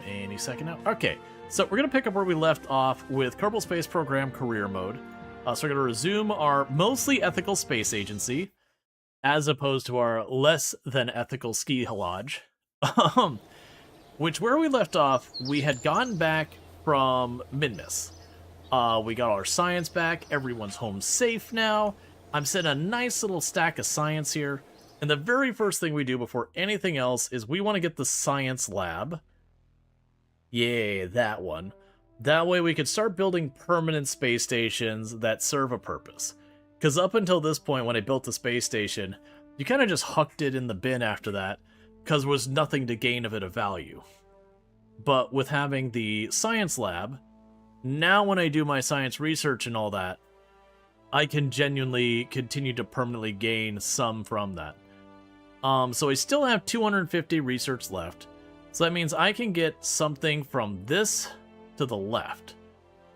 Any second now. Okay, so we're going to pick up where we left off with Kerbal Space Program Career Mode. So we're going to resume our mostly ethical space agency, as opposed to our less than ethical ski lodge. Which, where we left off, we had gone back from Minmus. We got our science back, everyone's home safe now. I'm setting a nice little stack of science here. And the very first thing we do before anything else is we want to get the science lab. Yeah, that one. That way we could start building permanent space stations that serve a purpose. Because up until this point, when I built the space station, you kind of just hucked it in the bin after that, because there was nothing to gain of it of value. But with having the science lab, now when I do my science research and all that, I can genuinely continue to permanently gain some from that. So I still have 250 research left. So that means I can get something from this to the left.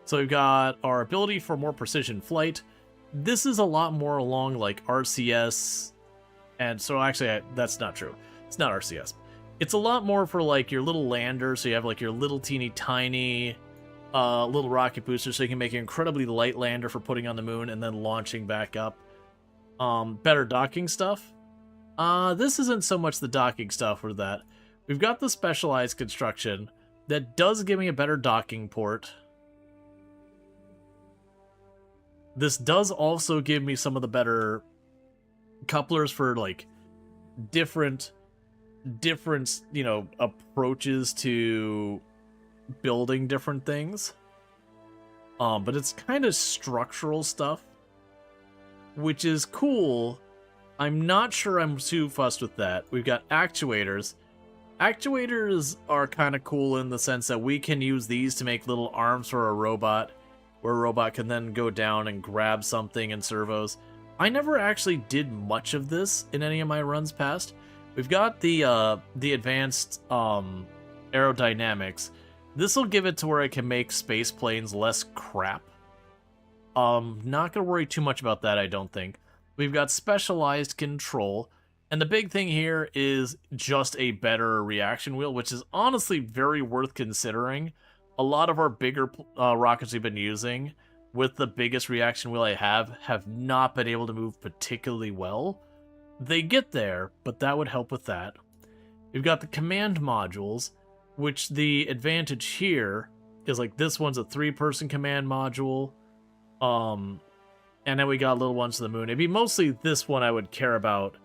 So we've got our ability for more precision flight. This is a lot more along like RCS. And so actually, that's not true. It's not RCS. It's a lot more for like your little lander. So you have like your little teeny tiny little rocket booster. So you can make an incredibly light lander for putting on the moon and then launching back up. Better docking stuff. This isn't so much the docking stuff or that. We've got the specialized construction that does give me a better docking port. This does also give me some of the better couplers for like different, you know, approaches to building different things. But it's kind of structural stuff, which is cool. I'm not sure I'm too fussed with that. We've got actuators. Actuators are kind of cool in the sense that we can use these to make little arms for a robot, where a robot can then go down and grab something in servos. I never actually did much of this in any of my runs past. We've got the advanced aerodynamics. This will give it to where I can make space planes less crap. Not gonna worry too much about that, I don't think. We've got specialized control, and the big thing here is just a better reaction wheel, which is honestly very worth considering. A lot of our bigger rockets we've been using with the biggest reaction wheel I have not been able to move particularly well. They get there, but that would help with that. We've got the command modules, which the advantage here is like this one's a 3-person command module. And then we got little ones to the moon. It'd be mostly this one I would care about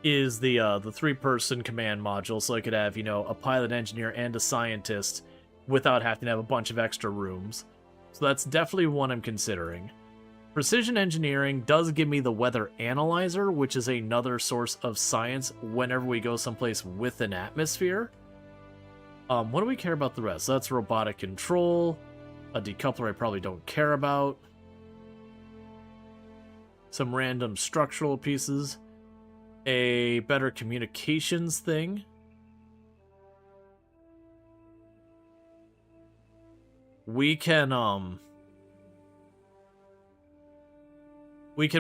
is the 3-person command module, so I could have, you know, a pilot engineer and a scientist without having to have a bunch of extra rooms. So that's definitely one I'm considering. Precision engineering does give me the weather analyzer, which is another source of science whenever we go someplace with an atmosphere. What do we care about the rest? So that's robotic control. A decoupler I probably don't care about. Some random structural pieces. A better communications thing. We can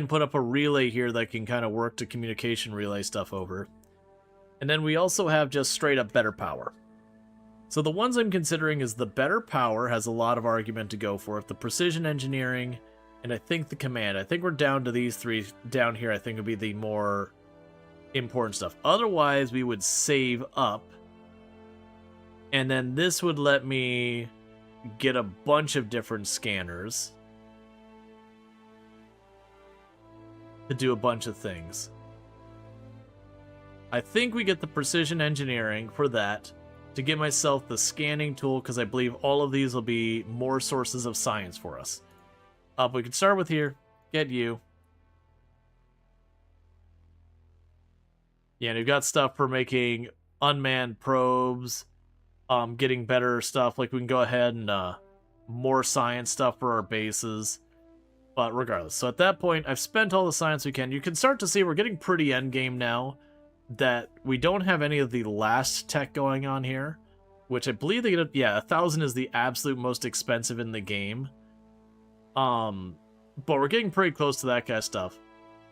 put up a relay here that can kind of work to communication relay stuff over. And then we also have just straight up better power. So the ones I'm considering is the better power has a lot of argument to go for it. The precision engineering, and I think the command. I think we're down to these three down here. I think would be the more important stuff. Otherwise, we would save up. And then this would let me get a bunch of different scanners to do a bunch of things. I think we get the precision engineering for that to get myself the scanning tool, because I believe all of these will be more sources of science for us. We can start with here. Get you. Yeah, and we've got stuff for making unmanned probes, getting better stuff. Like we can go ahead and more science stuff for our bases. But regardless, so at that point, I've spent all the science we can. You can start to see we're getting pretty endgame now, that we don't have any of the last tech going on here, which I believe they get. Yeah, 1,000 is the absolute most expensive in the game. But we're getting pretty close to that kind of stuff,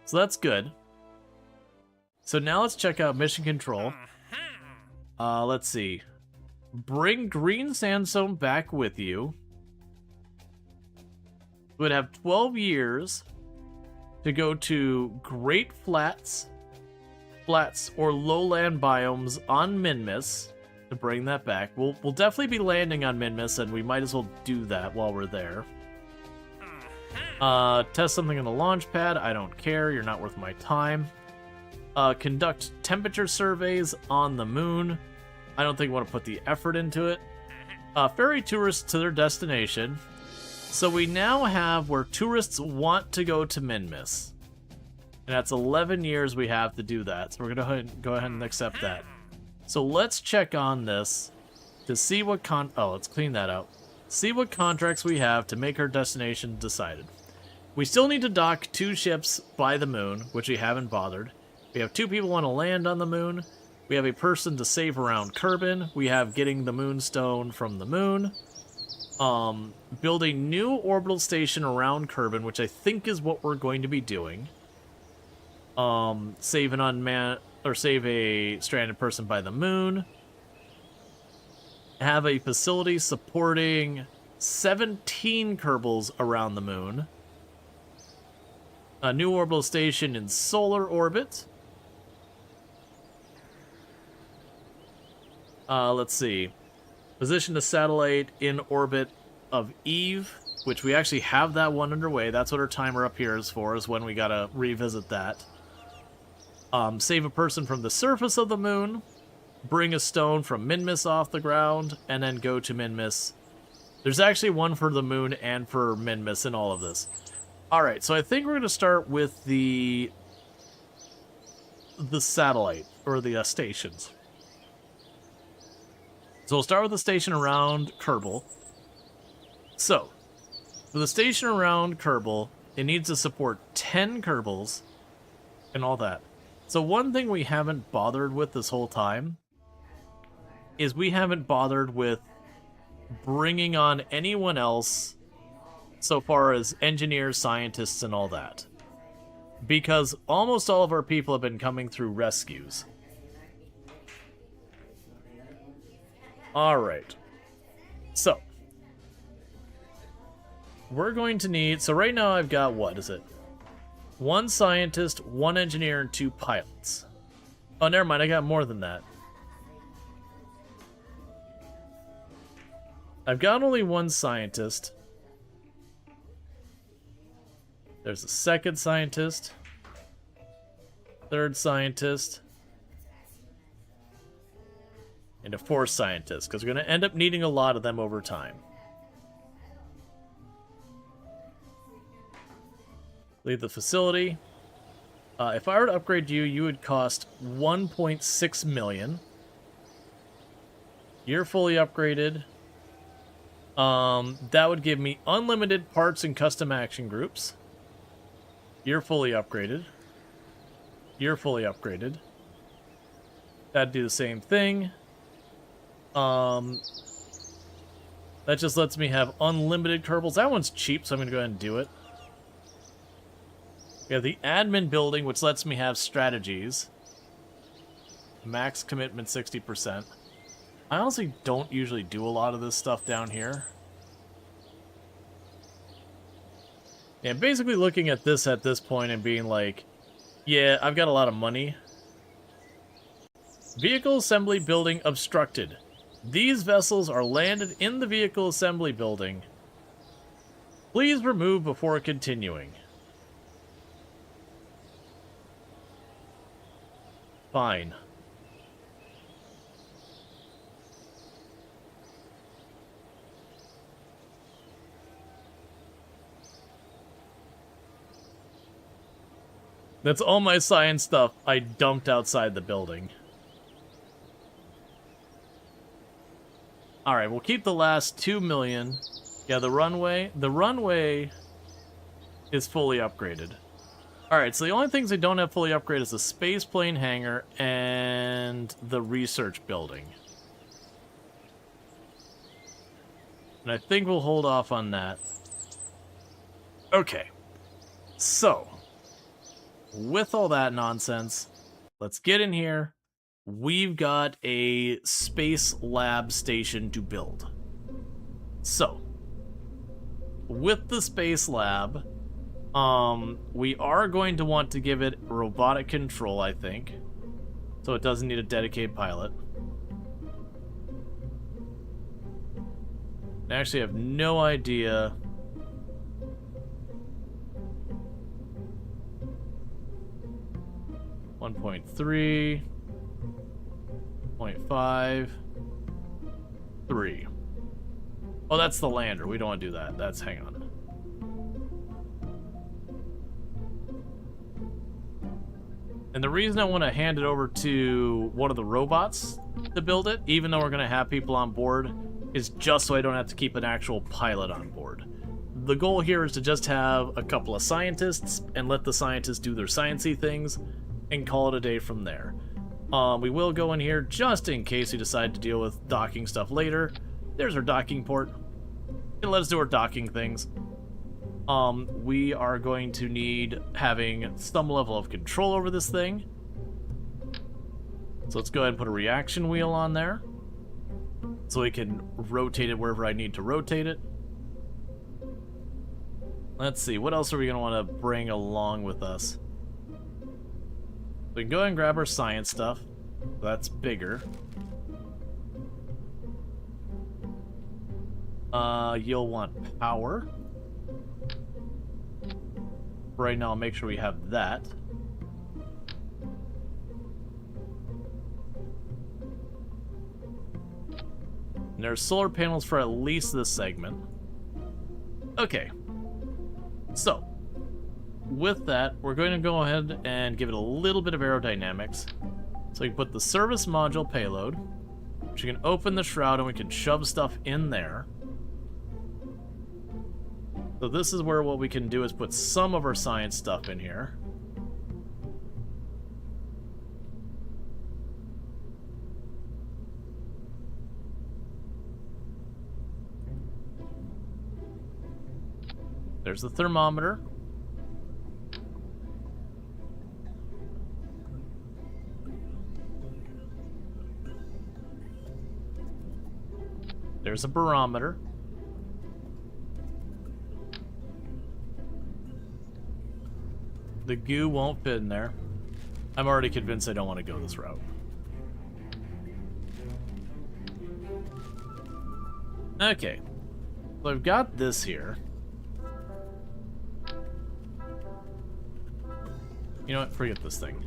so that's good. So now let's check out mission control. Let's see. bring green sandstone back with you. You would have 12 years to go to Great Flats, or lowland biomes on Minmus to bring that back. We'll definitely be landing on Minmus, and we might as well do that while we're there. Test something on the launch pad. I don't care. You're not worth my time. Conduct temperature surveys on the moon. I don't think we want to put the effort into it. Ferry tourists to their destination. So we now have where tourists want to go to Minmus. And that's 11 years we have to do that. So we're going to go ahead and accept that. So let's check on this to see what let's clean that out. See what contracts we have to make our destination decided. We still need to dock 2 ships by the moon, which we haven't bothered. We have 2 people want to land on the moon. We have a person to save around Kerbal. We have getting the moonstone from the moon. Building new orbital station around Kerbal, which I think is what we're going to be doing. Save a stranded person by the moon. Have a facility supporting 17 Kerbals around the moon. A new orbital station in solar orbit. Let's see. Position a satellite in orbit of Eve, which we actually have that one underway. That's what our timer up here is for, is when we gotta revisit that. Save a person from the surface of the moon. Bring a stone from Minmus off the ground, and then go to Minmus. There's actually one for the moon and for Minmus in all of this. Alright, so I think we're going to start with the satellite, or the stations. So we'll start with the station around Kerbal. So, for the station around Kerbal, it needs to support 10 Kerbals and all that. So one thing we haven't bothered with this whole time is we haven't bothered with bringing on anyone else so far as engineers, scientists, and all that. Because almost all of our people have been coming through rescues. Alright. So. We're going to need... So right now I've got, what is it? 1 scientist, 1 engineer, and 2 pilots. Oh, never mind. I got more than that. I've got only 1 scientist. There's a 2nd scientist. 3rd scientist. And a 4th scientist, because we're going to end up needing a lot of them over time. Leave the facility. If I were to upgrade you, you would cost 1.6 million. You're fully upgraded. That would give me unlimited parts and custom action groups. You're fully upgraded. You're fully upgraded. That'd do the same thing. That just lets me have unlimited Kerbals. That one's cheap, so I'm going to go ahead and do it. We have the admin building, which lets me have strategies. Max commitment 60%. I honestly don't usually do a lot of this stuff down here. Yeah, basically looking at this point and being like, yeah, I've got a lot of money. Vehicle assembly building obstructed. These vessels are landed in the vehicle assembly building. Please remove before continuing. Fine. That's all my science stuff I dumped outside the building. Alright, we'll keep the last 2 million. Yeah, the runway is fully upgraded. Alright, so the only things I don't have fully upgraded is the space plane hangar and the research building. And I think we'll hold off on that. Okay. So, with all that nonsense, let's get in here. we've got a space lab station to build. So, with the space lab, we are going to want to give it robotic control, I think. So it doesn't need a dedicated pilot. I actually have no idea. One 1.3, 0.5, 3. Oh, that's the lander. We don't want to do that. That's, hang on. And the reason I want to hand it over to one of the robots to build it, even though we're going to have people on board, is just so I don't have to keep an actual pilot on board. The goal here is to just have a couple of scientists and let the scientists do their sciencey things and call it a day from there. We will go in here just in case we decide to deal with docking stuff later. There's our docking port. And let us do our docking things. We are going to need having some level of control over this thing. So let's go ahead and put a reaction wheel on there, so we can rotate it wherever I need to rotate it. Let's see, what else are we going to want to bring along with us? We can go ahead and grab our science stuff. That's bigger. You'll want power. Right now, I'll make sure we have that. And there's solar panels for at least this segment. Okay. So, with that, we're going to go ahead and give it a little bit of aerodynamics. So we can put the service module payload, which you can open the shroud and we can shove stuff in there. So this is where what we can do is put some of our science stuff in here. There's the thermometer. There's a barometer. The goo won't fit in there. I'm already convinced I don't want to go this route. Okay. So I've got this here. You know what? Forget this thing.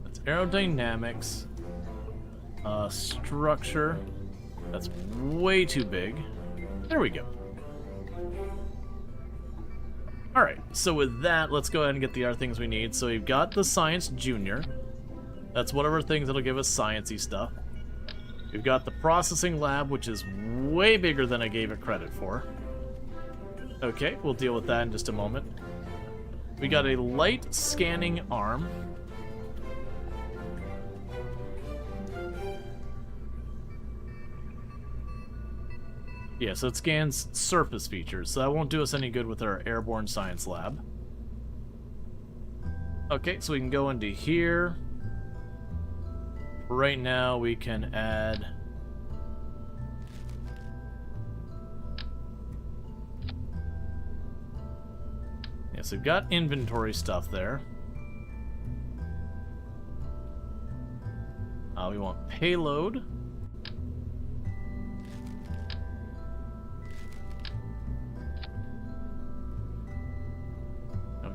That's aerodynamics. Structure. That's way too big. There we go. Alright, so with that, let's go ahead and get the other things we need. So we've got the Science Junior. That's whatever things that'll give us sciencey stuff. We've got the Processing Lab, which is way bigger than I gave it credit for. Okay, we'll deal with that in just a moment. We got a light scanning arm. Yeah, so it scans surface features, so that won't do us any good with our airborne science lab. Okay, so we can go into here. Right now we can add... Yeah, so we've got inventory stuff there. We want payload.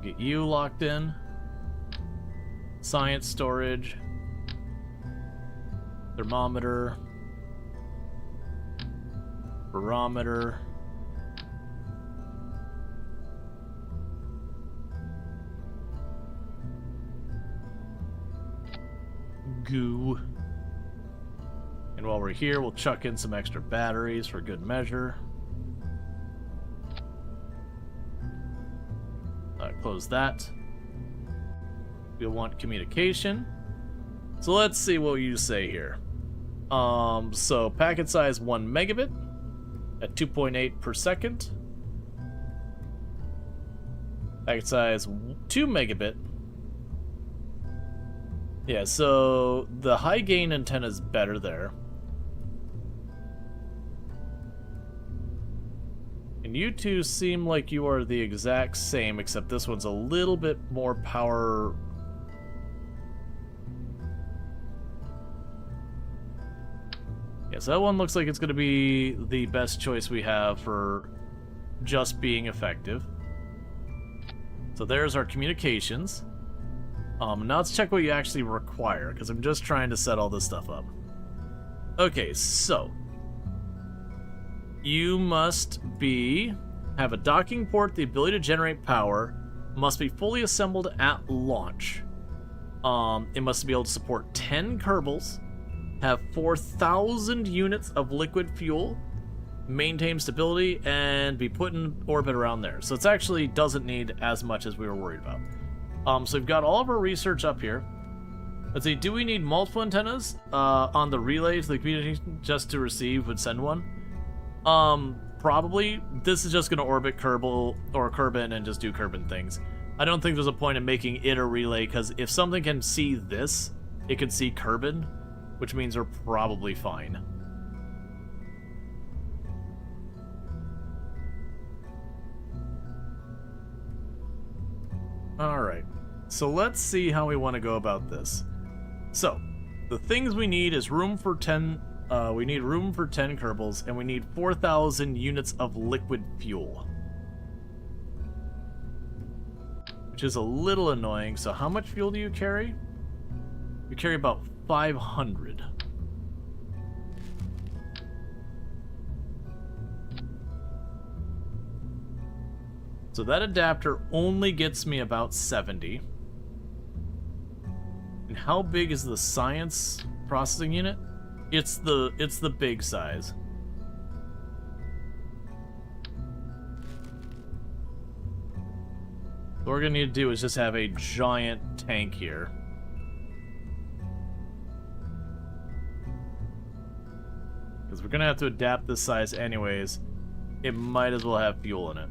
Get you locked in. Science storage. Thermometer. Barometer. Goo. And while we're here, we'll chuck in some extra batteries for good measure. Close that. We'll want communication. So let's see what you say here. So packet size 1 megabit at 2.8 per second. Packet size 2 megabit. Yeah, so the high gain antenna is better there. And you two seem like you are the exact same, except this one's a little bit more power. Yeah, so that one looks like it's going to be the best choice we have for just being effective. So there's our communications. Now let's check what you actually require, because I'm just trying to set all this stuff up. Okay, so you must have a docking port, the ability to generate power, must be fully assembled at launch. It must be able to support 10 Kerbals, have 4,000 units of liquid fuel, maintain stability, and be put in orbit around there. So it actually doesn't need as much as we were worried about. So we've got all of our research up here. Let's see, do we need multiple antennas on the relay to the communication just to receive would send one? Probably. This is just going to orbit Kerbal or Kerbin and just do Kerbin things. I don't think there's a point in making it a relay, because if something can see this, it can see Kerbin, which means we're probably fine. Alright, so let's see how we want to go about this. So, the things we need is room for 10, we need room for 10 Kerbals, and we need 4,000 units of liquid fuel. Which is a little annoying, so how much fuel do you carry? You carry about 500. So that adapter only gets me about 70. And how big is the science processing unit? It's the big size. What we're gonna need to do is just have a giant tank here. Because we're gonna have to adapt this size anyways. It might as well have fuel in it.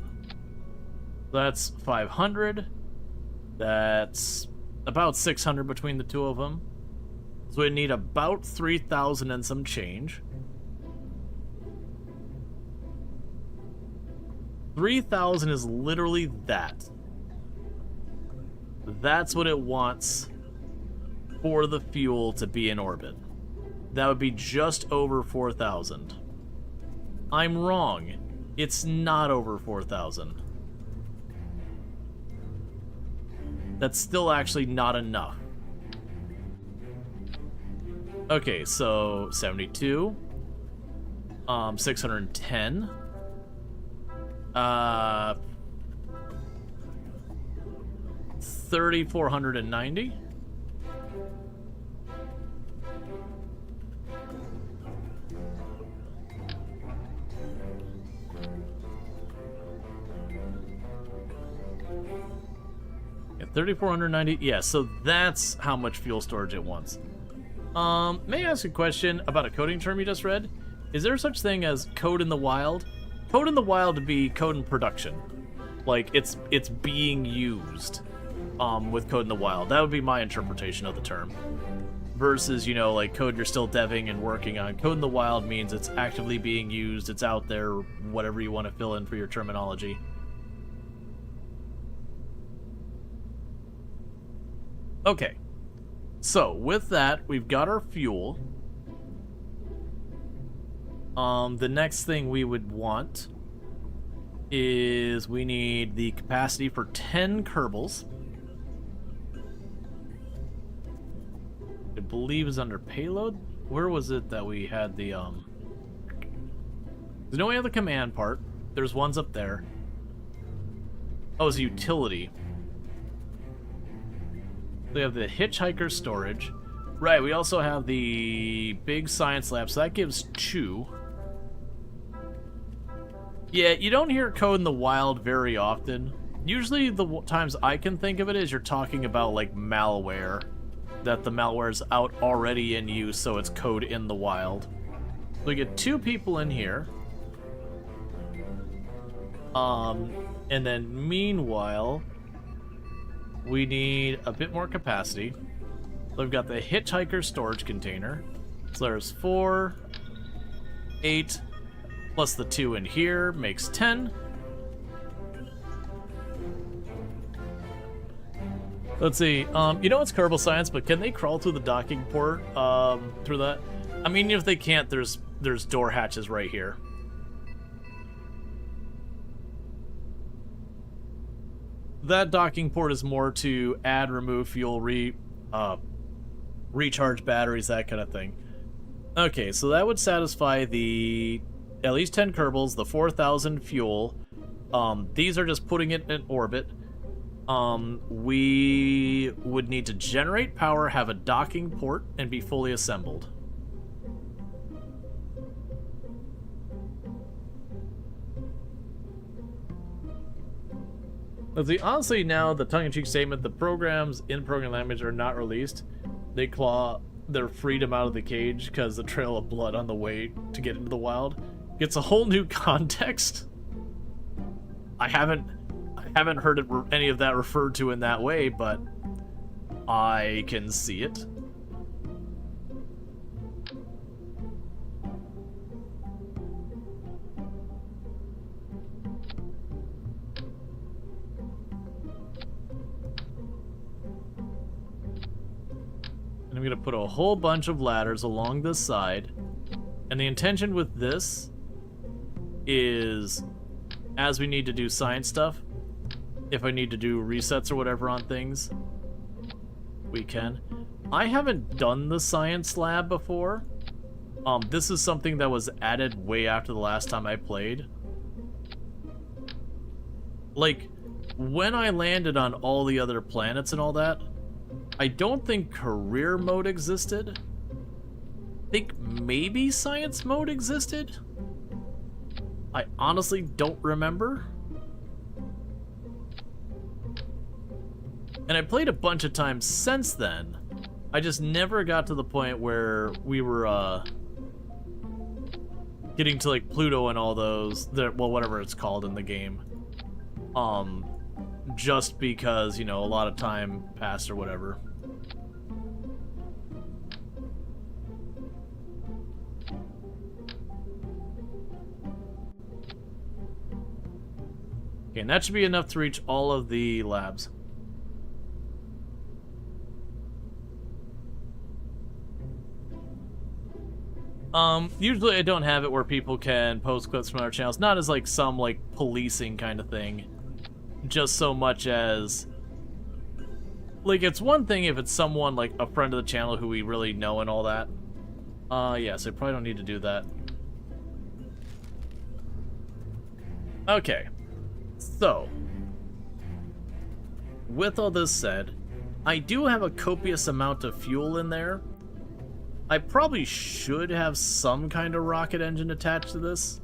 That's 500. That's about 600 between the two of them. So we need about 3,000 and some change. 3,000 is literally that. That's what it wants for the fuel to be in orbit. That would be just over 4,000. I'm wrong. It's not over 4,000. That's still actually not enough. Okay, so 72. 610. 3,490. Yeah, 3,490. Yeah, so that's how much fuel storage it wants. May I ask a question about a coding term you just read? Is there such thing as code in the wild? Code in the wild would be code in production. Like, it's being used with code in the wild. That would be my interpretation of the term. Versus, you know, like code you're still deving and working on. Code in the wild means it's actively being used, it's out there, whatever you want to fill in for your terminology. Okay. So, with that, we've got our fuel. The next thing we would want is we need the capacity for 10 Kerbals. I believe is under payload. Where was it that we had the There's no way of the command part. There's ones up there. Oh, it's a utility. We have the hitchhiker storage. Right, we also have the big science lab, so that gives 2. Yeah, you don't hear code in the wild very often. Usually the times I can think of it is you're talking about like malware. That the malware is out already in use, so it's code in the wild. So we get 2 people in here. And then meanwhile, we need a bit more capacity. So we've got the hitchhiker storage container. So there's 4, 8, plus the 2 in here makes 10. Let's see. You know it's Kerbal science, but can they crawl through the docking port? Through that? I mean, if they can't, there's door hatches right here. That docking port is more to add, remove fuel, recharge batteries, that kind of thing. Okay, so that would satisfy the at least 10 Kerbals, the 4,000 fuel. These are just putting it in orbit. We would need to generate power, have a docking port, and be fully assembled. Let's see, honestly now, the tongue-in-cheek statement, the programs in program language are not released. They claw their freedom out of the cage because the trail of blood on the way to get into the wild gets a whole new context. I haven't heard any of that referred to in that way, but I can see it. And I'm going to put a whole bunch of ladders along this side. And the intention with this is, as we need to do science stuff, if I need to do resets or whatever on things, we can. I haven't done the science lab before. This is something that was added way after the last time I played. Like, when I landed on all the other planets and all that, I don't think career mode existed. I think maybe science mode existed. I honestly don't remember. And I played a bunch of times since then. I just never got to the point where we were getting to like Pluto and all those, well, whatever it's called in the game. Just because, you know, a lot of time passed or whatever. Okay, and that should be enough to reach all of the labs. Usually I don't have it where people can post clips from other channels, not as like some like policing kind of thing, just so much as like it's one thing if it's someone like a friend of the channel who we really know and all that. Yes, I probably don't need to do that. Okay, so with all this said, I do have a copious amount of fuel in there. I probably should have some kind of rocket engine attached to this.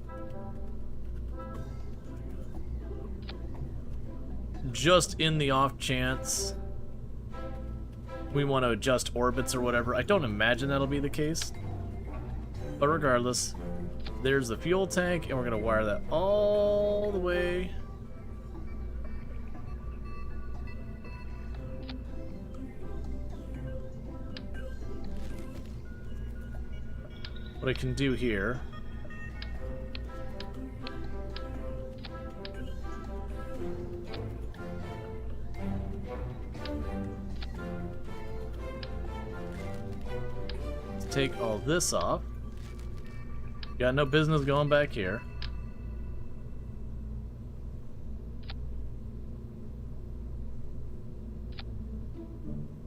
Just in the off chance we want to adjust orbits or whatever. I don't imagine that'll be the case. But regardless, there's the fuel tank, and we're going to wire that all the way. What I can do here is take all this off. Got no business going back here.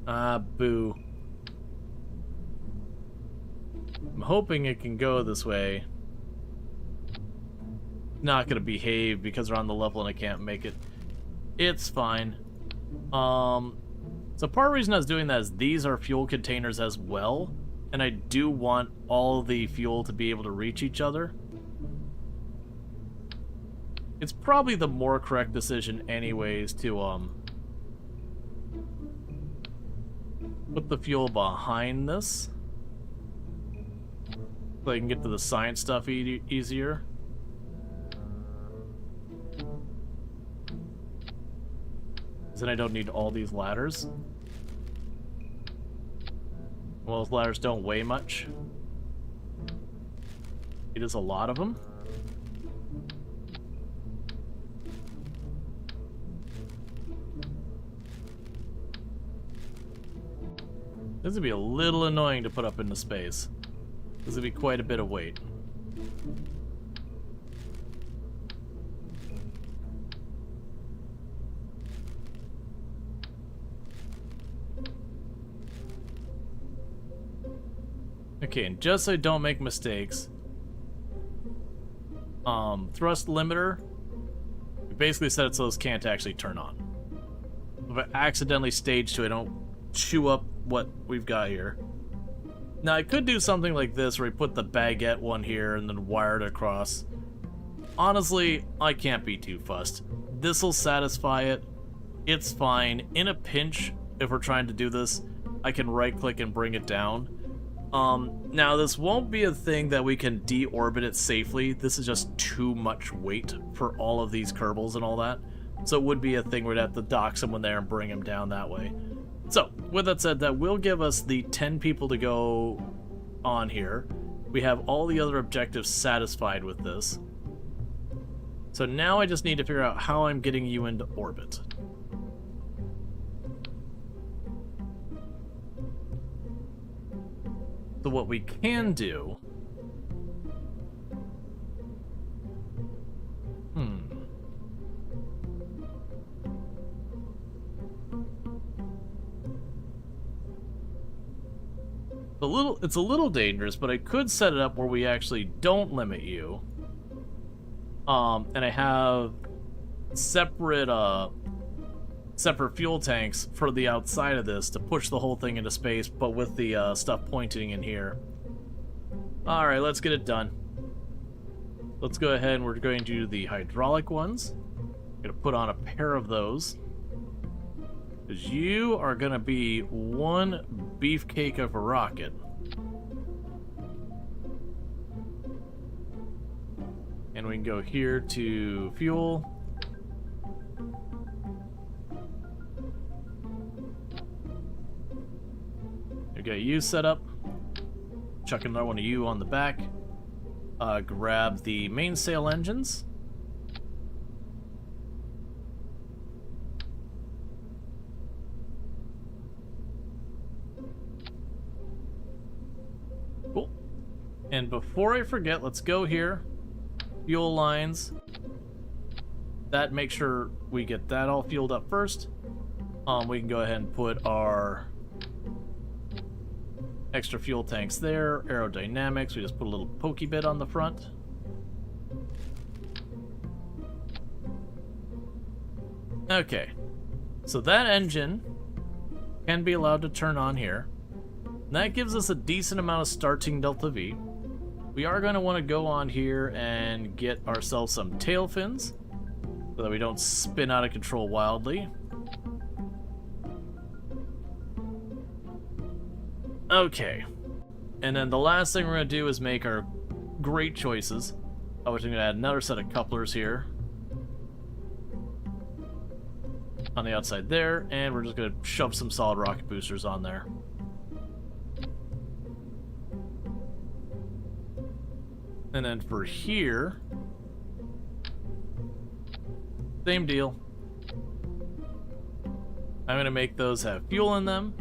Ah, boo. I'm hoping it can go this way. Not gonna behave because we're on the level and I can't make it. It's fine. So part of the reason I was doing that is these are fuel containers as well, and I do want all the fuel to be able to reach each other. It's probably the more correct decision anyways to put the fuel behind this, so I can get to the science stuff easier. then I don't need all these ladders. Well, those ladders don't weigh much. It is a lot of them. This would be a little annoying to put up into space. This would be quite a bit of weight. Okay, and just so I don't make mistakes, thrust limiter, we basically set it so this can't actually turn on. If I accidentally stage to it, I don't chew up what we've got here. Now, I could do something like this where we put the baguette one here and then wire it across. Honestly, I can't be too fussed. This'll satisfy it. It's fine. In a pinch, if we're trying to do this, I can right-click and bring it down. Now this won't be a thing that we can deorbit it safely. This is just too much weight for all of these Kerbals and all that. So it would be a thing where we'd have to dock someone there and bring him down that way. So, with that said, that will give us the 10 people to go on here. We have all the other objectives satisfied with this. So now I just need to figure out how I'm getting you into orbit. So what we can do... It's a little dangerous, but I could set it up where we actually don't limit you. And I have separate fuel tanks for the outside of this to push the whole thing into space, but with the stuff pointing in here. Alright, let's get it done. Let's go ahead and we're going to do the hydraulic ones. I'm going to put on a pair of those. Because you are going to be one beefcake of a rocket. And we can go here to fuel. Okay, you set up. Chuck another one of you on the back. Grab the mainsail engines. Cool. And before I forget, let's go here. Fuel lines. That, make sure we get that all fueled up first. We can go ahead and put our extra fuel tanks there. Aerodynamics, we just put a little pokey bit on the front. Okay, so that engine can be allowed to turn on here. And that gives us a decent amount of starting delta V. We are going to want to go on here and get ourselves some tail fins so that we don't spin out of control wildly. Okay, and then the last thing we're going to do is make our great choices. Which I'm going to add another set of couplers here on the outside there, and we're just going to shove some solid rocket boosters on there. And then for here, same deal. I'm going to make those have fuel in them.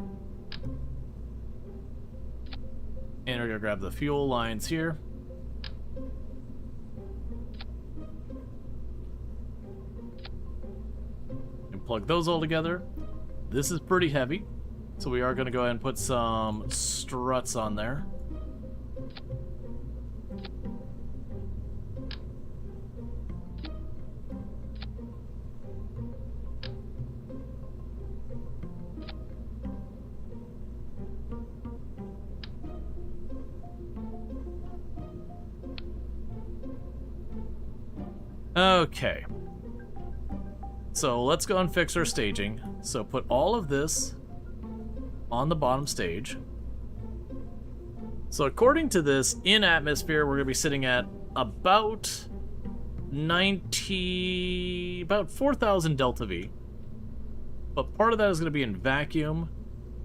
And we're going to grab the fuel lines here. And plug those all together. This is pretty heavy, so we are going to go ahead and put some struts on there. Okay, so let's go and fix our staging. So put all of this on the bottom stage. So according to this, in atmosphere, we're going to be sitting at about 4,000 delta V. but part of that is going to be in vacuum,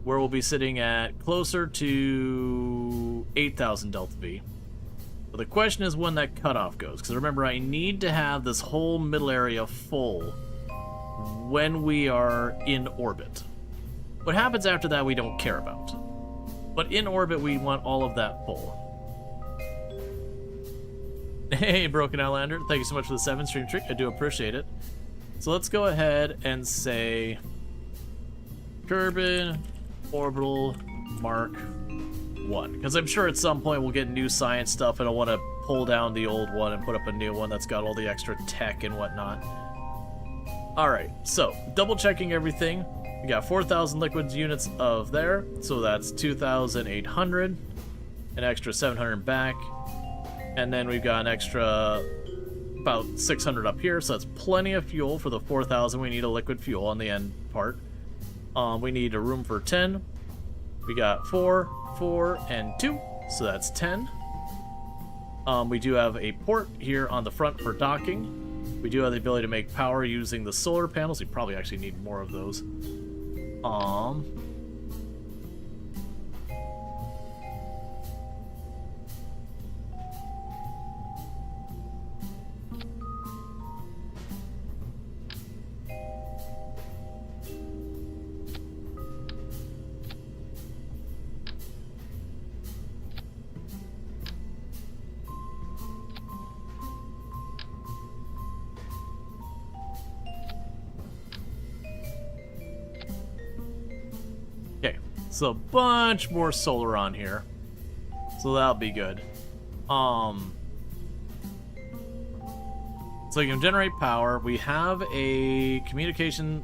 where we'll be sitting at closer to 8,000 delta V. But the question is when that cutoff goes, because remember, I need to have this whole middle area full when we are in orbit. What happens after that we don't care about. But in orbit we want all of that full. Hey, Broken Outlander, thank you so much for the 7 stream trick. I do appreciate it. So let's go ahead and say Kerbal Orbital Mark 1. Because I'm sure at some point we'll get new science stuff and I'll want to pull down the old one and put up a new one that's got all the extra tech and whatnot. Alright, so double checking everything. We got 4,000 liquid units of there, so that's 2,800. An extra 700 back. And then we've got an extra about 600 up here, so that's plenty of fuel for the 4,000. We need a liquid fuel on the end part. We need a room for 10. We got 4, 4, and 2, so that's 10. We do have a port here on the front for docking. We do have the ability to make power using the solar panels. We probably actually need more of those. So a bunch more solar on here, so that'll be good. So you can generate power. We have a communication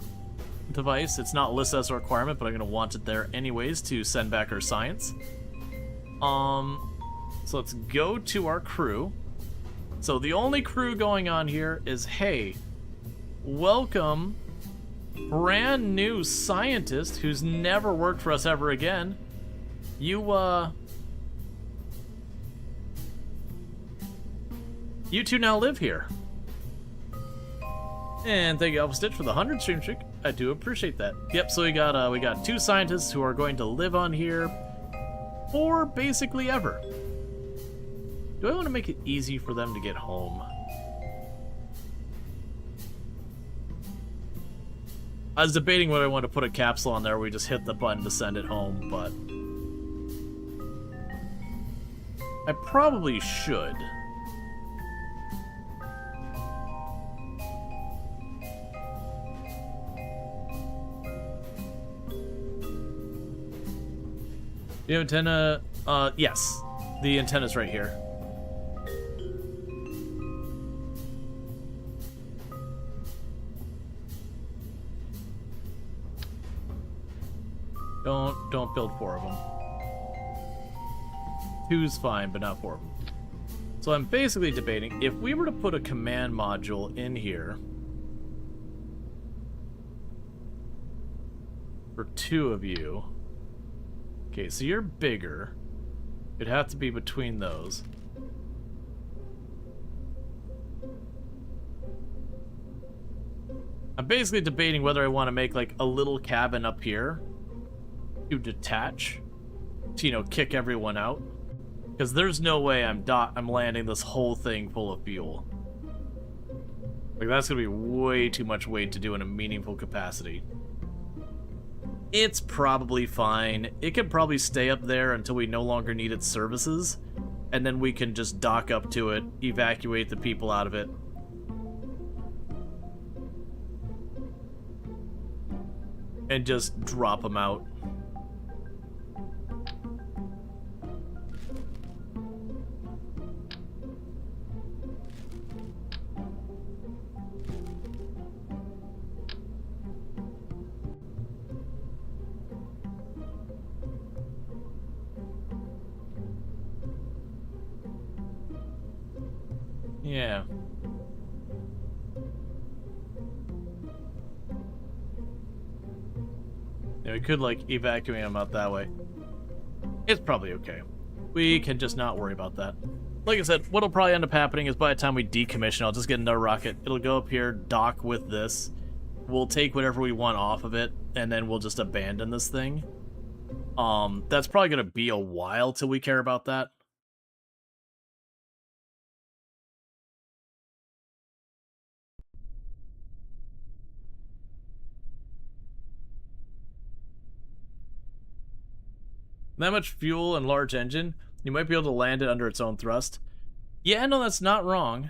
device. It's not listed as a requirement, but I'm going to want it there anyways to send back our science. So let's go to our crew. So the only crew going on here is, hey, welcome brand new scientist who's never worked for us ever again. You two now live here. And thank you, Alpha Stitch, for the 100 stream trick. I do appreciate that. Yep, so we got 2 scientists who are going to live on here for basically ever. Do I want to make it easy for them to get home? I was debating whether I want to put a capsule on there where we just hit the button to send it home, but I probably should. The antenna, yes. The antenna's right here. Don't build 4 of them. 2's fine, but not 4 of them. So I'm basically debating, if we were to put a command module in here for 2 of you. Okay, so you're bigger. It'd have to be between those. I'm basically debating whether I want to make like a little cabin up here to detach, to, you know, kick everyone out, because there's no way I'm landing this whole thing full of fuel. Like, that's gonna be way too much weight to do in a meaningful capacity. It's probably fine. It could probably stay up there until we no longer need its services, and then we can just dock up to it, evacuate the people out of it. And just drop them out. Yeah. Yeah, we could, like, evacuate them out that way. It's probably okay. We can just not worry about that. Like I said, what'll probably end up happening is by the time we decommission, I'll just get another rocket. It'll go up here, dock with this, we'll take whatever we want off of it, and then we'll just abandon this thing. That's probably going to be a while till we care about that. That much fuel and large engine, you might be able to land it under its own thrust. Yeah, no, that's not wrong.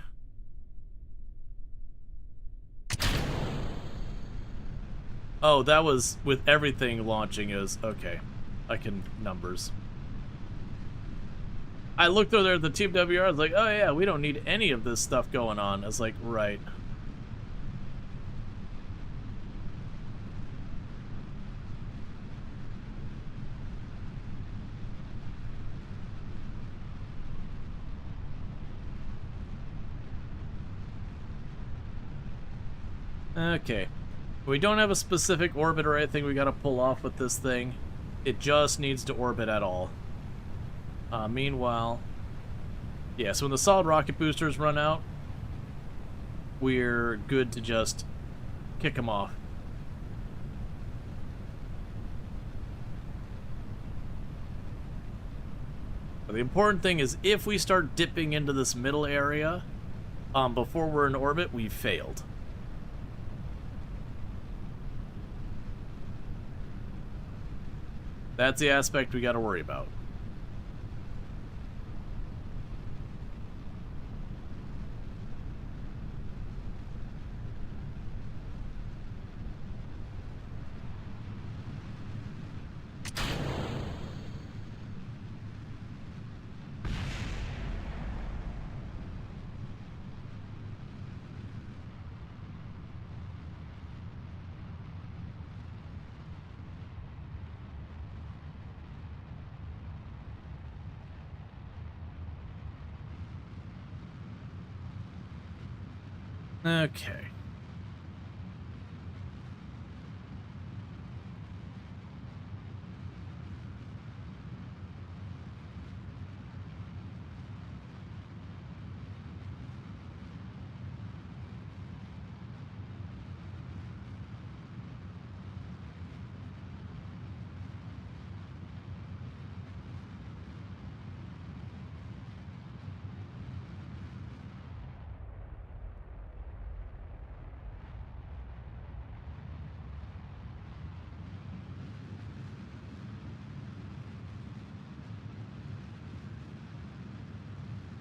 Oh, that was with everything launching is okay. I can numbers. I looked over there at the TWR, I was like, oh yeah, we don't need any of this stuff going on. I was like, right. Okay. We don't have a specific orbit or anything we gotta pull off with this thing. It just needs to orbit at all. Meanwhile... Yeah, so when the solid rocket boosters run out, we're good to just kick them off. But the important thing is if we start dipping into this middle area before we're in orbit, we've failed. That's the aspect we got to worry about. Okay.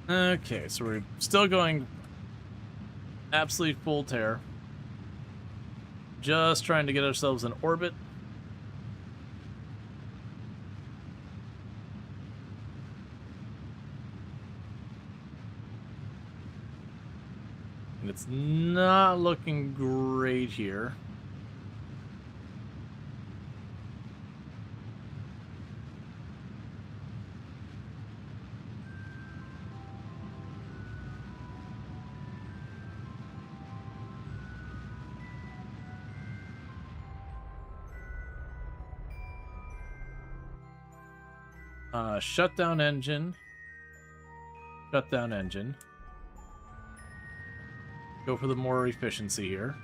Okay, so we're still going absolute full tear. Just trying to get ourselves in orbit. And it's not looking great here. Shut down engine. Shut down engine. Go for the more efficiency here.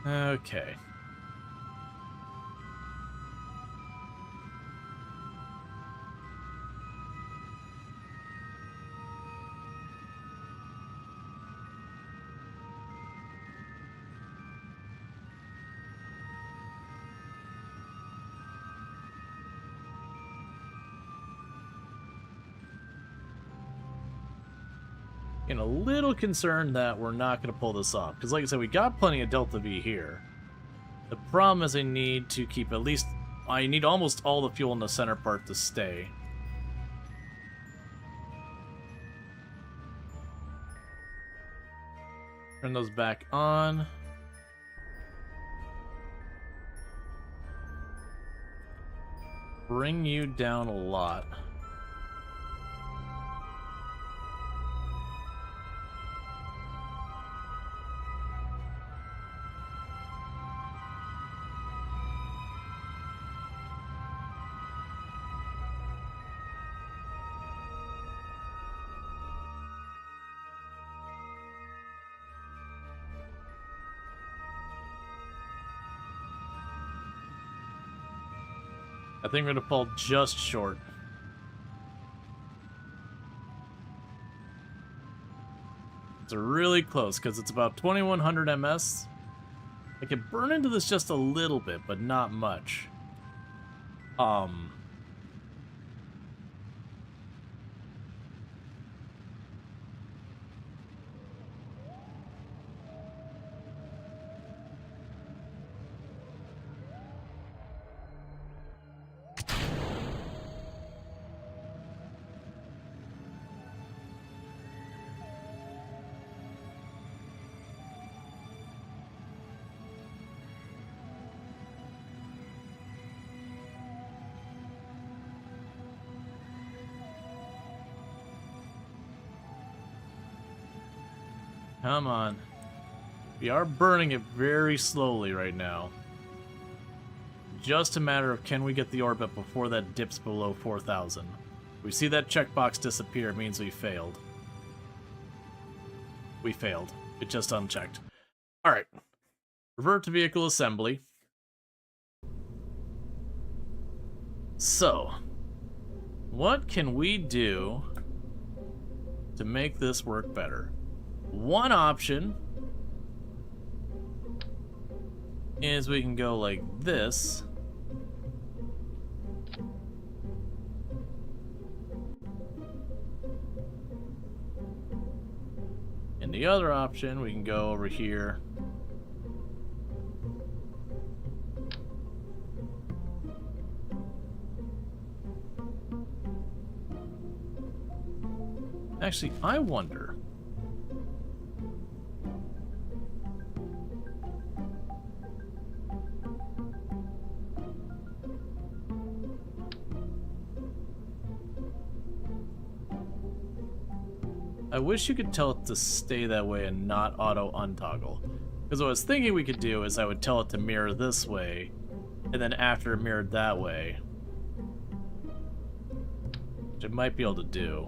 Okay. Getting a little concerned that we're not going to pull this off. Because like I said, we got plenty of Delta V here. The problem is I need to keep at least... I need almost all the fuel in the center part to stay. Turn those back on. Bring you down a lot. I think we're gonna fall just short. It's really close because it's about 2100 ms. I can burn into this just a little bit, but not much. Come on. We are burning it very slowly right now. Just a matter of can we get the orbit before that dips below 4,000. We see that checkbox disappear, it means we failed. We failed. It just unchecked. Alright. Revert to vehicle assembly. So, what can we do to make this work better? One option is we can go like this. And the other option, we can go over here. Actually, I wonder. I wish you could tell it to stay that way and not auto untoggle. Because what I was thinking we could do is I would tell it to mirror this way, and then after it mirrored that way, which it might be able to do.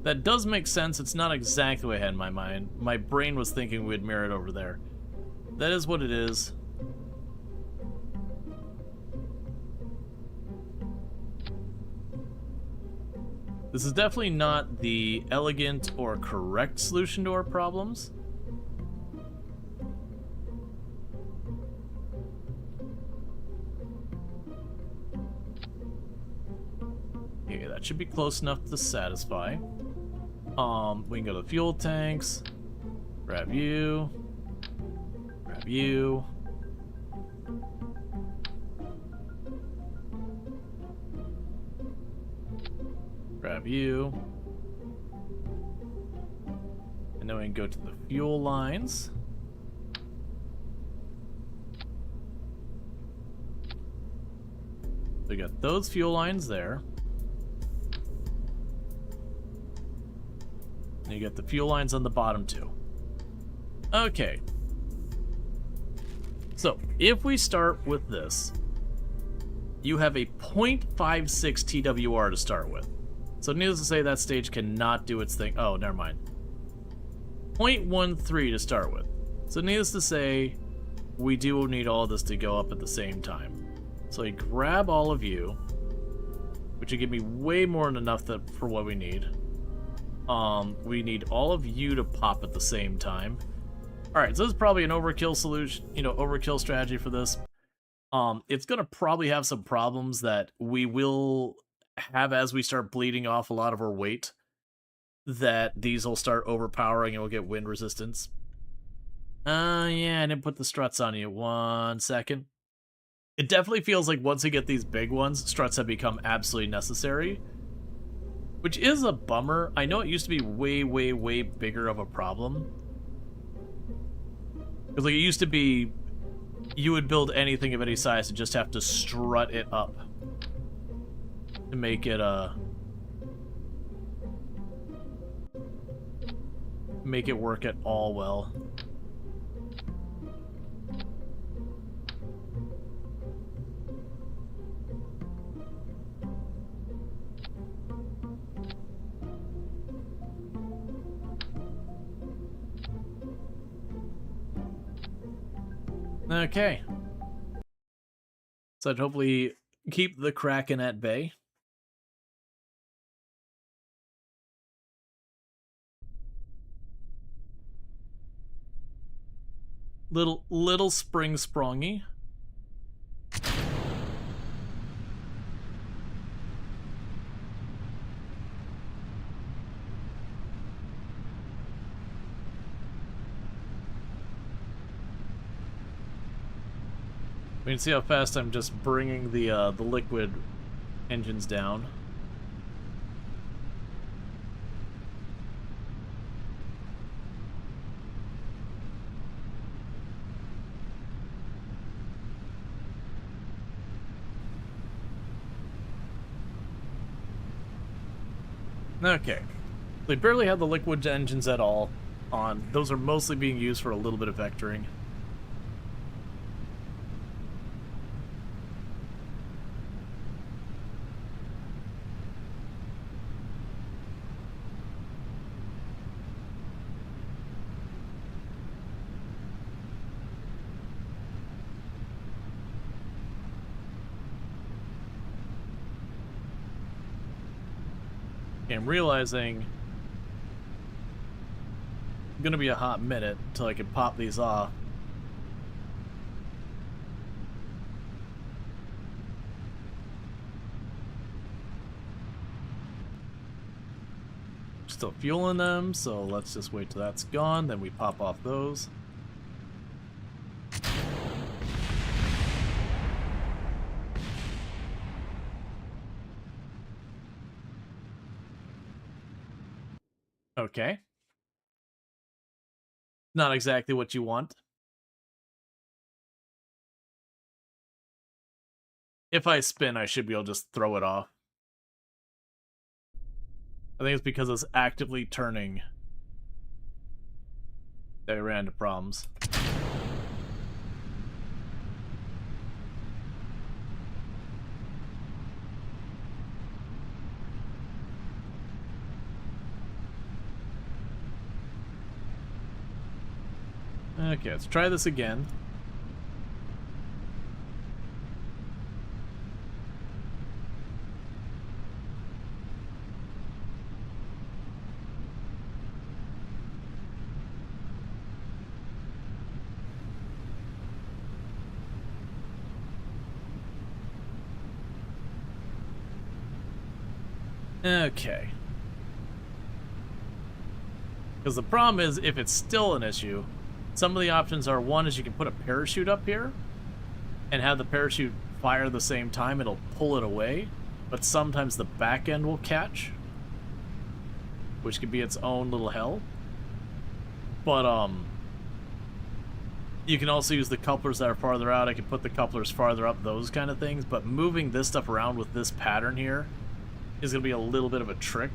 That does make sense. It's not exactly what I had in my mind. My brain was thinking we'd mirror it over there. That is what it is. This is definitely not the elegant or correct solution to our problems. Okay, that should be close enough to satisfy. We can go to the fuel tanks, grab you, grab you. Grab you. And then we can go to the fuel lines. We got those fuel lines there. And you got the fuel lines on the bottom too. Okay. So, if we start with this, you have a 0.56 TWR to start with. So needless to say, that stage cannot do its thing. Oh, never mind. 0.13 to start with. So needless to say, we do need all of this to go up at the same time. So I grab all of you, which would give me way more than enough for what we need. We need all of you to pop at the same time. Alright, so this is probably an overkill solution, overkill strategy for this. It's gonna probably have some problems that we will have as we start bleeding off a lot of our weight, that these will start overpowering and we'll get wind resistance. Yeah, I didn't put the struts on you. 1 second. It definitely feels like once we get these big ones, struts have become absolutely necessary, which is a bummer. I know it used to be way, way, way bigger of a problem. Because like it used to be, you would build anything of any size and just have to strut it up to make it work at all well. Okay. So I'd hopefully keep the Kraken at bay. Little spring sprongy. We can see how fast I'm just bringing the liquid engines down. Okay. They barely have the liquid engines at all on. Those are mostly being used for a little bit of vectoring. I'm realizing it's gonna be a hot minute until I can pop these off. Still fueling them, so let's just wait till that's gone, then we pop off those. Okay. Not exactly what you want. If I spin, I should be able to just throw it off. I think it's because it's actively turning that I ran into problems. Okay, let's try this again. Okay. Because the problem is, if it's still an issue, some of the options are, one is you can put a parachute up here and have the parachute fire the same time, it'll pull it away, but sometimes the back end will catch, which could be its own little hell. But you can also use the couplers that are farther out. I can put the couplers farther up, those kind of things, but moving this stuff around with this pattern here is going to be a little bit of a trick.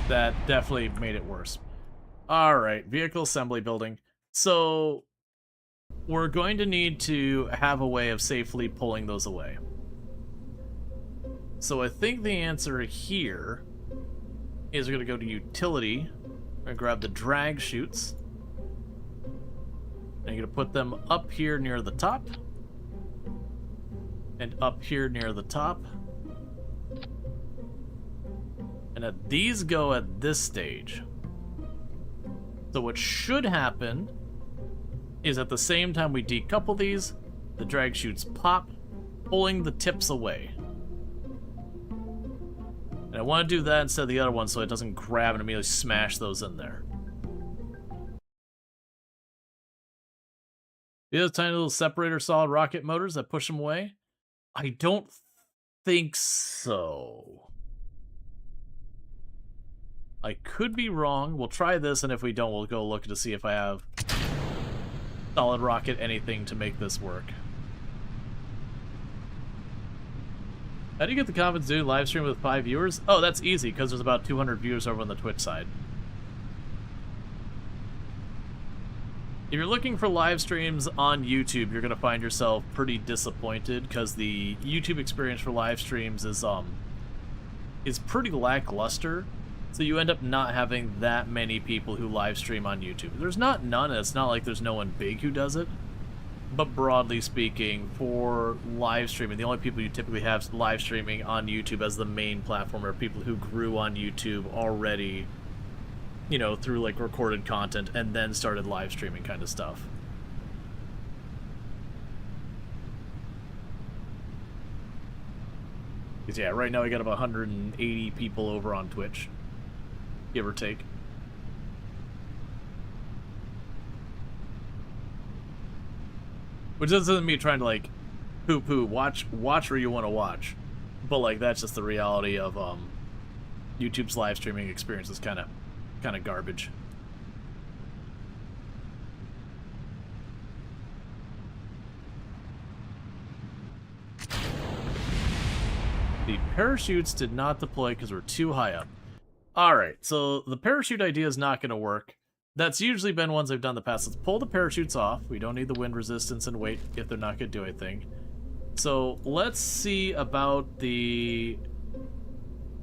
That definitely made it worse. Alright, vehicle assembly building. So, we're going to need to have a way of safely pulling those away. So I think the answer here is we're going to go to utility and grab the drag chutes. And you're going to put them up here near the top. And up here near the top. And these go at this stage. So what should happen is at the same time we decouple these, the drag chutes pop, pulling the tips away. And I want to do that instead of the other one so it doesn't grab and immediately smash those in there. The other tiny little separator solid rocket motors that push them away? I don't think so. I could be wrong. We'll try this, and if we don't, we'll go look to see if I have solid rocket anything to make this work. How do you get the confidence to do live stream with 5 viewers? Oh, that's easy, because there's about 200 viewers over on the Twitch side. If you're looking for live streams on YouTube, you're gonna find yourself pretty disappointed because the YouTube experience for live streams is pretty lackluster. So you end up not having that many people who live stream on YouTube. There's not none. It's not like there's no one big who does it. But broadly speaking, for live streaming, the only people you typically have live streaming on YouTube as the main platform are people who grew on YouTube already, you know, through like recorded content and then started live streaming kind of stuff. Because yeah, right now we got about 180 people over on Twitch, give or take. Which doesn't mean trying to like poo-poo, watch where you want to watch. But like that's just the reality of YouTube's live streaming experience is kind of garbage. The parachutes did not deploy because we're too high up. Alright, so the parachute idea is not going to work. That's usually been ones I've done in the past. Let's pull the parachutes off. We don't need the wind resistance and wait if they're not going to do anything. So let's see about the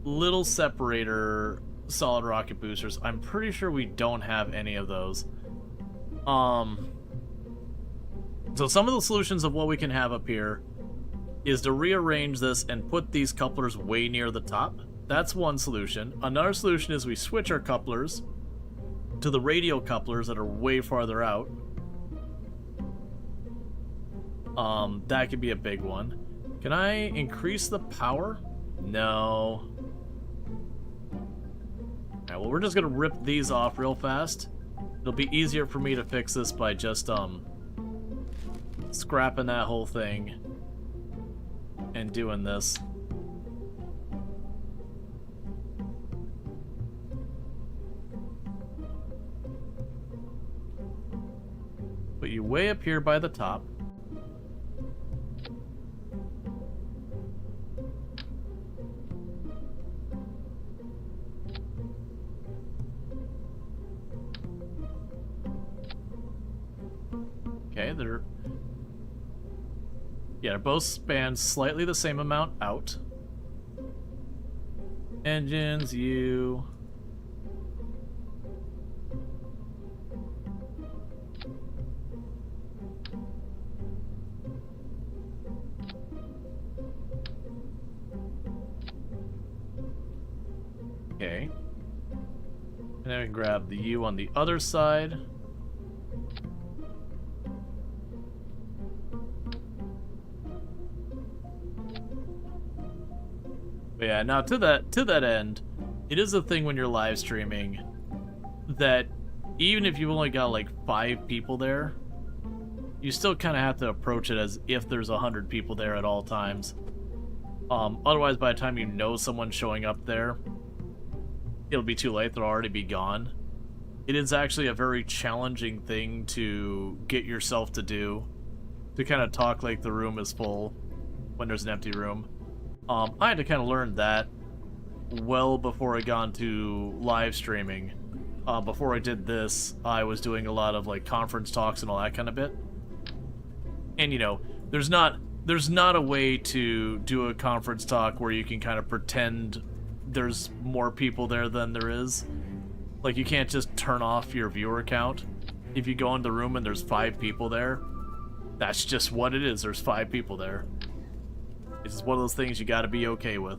little separator solid rocket boosters. I'm pretty sure we don't have any of those. So some of the solutions of what we can have up here is to rearrange this and put these couplers way near the top. That's one solution. Another solution is we switch our couplers to the radial couplers that are way farther out. That could be a big one. Can I increase the power? No. Alright, well, we're just gonna rip these off real fast. It'll be easier for me to fix this by just, scrapping that whole thing and doing this. Put you way up here by the top. Okay, they're both span slightly the same amount out. Engines, you. Okay. And then we can grab the U on the other side. But yeah, now to that end, it is a thing when you're live streaming that even if you've only got like 5 people there, you still kind of have to approach it as if there's 100 people there at all times. Otherwise, by the time you know someone's showing up there, it'll be too late. They'll already be gone. It is actually a very challenging thing to get yourself to do, to kind of talk like the room is full when there's an empty room. I had to kind of learn that well before I got into live streaming. Before I did this, I was doing a lot of like conference talks and all that kind of bit. And you know, there's not a way to do a conference talk where you can kind of pretend there's more people there than there is. Like, you can't just turn off your viewer count. If you go in the room and there's 5 people there, that's just what it is. There's 5 people there. It's just one of those things you gotta be okay with.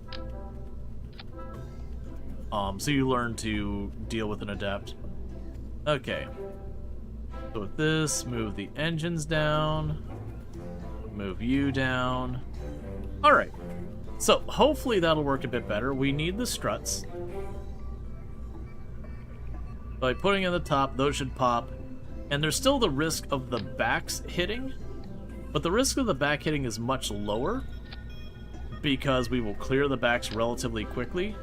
So you learn to deal with and adapt. Okay. So with this, move the engines down. Move you down. Alright. So hopefully that'll work a bit better. We need the struts. By putting in the top, those should pop. And there's still the risk of the backs hitting. But the risk of the back hitting is much lower, because we will clear the backs relatively quickly.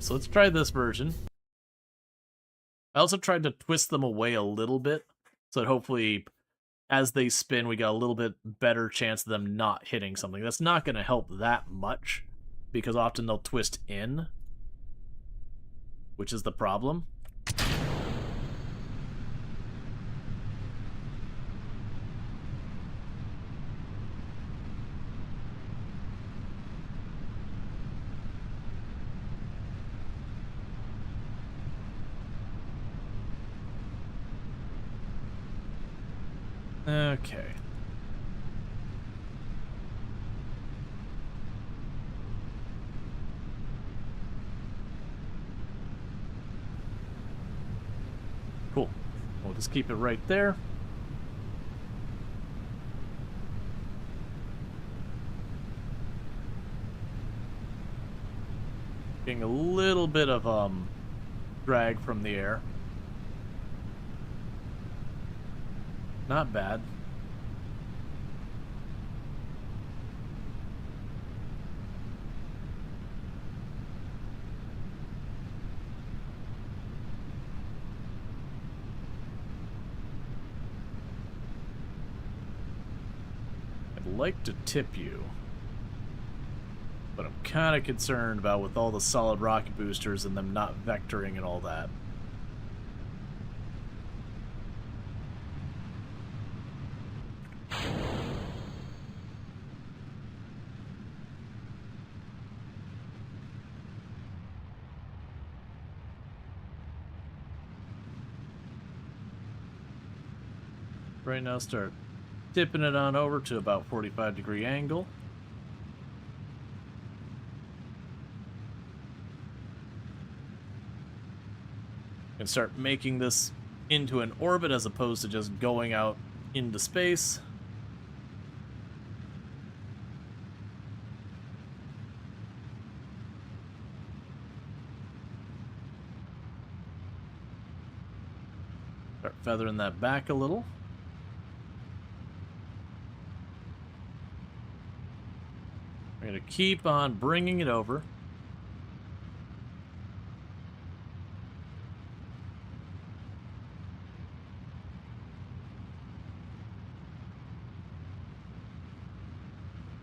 so let's try this version. I also tried to twist them away a little bit, so that hopefully as they spin, we got a little bit better chance of them not hitting something. That's not going to help that much, because often they'll twist in, which is the problem. Okay. Cool. We'll just keep it right there. Getting a little bit of drag from the air. Not bad. I'd like to tip you, but I'm kind of concerned about with all the solid rocket boosters and them not vectoring and all that. Right now, start tipping it on over to about 45-degree angle. And start making this into an orbit as opposed to just going out into space. Start feathering that back a little. We're going to keep on bringing it over.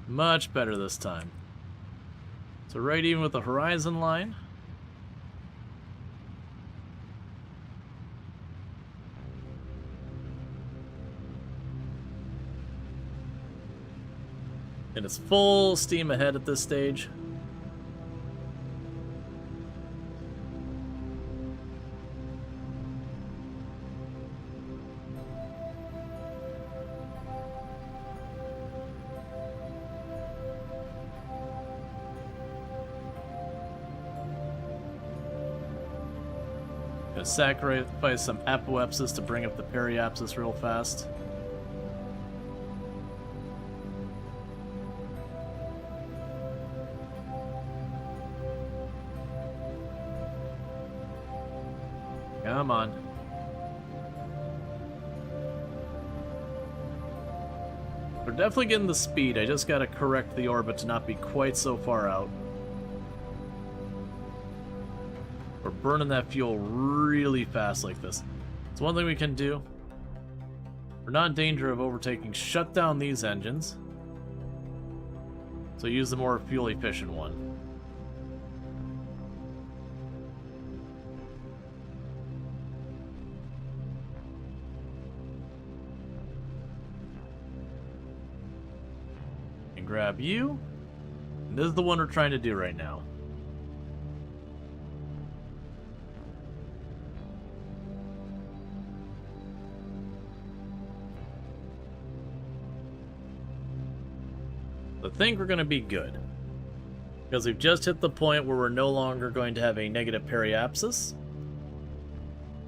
Much better this time. So right even with the horizon line. And it's full steam ahead at this stage. Gonna sacrifice some apoapsis to bring up the periapsis real fast. Come on. We're definitely getting the speed. I just gotta correct the orbit to not be quite so far out. We're burning that fuel really fast like this. It's one thing we can do. We're not in danger of overtaking. Shut down these engines. So use the more fuel efficient one. And grab you. And this is the one we're trying to do right now. I think we're going to be good, because we've just hit the point where we're no longer going to have a negative periapsis.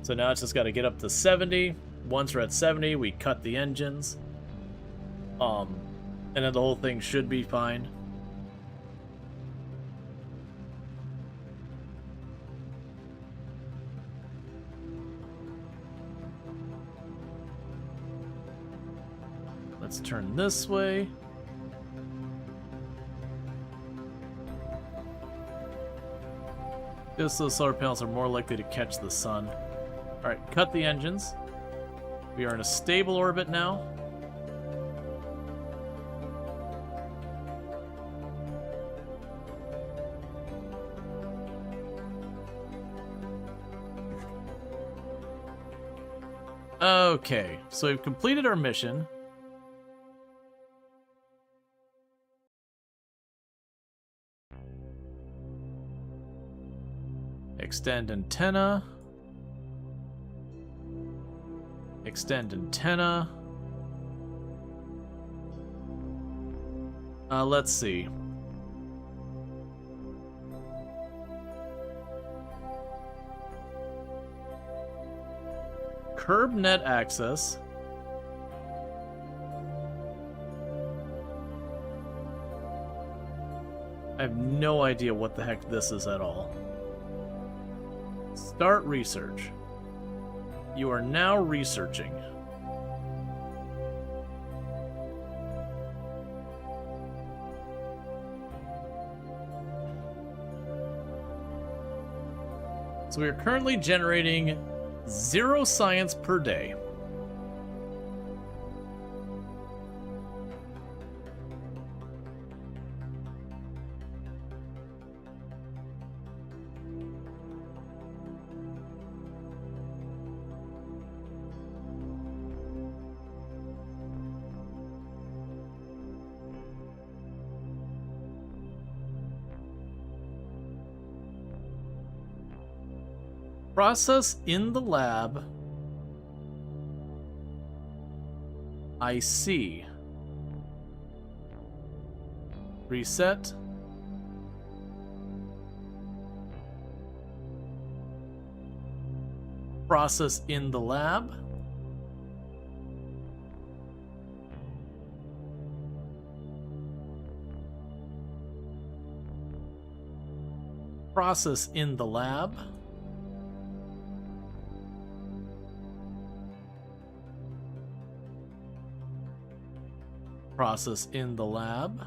So now it's just got to get up to 70. Once we're at 70, we cut the engines. And then the whole thing should be fine. Let's turn this way. Just so the solar panels are more likely to catch the sun. Alright, cut the engines. We are in a stable orbit now. Okay, so we've completed our mission. Extend antenna. Extend antenna. Let's see. Curb net access. I have no idea what the heck this is at all. Start research. You are now researching. So we are currently generating 0 science per day. Process in the lab. I see. Reset. Process in the lab. Process in the lab. Process in the lab.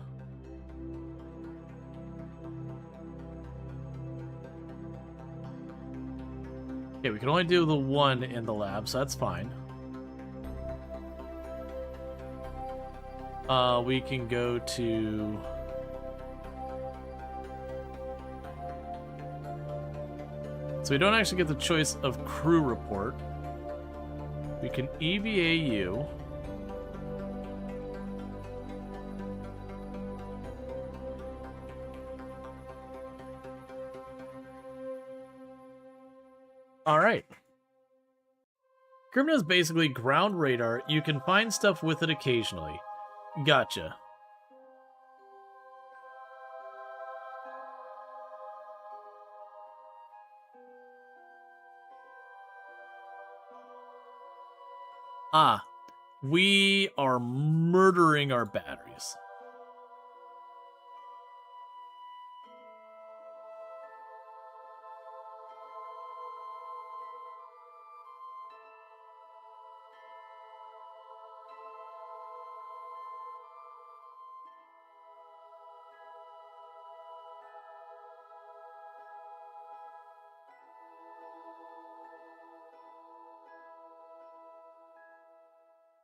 Okay, we can only do the one in the lab, so that's fine. We can go to... So we don't actually get the choice of crew report. We can EVA you. Alright. Kerbal is basically ground radar. You can find stuff with it occasionally. Gotcha. Ah, we are murdering our batteries.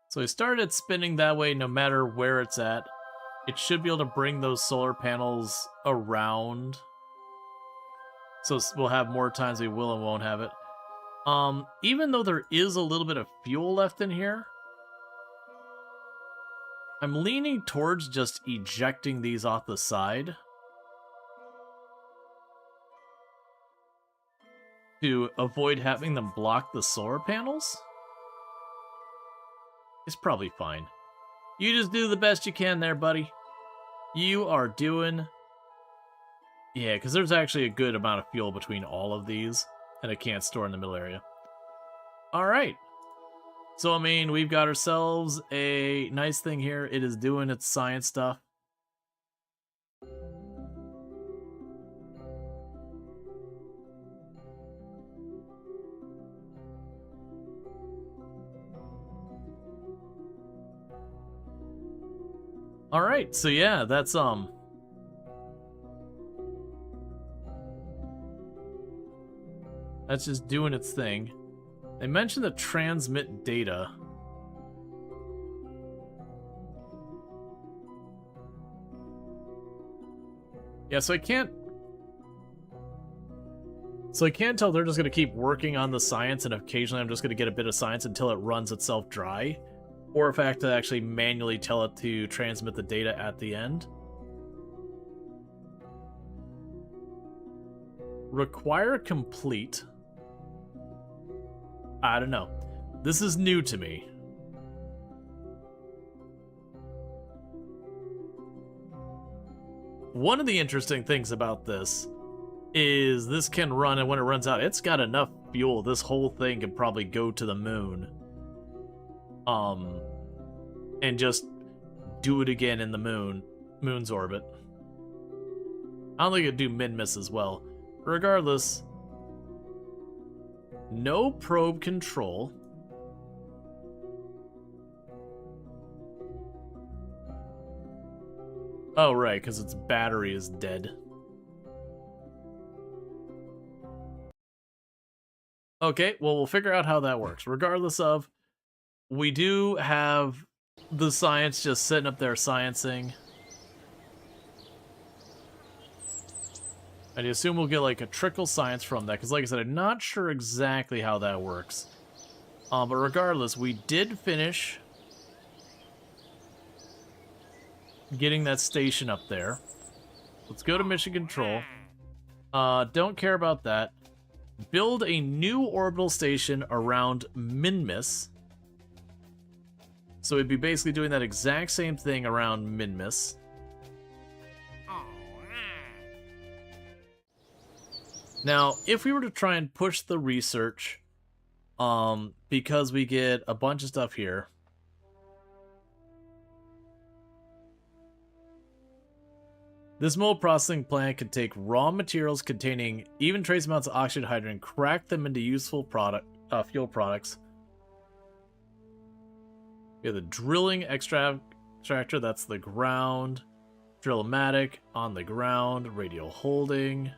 So we started spinning that way no matter where it's at. It should be able to bring those solar panels around. So we'll have more times we will and won't have it. Even though there is a little bit of fuel left in here, I'm leaning towards just ejecting these off the side to avoid having them block the solar panels. It's probably fine. You just do the best you can there, buddy. You are doing... Yeah, because there's actually a good amount of fuel between all of these, and it can't store in the middle area. Alright. So, I mean, we've got ourselves a nice thing here. It is doing its science stuff. Alright, so yeah, that's That's just doing its thing. They mentioned the transmit data. Yeah, so I can't tell they're just going to keep working on the science and occasionally I'm just going to get a bit of science until it runs itself dry. Or if I have to actually manually tell it to transmit the data at the end. Require complete. I don't know. This is new to me. One of the interesting things about this is this can run, and when it runs out, it's got enough fuel. This whole thing can probably go to the moon. And just do it again in the moon's orbit. I don't think it'd do min-miss as well. Regardless, no probe control. Oh, right, because its battery is dead. Okay, well, we'll figure out how that works. Regardless of, we do have the science just sitting up there sciencing. And I assume we'll get like a trickle science from that, because like I said, I'm not sure exactly how that works. But regardless, we did finish getting that station up there. Let's go to mission control. Don't care about that. Build a new orbital station around Minmus. So we'd be basically doing that exact same thing around Minmus. Now, if we were to try and push the research, because we get a bunch of stuff here. This mold processing plant can take raw materials containing even trace amounts of oxygen and hydrogen, crack them into useful fuel products. We have the drilling extractor, that's the ground. Drill-o-matic, on the ground, radial holding.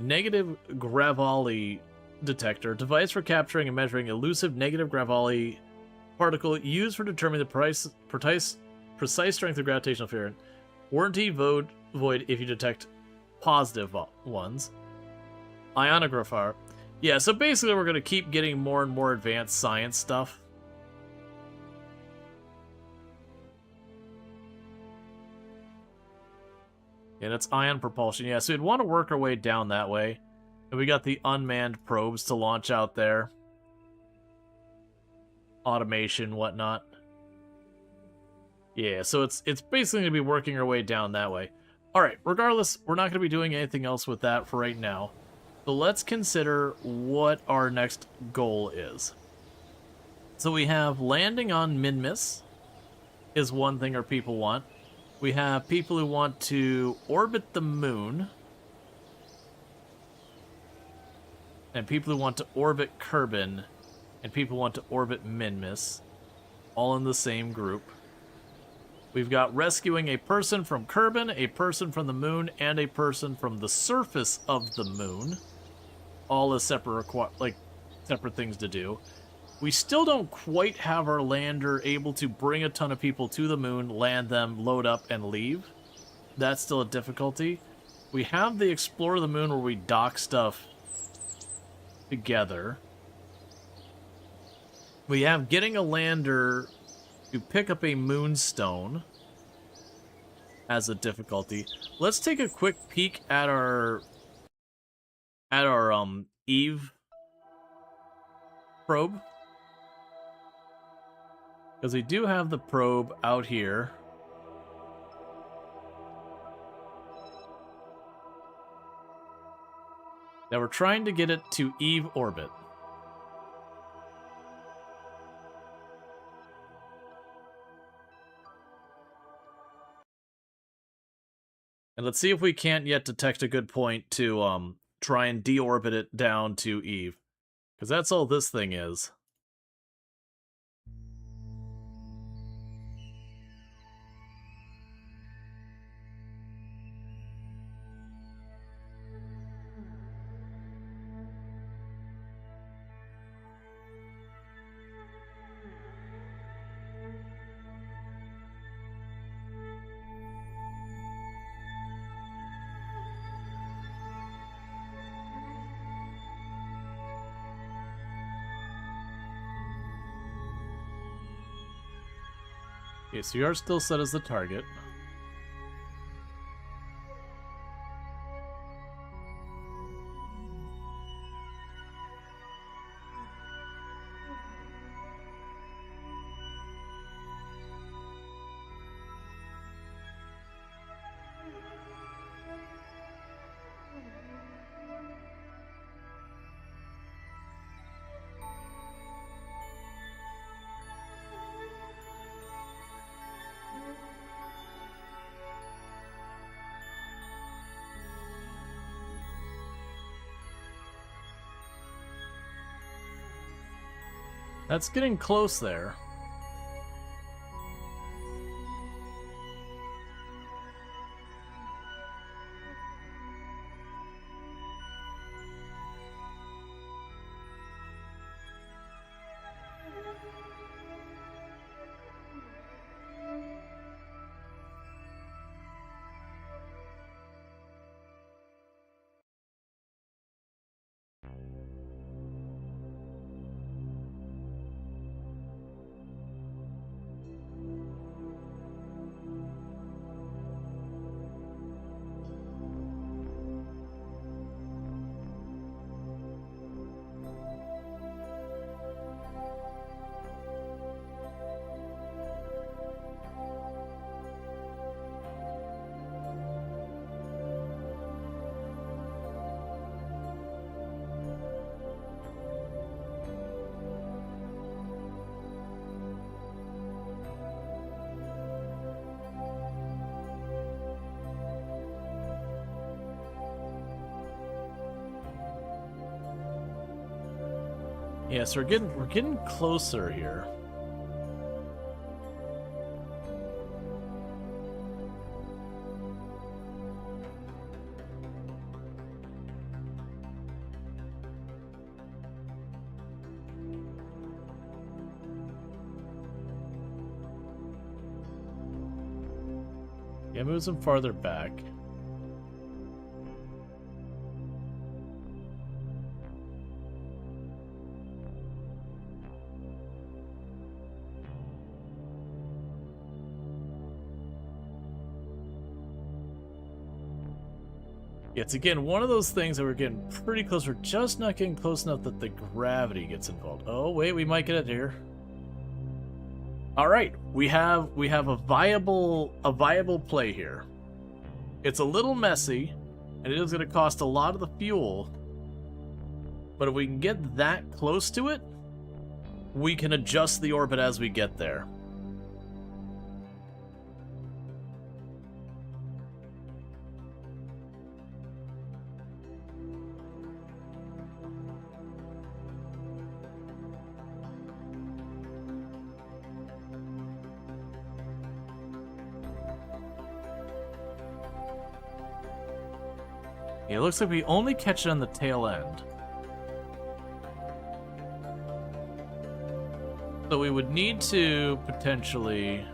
Negative gravity detector, device for capturing and measuring elusive negative gravity particle used for determining the precise strength of gravitational field. Warranty void if you detect positive ones. Ionographer. Yeah, so basically we're going to keep getting more and more advanced science stuff. And it's ion propulsion. Yeah, so we'd want to work our way down that way. And we got the unmanned probes to launch out there. Automation, whatnot. Yeah, so it's basically going to be working our way down that way. Alright, regardless, we're not going to be doing anything else with that for right now. So let's consider what our next goal is. So we have landing on Minmus is one thing our people want. We have people who want to orbit the moon. And people who want to orbit Kerbal. And people who want to orbit Minmus. All in the same group. We've got rescuing a person from Kerbal, a person from the moon, and a person from the surface of the moon. All as separate things to do. We still don't quite have our lander able to bring a ton of people to the moon, land them, load up, and leave. That's still a difficulty. We have the Explore the Moon where we dock stuff together. We have getting a lander to pick up a moonstone as a difficulty. Let's take a quick peek at our Eve probe. Because we do have the probe out here. Now we're trying to get it to Eve orbit. And let's see if we can't yet detect a good point to try and deorbit it down to Eve. Because that's all this thing is. Okay, so you are still set as the target. That's getting close there. Yeah, so we're getting closer here. Yeah, move them farther back. It's again one of those things that we're getting pretty close. We're just not getting close enough that the gravity gets involved. Oh wait, we might get it here. All right, we have a viable play here. It's a little messy, and it is going to cost a lot of the fuel. But if we can get that close to it, we can adjust the orbit as we get there. Yeah, it looks like we only catch it on the tail end. So we would need to potentially...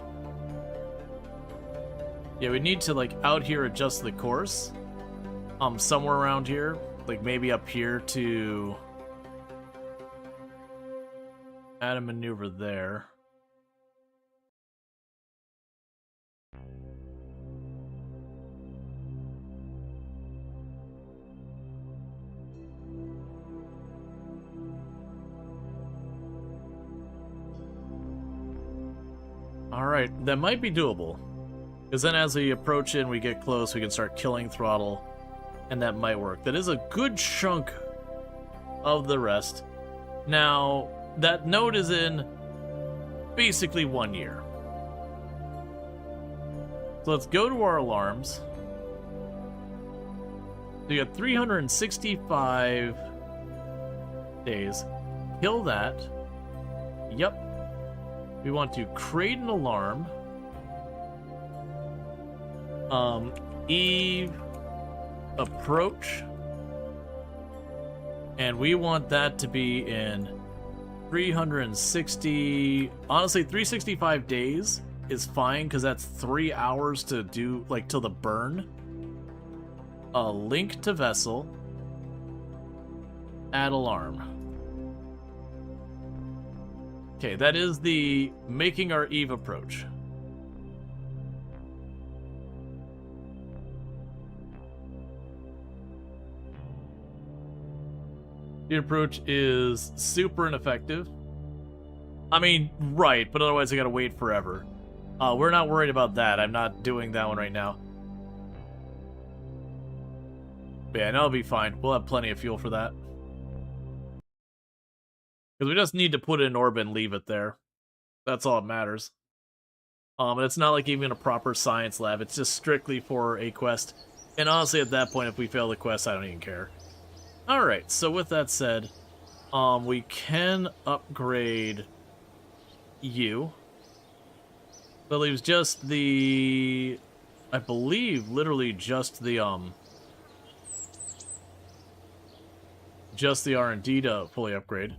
Yeah, we need to, like, out here adjust the course. Somewhere around here. Like, maybe up here to... add a maneuver there. Alright, that might be doable. Because then as we approach it and we get close, we can start killing throttle. And that might work. That is a good chunk of the rest. Now, that node is in basically 1 year. So let's go to our alarms. So you got 365 days. Kill that. Yep. We want to create an alarm. Eve approach. And we want that to be in 360... Honestly, 365 days is fine, because that's 3 hours to do, like, till the burn. Link to vessel. Add alarm. Okay, that is the making our Eve approach. The approach is super ineffective. I mean, right, but otherwise I gotta wait forever. We're not worried about that. I'm not doing that one right now. But yeah, that'll be fine. We'll have plenty of fuel for that. Because we just need to put it in orbit and leave it there. That's all that matters. And it's not like even a proper science lab. It's just strictly for a quest. And honestly, at that point, if we fail the quest, I don't even care. Alright, so with that said, we can upgrade you. That leaves just the... I believe, literally just the R&D to fully upgrade.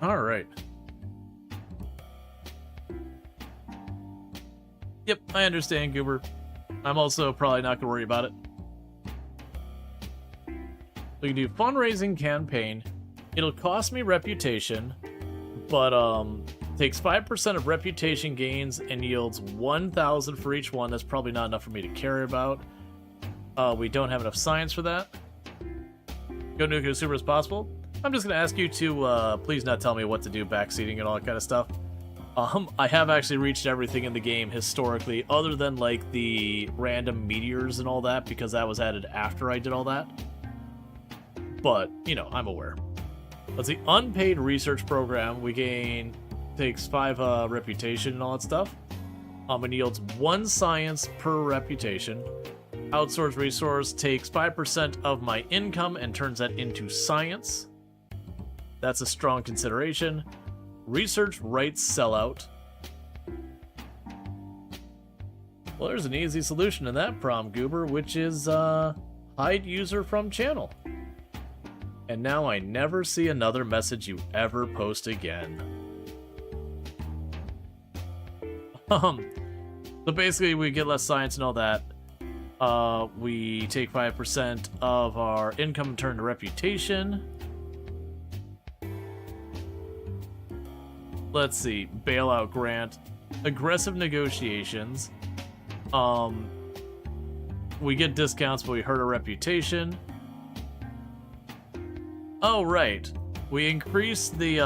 Alright. Yep, I understand, Goober. I'm also probably not going to worry about it. We can do fundraising campaign. It'll cost me reputation, but takes 5% of reputation gains and yields 1,000 for each one. That's probably not enough for me to care about. We don't have enough science for that. Go nuke as super as possible. I'm just going to ask you to please not tell me what to do, backseating and all that kind of stuff. I have actually reached everything in the game historically, other than like the random meteors and all that, because that was added after I did all that. But, you know, I'm aware. Let's see, unpaid research program. We gain, takes 5 reputation and all that stuff. And yields 1 science per reputation. Outsourced resource takes 5% of my income and turns that into science. That's a strong consideration. Research rights sellout. Well, there's an easy solution to that problem, Goober, which is hide user from channel. And now I never see another message you ever post again. So basically, we get less science and all that. We take 5% of our income and turn to reputation. Let's see, bailout grant, aggressive negotiations. We get discounts, but we hurt our reputation. Oh, right. We increase the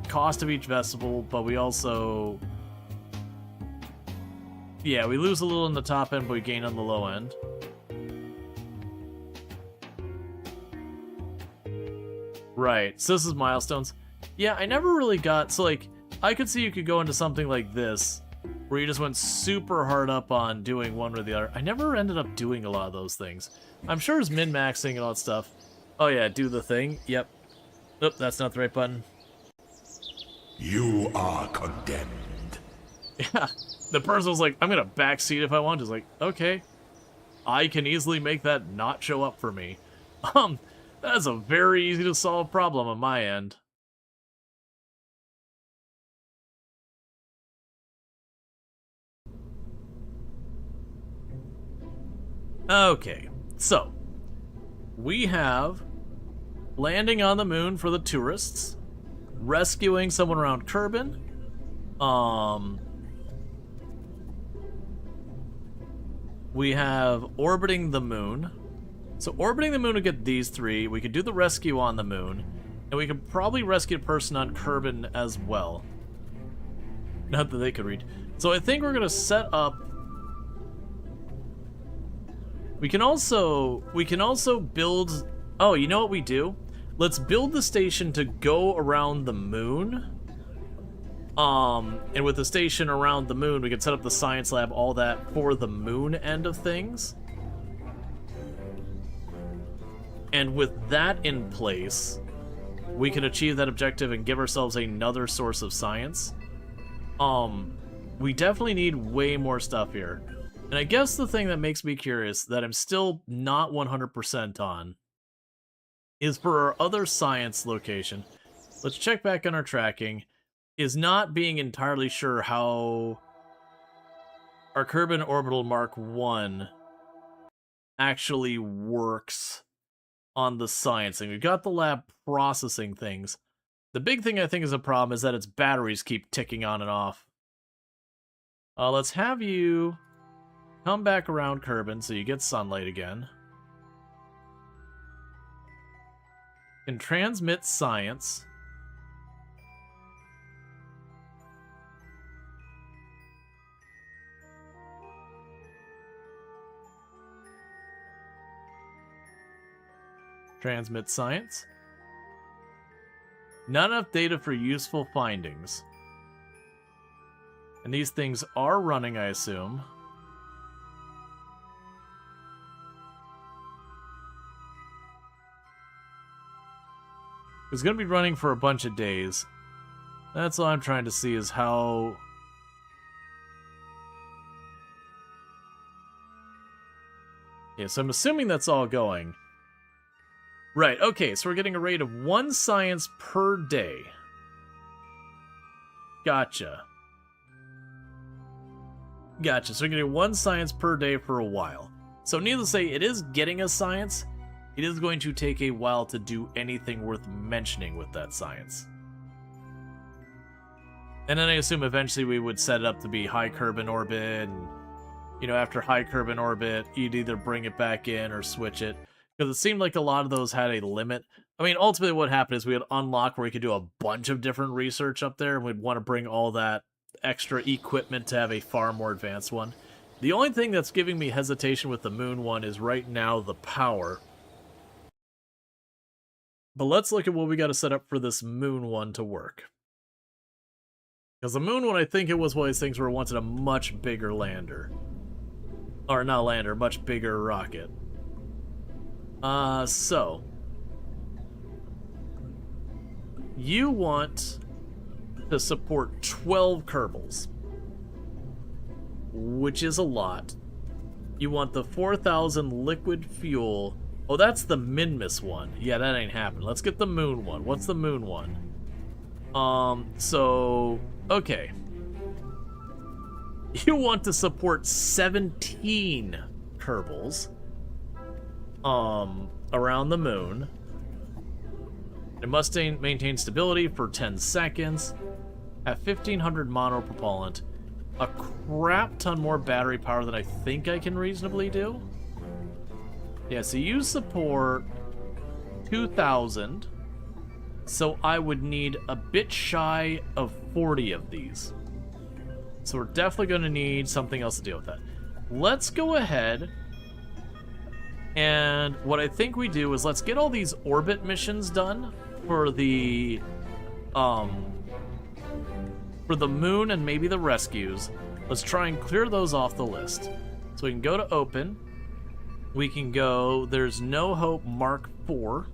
cost of each vessel, but we also... Yeah, we lose a little in the top end, but we gain on the low end. Right, so this is milestones. Yeah, I never really got... So, like, I could see you could go into something like this, where you just went super hard up on doing one or the other. I never ended up doing a lot of those things. I'm sure it's min-maxing and all that stuff. Oh yeah, do the thing. Yep. Nope, that's not the right button. You are condemned. Yeah, the person was like, I'm gonna backseat if I want. Just like, okay. I can easily make that not show up for me. That's a very easy to solve problem on my end. Okay, so we have landing on the moon for the tourists, rescuing someone around Kerbal, we have orbiting the moon. So orbiting the moon would get these 3. We could do the rescue on the moon, and we could probably rescue a person on Kerbal as well. Not that they could read. So I think we're gonna set up. We can also build... Oh, you know what we do? Let's build the station to go around the moon. And with the station around the moon, we can set up the science lab, all that, for the moon end of things. And with that in place, we can achieve that objective and give ourselves another source of science. We definitely need way more stuff here. And I guess the thing that makes me curious, that I'm still not 100% on, is for our other science location. Let's check back on our tracking. Is not being entirely sure how our Kerbal Orbital Mark 1 actually works on the sciencing. We've got the lab processing things. The big thing I think is a problem is that its batteries keep ticking on and off. Let's have you come back around Kerbal so you get sunlight again. Can transmit science. Transmit science. Not enough data for useful findings. And these things are running, I assume. It's going to be running for a bunch of days. That's all I'm trying to see is how... Yeah, so I'm assuming that's all going. Right, okay, so we're getting a rate of 1 science per day. Gotcha. Gotcha, so we're getting 1 science per day for a while. So needless to say, it is getting us science. It is going to take a while to do anything worth mentioning with that science. And then I assume eventually we would set it up to be high Kerbal orbit, and, you know, after high Kerbal orbit, you'd either bring it back in or switch it. Because it seemed like a lot of those had a limit. I mean, ultimately what happened is we had unlocked where we could do a bunch of different research up there, and we'd want to bring all that extra equipment to have a far more advanced one. The only thing that's giving me hesitation with the moon one is right now the power. But let's look at what we got to set up for this moon one to work. Because the moon one, I think it was one of these things where it wanted a much bigger lander. Or not lander, much bigger rocket. So you want to support 12 Kerbals, which is a lot. You want the 4,000 liquid fuel. Oh, that's the Minmus one. Yeah, that ain't happening. Let's get the moon one. What's the moon one? So, okay. You want to support 17 Kerbals. Around the moon. It must maintain stability for 10 seconds. Have 1,500 monopropellant. A crap ton more battery power than I think I can reasonably do. Yeah, so you support 2,000. So I would need a bit shy of 40 of these. So we're definitely going to need something else to deal with that. Let's go ahead. And what I think we do is let's get all these orbit missions done for the moon and maybe the rescues. Let's try and clear those off the list. So we can go to open. We can go, there's no hope Mark IV.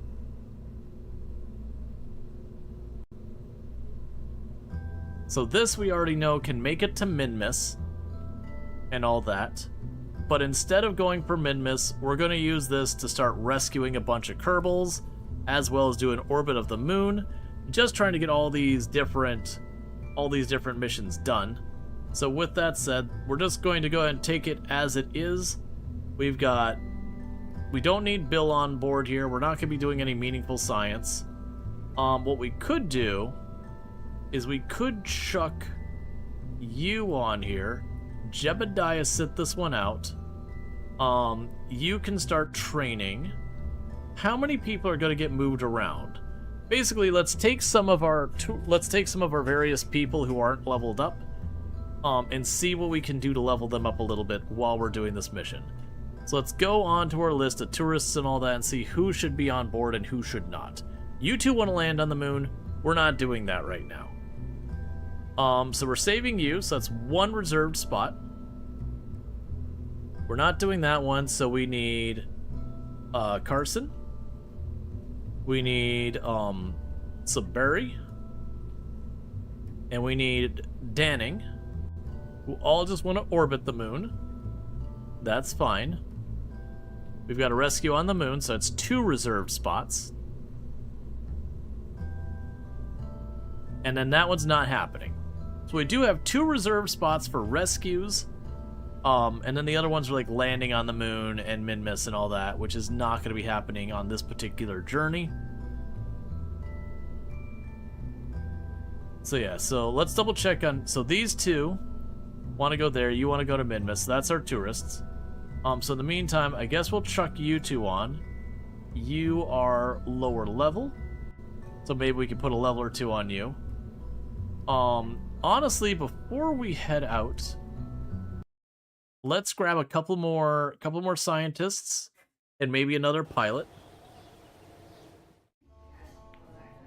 So this we already know can make it to Minmus and all that. But instead of going for Minmus, we're going to use this to start rescuing a bunch of Kerbals, as well as do an orbit of the moon, just trying to get all these different missions done. So with that said, we're just going to go ahead and take it as it is. We don't need Bill on board here. We're not going to be doing any meaningful science. What we could do is we could chuck you on here. Jebediah sit this one out. You can start training. How many people are going to get moved around? Basically, let's take some of our various people who aren't leveled up, and see what we can do to level them up a little bit while we're doing this mission. So let's go on to our list of tourists and all that and see who should be on board and who should not. You two want to land on the moon. We're not doing that right now. So we're saving you, so that's 1 reserved spot. We're not doing that one, so we need Carson. We need Sudbury. And we need Danning, who all just want to orbit the moon. That's fine. We've got a rescue on the moon, so it's 2 reserved spots. And then that one's not happening. So we do have 2 reserved spots for rescues. And then the other ones are like landing on the moon and Minmus and all that, which is not going to be happening on this particular journey. So yeah, so let's double check on... So these 2 want to go there. You want to go to Minmus. So that's our tourists. So in the meantime, I guess we'll chuck you 2 on. you are lower level, so maybe we can put a level or two on you. Honestly, before we head out, let's grab a couple more scientists and maybe another pilot.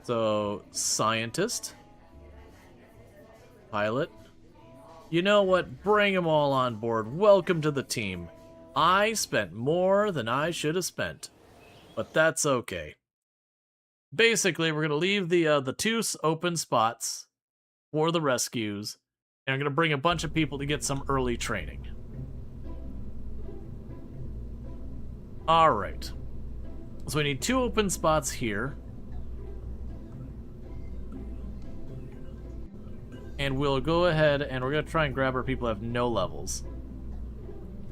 So, scientist, pilot. You know what? Bring them all on board. Welcome to the team. I spent more than I should have spent, but that's okay. Basically, we're gonna leave the two open spots for the rescues, and I'm gonna bring a bunch of people to get some early training. All right. So we need 2 open spots here. And we'll go ahead and we're going to try and grab our people who have no levels.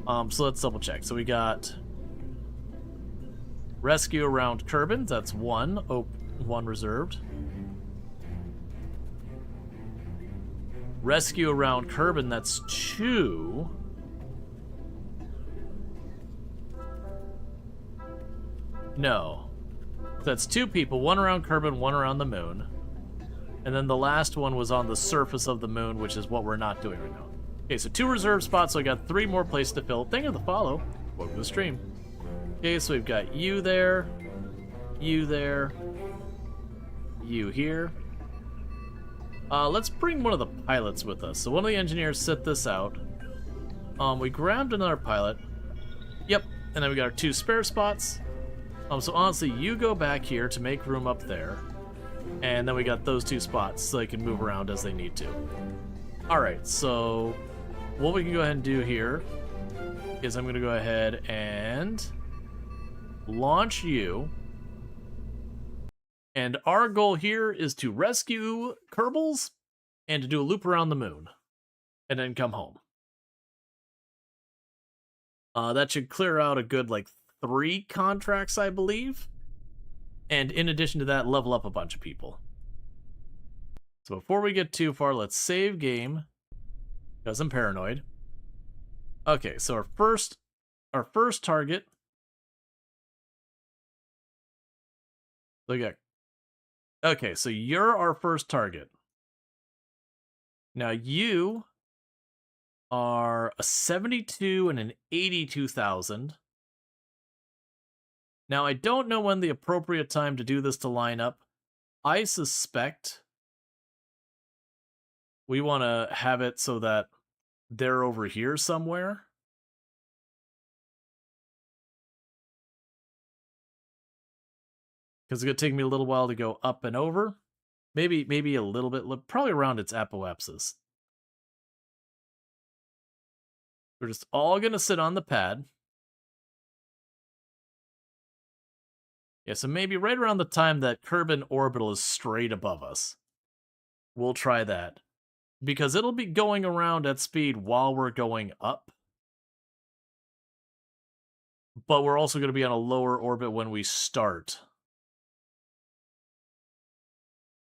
So let's double check. So we got rescue around Kerbal, that's 1. 1 reserved. Rescue around Kerbal, that's 2. No. That's 2 people, 1 around Kerbal, 1 around the moon. And then the last one was on the surface of the moon, which is what we're not doing right now. Okay, so 2 reserve spots, so I got 3 more places to fill. Thank you for the follow. Welcome to the stream. Okay, so we've got you there, you there, you here. Let's bring one of the pilots with us. So one of the engineers set this out. We grabbed another pilot. Yep, and then we got our 2 spare spots. So honestly, you go back here to make room up there. And then we got those 2 spots so they can move around as they need to. Alright, so what we can go ahead and do here is I'm going to go ahead and launch you. And our goal here is to rescue Kerbals and to do a loop around the moon. And then come home. That should clear out a good, 3 contracts, I believe. And in addition to that, level up a bunch of people. So before we get too far, let's save game. Because I'm paranoid. Okay, so our first target. Look at. Okay, so you're our first target. Now you are a 72 and an 82,000. Now, I don't know when the appropriate time to do this to line up. I suspect we want to have it so that they're over here somewhere. Because it's going to take me a little while to go up and over. Maybe a little bit, probably around its apoapsis. We're just all going to sit on the pad. Yeah, so maybe right around the time that Kerbal orbital is straight above us. We'll try that. Because it'll be going around at speed while we're going up. But we're also going to be on a lower orbit when we start.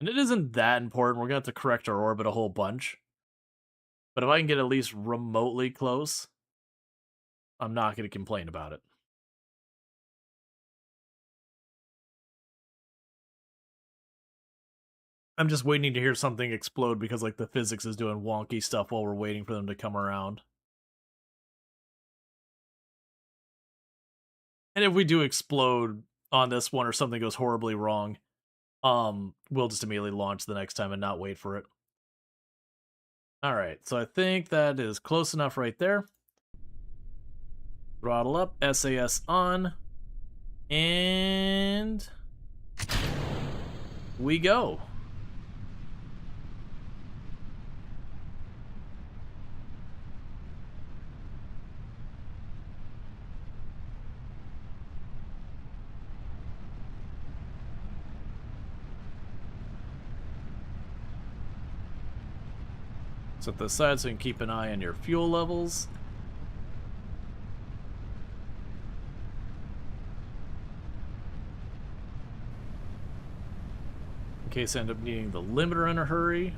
And it isn't that important. We're going to have to correct our orbit a whole bunch. But if I can get at least remotely close, I'm not going to complain about it. I'm just waiting to hear something explode because, the physics is doing wonky stuff while we're waiting for them to come around. And if we do explode on this one or something goes horribly wrong, we'll just immediately launch the next time and not wait for it. Alright, so I think that is close enough right there. Throttle up, SAS on, and we go. Set this aside so you can keep an eye on your fuel levels. In case I end up needing the limiter in a hurry.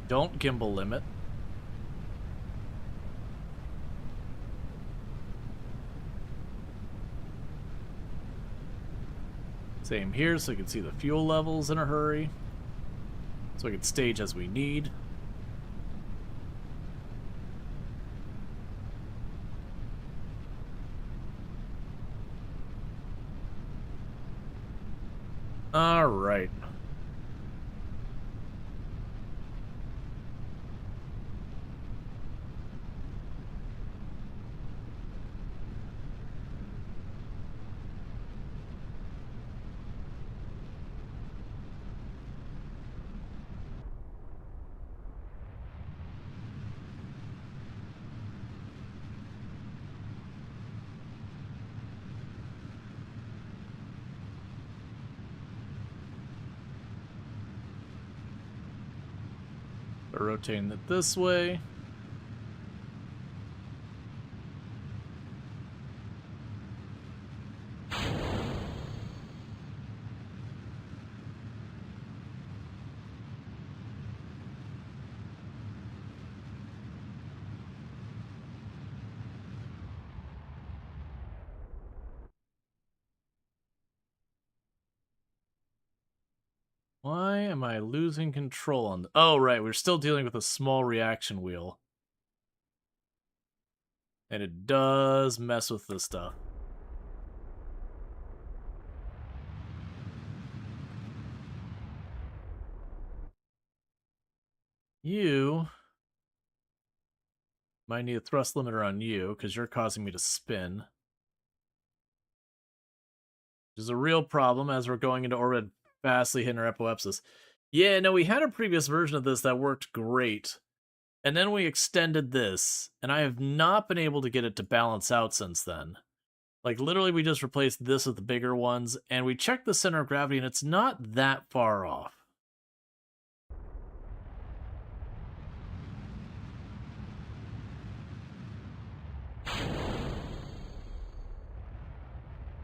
Don't gimbal limit. Same here, so we can see the fuel levels in a hurry. So we can stage as we need. All right. We're rotating it this way. Why am I losing control on oh, right, we're still dealing with a small reaction wheel. And it does mess with this stuff. You might need a thrust limiter on you, because you're causing me to spin. Which is a real problem as we're going into orbit fastly hitting our apoapsis. Yeah, no, we had a previous version of this that worked great. And then we extended this, and I have not been able to get it to balance out since then. Like, literally, we just replaced this with the bigger ones, and we checked the center of gravity, and it's not that far off.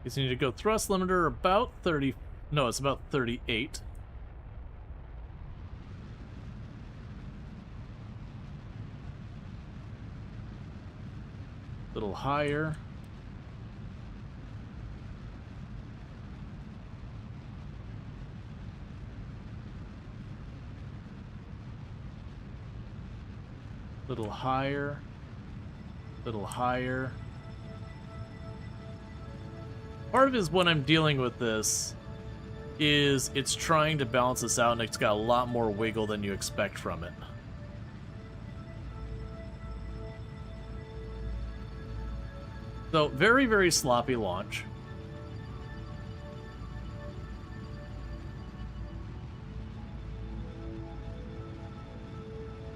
You need to go thrust limiter about 30... No, it's about 38. A little higher. Little higher. Little higher. Part of it is when I'm dealing with this is it's trying to balance this out, and it's got a lot more wiggle than you expect from it. So, very, very sloppy launch.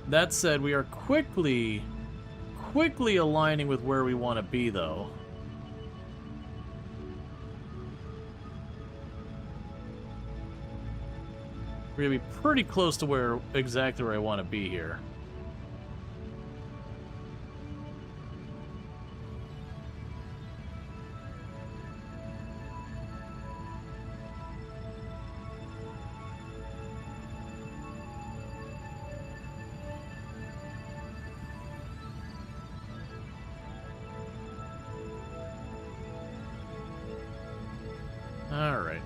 That said, we are quickly aligning with where we want to be, though. We're gonna be pretty close to exactly where I want to be here. All right.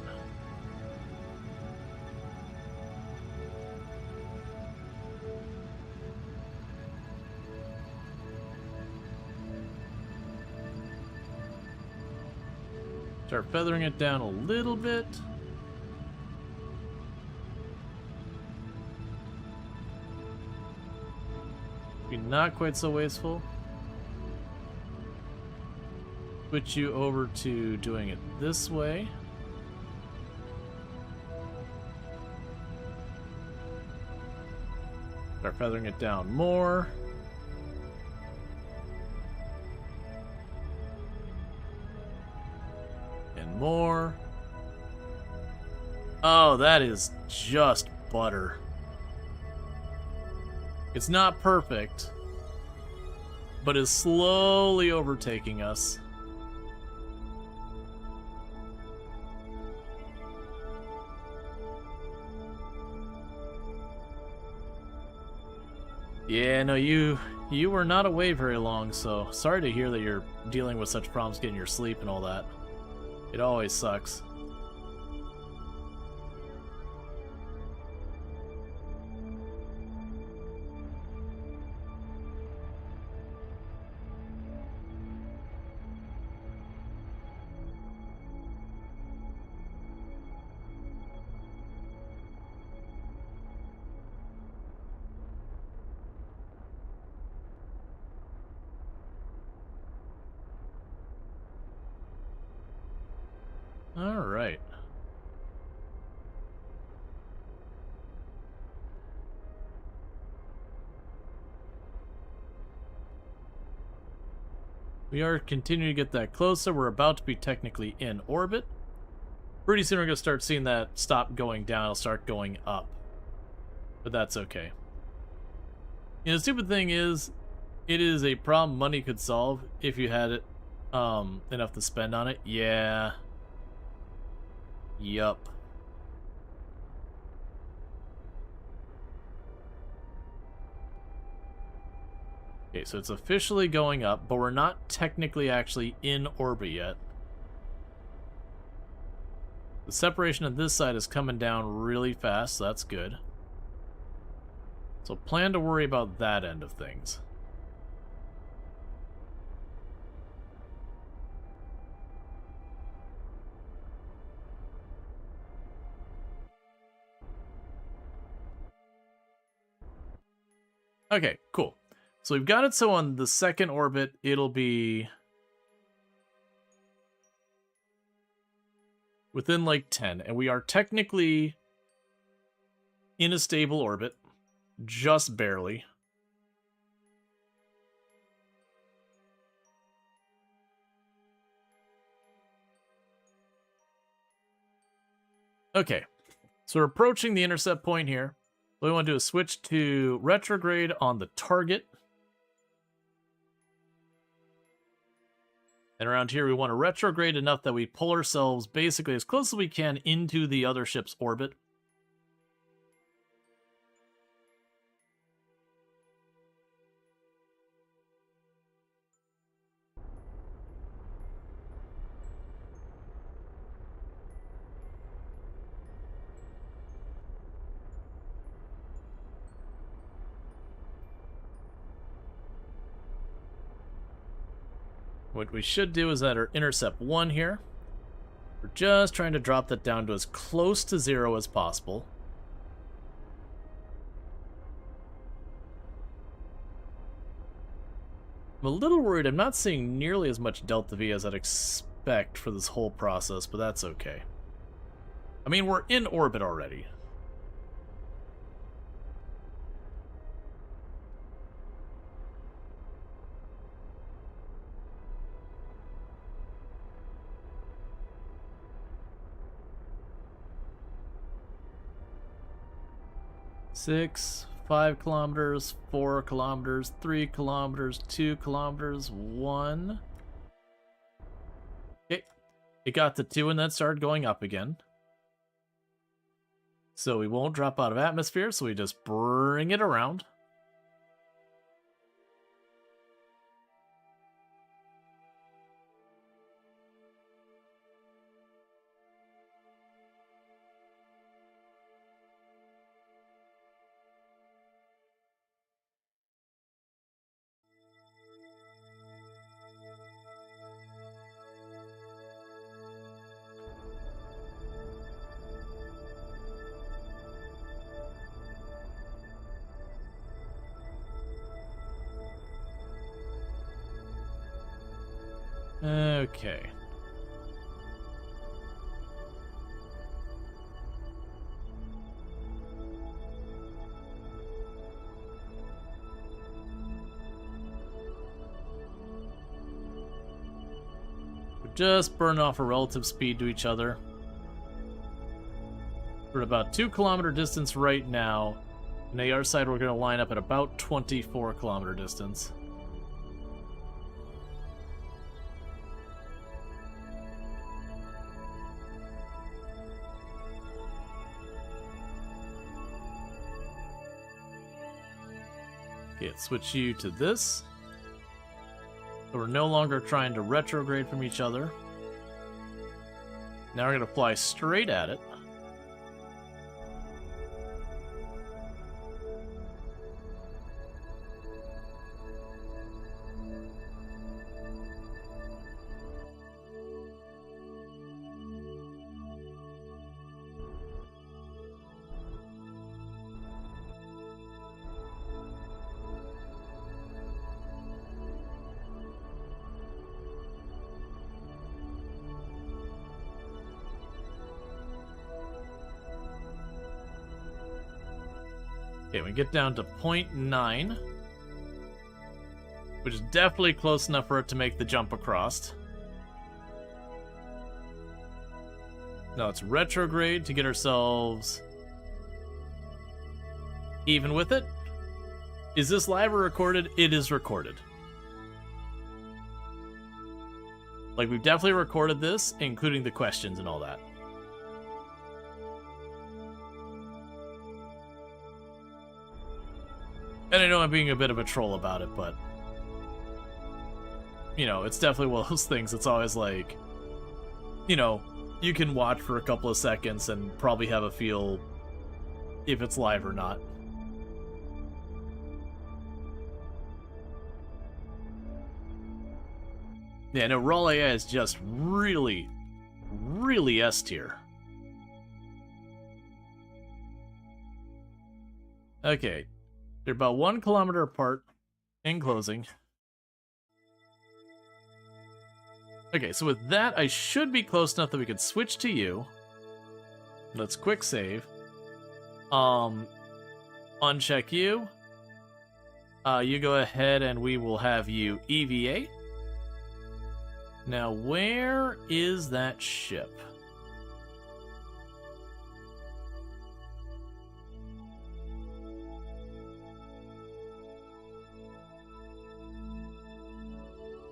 Start feathering it down a little bit. Be not quite so wasteful. Switch you over to doing it this way. Start feathering it down more. And more. Oh, that is just butter. It's not perfect, but is slowly overtaking us. Yeah, no, you were not away very long, so sorry to hear that you're dealing with such problems getting your sleep and all that. It always sucks. All right. We are continuing to get that closer. We're about to be technically in orbit. Pretty soon we're going to start seeing that stop going down. It'll start going up. But that's okay. You know, the stupid thing is, it is a problem money could solve if you had it enough to spend on it. Yeah. Yup. Okay, so it's officially going up, but we're not technically actually in orbit yet. The separation of this side is coming down really fast, so that's good. So plan to worry about that end of things. Okay, cool. So we've got it so on the second orbit, it'll be within like 10, and we are technically in a stable orbit, just barely. Okay, so we're approaching the intercept point here. What we want to do is switch to retrograde on the target. And around here, we want to retrograde enough that we pull ourselves basically as close as we can into the other ship's orbit. What we should do is at our intercept 1 here, we're just trying to drop that down to as close to 0 as possible. I'm a little worried. I'm not seeing nearly as much delta V as I'd expect for this whole process, but that's okay. I mean, we're in orbit already. Six, 5 kilometers, 4 kilometers, 3 kilometers, 2 kilometers, 1. Okay, it got to 2 and then started going up again. So we won't drop out of atmosphere, so we just bring it around. Okay. We're just burning off a relative speed to each other. We're at about 2 kilometer distance right now. On the other side, we're going to line up at about 24 kilometer distance. Okay, let's switch you to this. So we're no longer trying to retrograde from each other. Now we're going to fly straight at it. Okay, we get down to 0.9, which is definitely close enough for it to make the jump across. Now let's retrograde to get ourselves even with it. Is this live or recorded? It is recorded. Like, we've definitely recorded this, including the questions and all that. And I know I'm being a bit of a troll about it, but, you know, it's definitely one of those things that's always like, you know, you can watch for a couple of seconds and probably have a feel if it's live or not. Yeah, no, Rual AI is just really, really S tier. Okay, they're about 1 kilometer apart in closing. Okay, so with that, I should be close enough that we could switch to you. Let's quick save. Uncheck you. You go ahead and we will have you EVA. Now, where is that ship?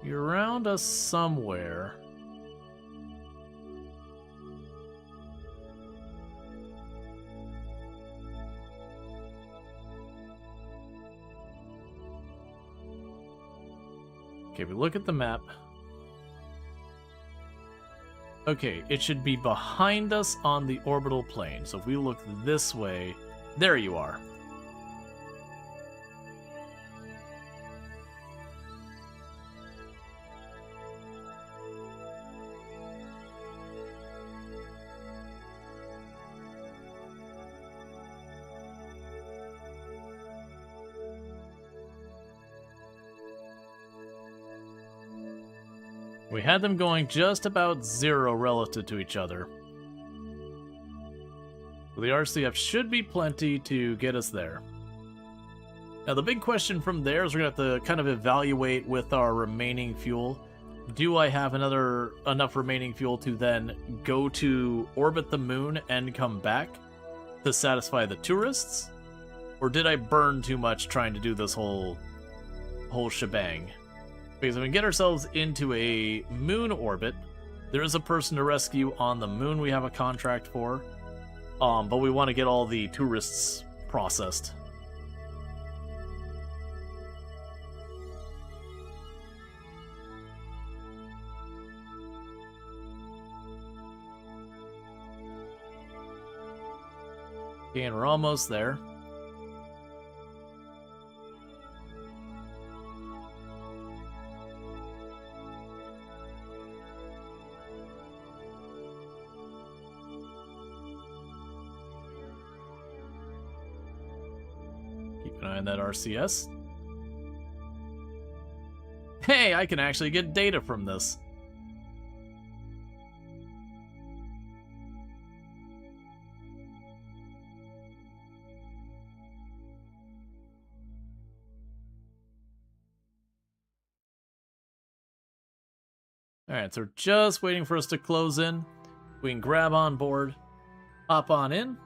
You're around us somewhere. Okay, we look at the map. Okay, it should be behind us on the orbital plane. So if we look this way, there you are. We had them going just about 0 relative to each other. The RCF should be plenty to get us there. Now the big question from there is we're going to have to kind of evaluate with our remaining fuel. Do I have enough remaining fuel to then go to orbit the moon and come back to satisfy the tourists? Or did I burn too much trying to do this whole shebang? Because if we get ourselves into a moon orbit, there is a person to rescue on the moon we have a contract for, but we want to get all the tourists processed. Okay, and we're almost there. Keep an eye on that RCS. Hey, I can actually get data from this. Alright, so we're just waiting for us to close in. We can grab on board, hop on in,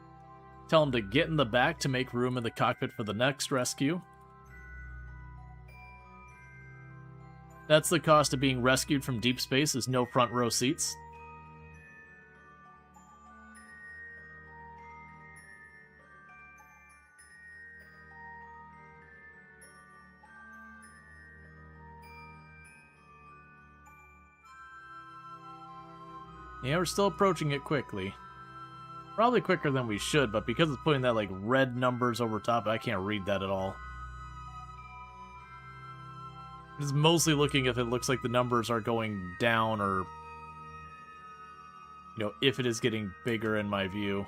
tell them to get in the back to make room in the cockpit for the next rescue. That's the cost of being rescued from deep space, is no front row seats. Yeah, we're still approaching it quickly. Probably quicker than we should, but because it's putting that, like, red numbers over top, I can't read that at all. It's mostly looking if it looks like the numbers are going down or, you know, if it is getting bigger in my view.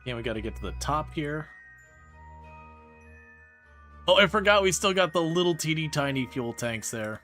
And we got to get to the top here. Oh, I forgot we still got the little teeny tiny fuel tanks there.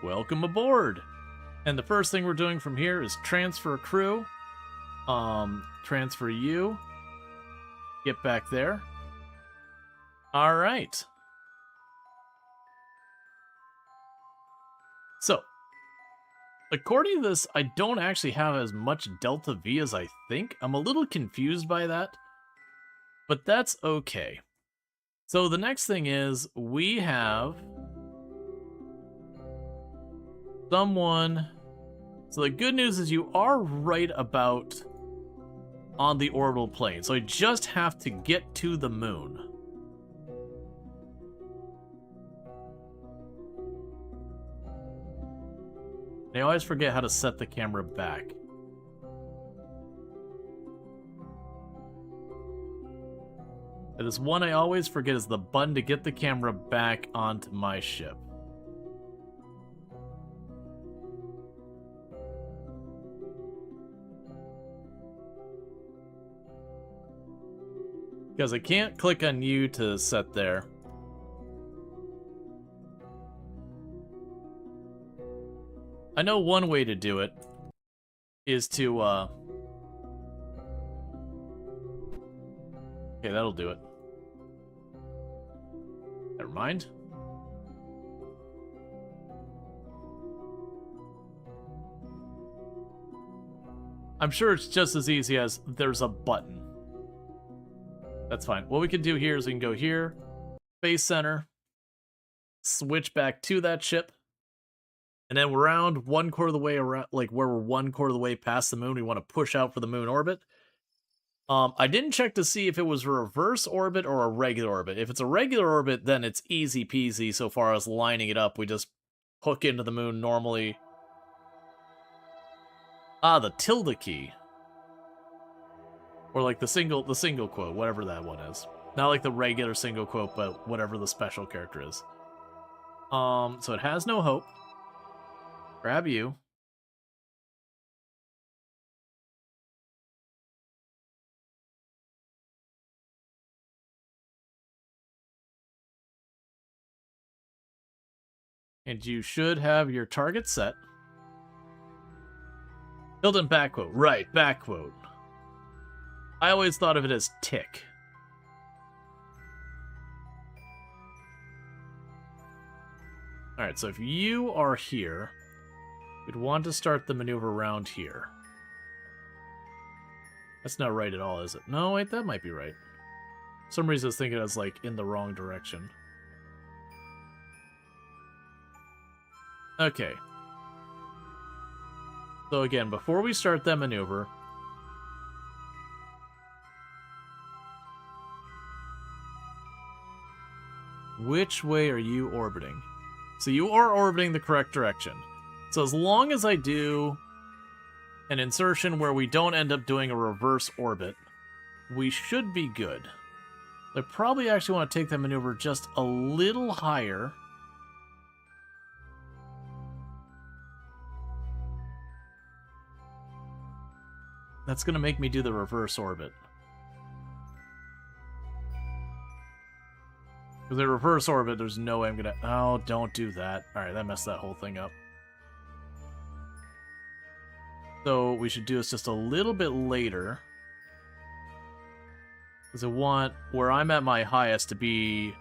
Welcome aboard. And the first thing we're doing from here is transfer crew. Transfer you. Get back there. All right. So, according to this, I don't actually have as much Delta V as I think. I'm a little confused by that, but that's okay. So the next thing is we have someone. So the good news is you are right about on the orbital plane. So I just have to get to the moon. I always forget how to set the camera back. That is one I always forget, is the button to get the camera back onto my ship. Because I can't click on you to set there. I know one way to do it is to, okay, that'll do it. Never mind. I'm sure it's just as easy as there's a button. That's fine. What we can do here is we can go here, Space Center, switch back to that ship, and then around 1/4 of the way around, like where we're 1/4 of the way past the moon, we want to push out for the moon orbit. I didn't check to see if it was a reverse orbit or a regular orbit. If it's a regular orbit, then it's easy peasy so far as lining it up. We just hook into the moon normally. Ah, the tilde key. Or like the single quote, whatever that one is. Not like the regular single quote, but whatever the special character is. So it has no hope. Grab you. And you should have your target set. Build in back quote. Right, back quote. I always thought of it as tick. Alright, so if you are here, we'd want to start the maneuver around here. That's not right at all, is it? No, wait, that might be right. For some reason I was thinking I was, like, in the wrong direction. Okay. So again, before we start that maneuver, which way are you orbiting? So you are orbiting the correct direction. So as long as I do an insertion where we don't end up doing a reverse orbit, we should be good. I probably actually want to take that maneuver just a little higher. That's going to make me do the reverse orbit. With a reverse orbit, there's no way I'm going to... Oh, don't do that. Alright, that messed that whole thing up. So we should do this just a little bit later. Because I want where I'm at my highest to be...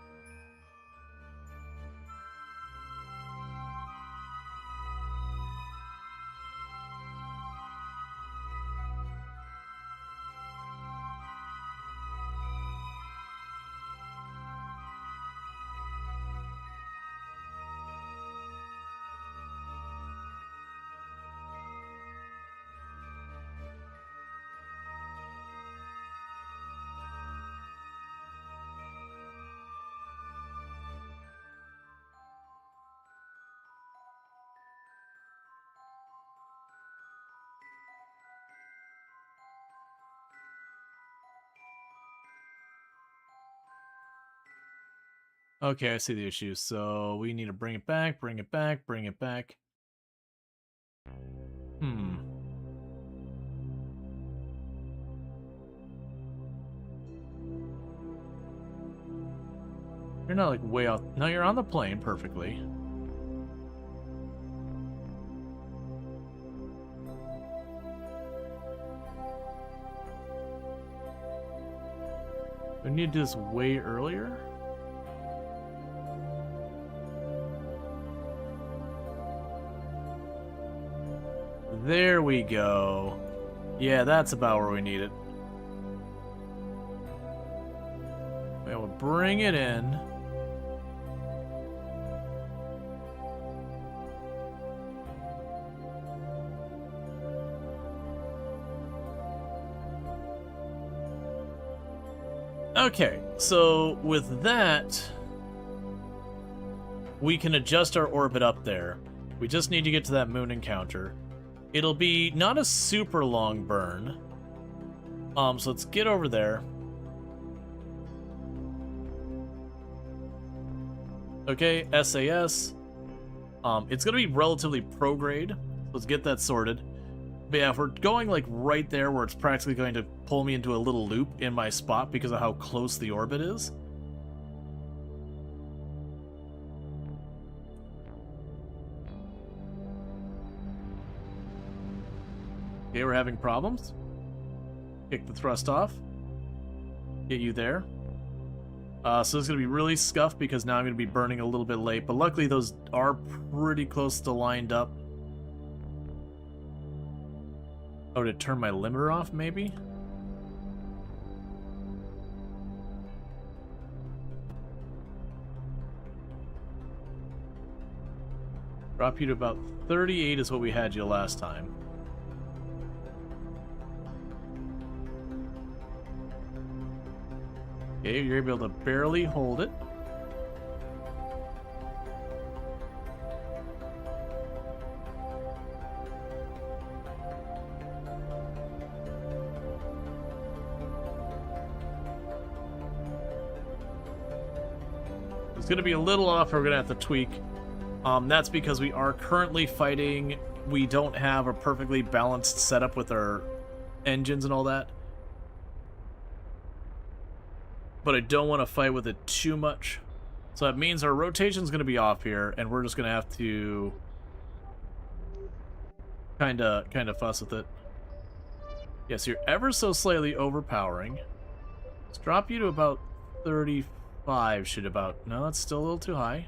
Okay, I see the issue. So we need to bring it back, bring it back, bring it back. Hmm. You're not like way out. No, you're on the plane perfectly. We need to do this way earlier. There we go. Yeah, that's about where we need it. We'll bring it in. Okay, so with that, we can adjust our orbit up there. We just need to get to that moon encounter. It'll be not a super long burn. So let's get over there. Okay, SAS. It's gonna be relatively pro-grade. Let's get that sorted. But yeah, if we're going like right there where it's practically going to pull me into a little loop in my spot because of how close the orbit is. Okay, we're having problems. Kick the thrust off. Get you there. So it's going to be really scuffed because now I'm going to be burning a little bit late. But luckily those are pretty close to lined up. Oh, to turn my limiter off, maybe? Drop you to about 38 is what we had you last time. Okay, you're able to barely hold it. It's going to be a little off, we're going to have to tweak. That's because we are currently fighting. We don't have a perfectly balanced setup with our engines and all that. But I don't want to fight with it too much. So that means our rotation's going to be off here, and we're just going to have to kind of fuss with it. Yes, you're ever so slightly overpowering. Let's drop you to about 35, should about... No, that's still a little too high.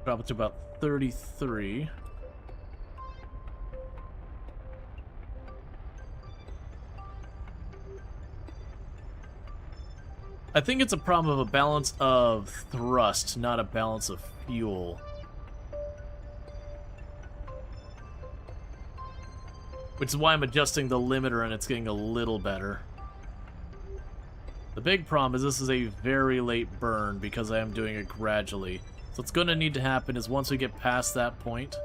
Drop it to about 33. I think it's a problem of a balance of thrust, not a balance of fuel. Which is why I'm adjusting the limiter and it's getting a little better. The big problem is this is a very late burn because I am doing it gradually. So what's going to need to happen is once we get past that point,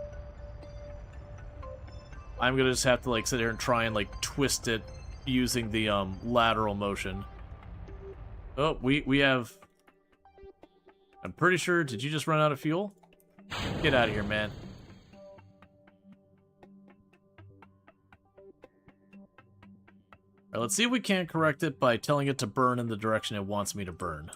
I'm going to just have to like sit here and try and like twist it using the lateral motion. Oh, we have... I'm pretty sure... Did you just run out of fuel? Get out of here, man. Alright, let's see if we can't correct it by telling it to burn in the direction it wants me to burn.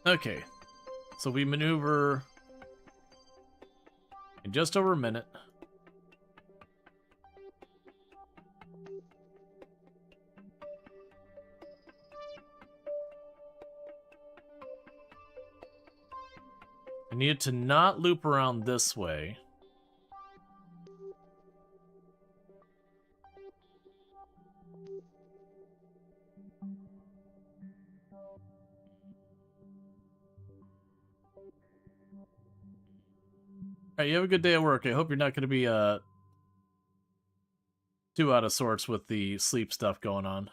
Okay, so we maneuver in just over a minute. I need to not loop around this way. Alright, you have a good day at work. I hope you're not going to be too out of sorts with the sleep stuff going on.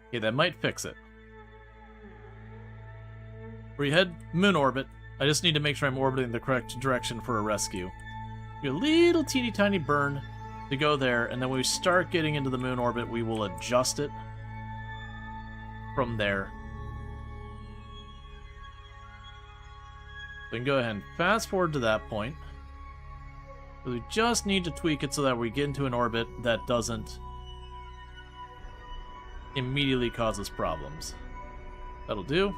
Okay, that might fix it. We head moon orbit. I just need to make sure I'm orbiting the correct direction for a rescue. A little teeny tiny burn to go there, and then when we start getting into the moon orbit, we will adjust it from there. We can go ahead and fast forward to that point. We just need to tweak it so that we get into an orbit that doesn't immediately cause us problems. That'll do.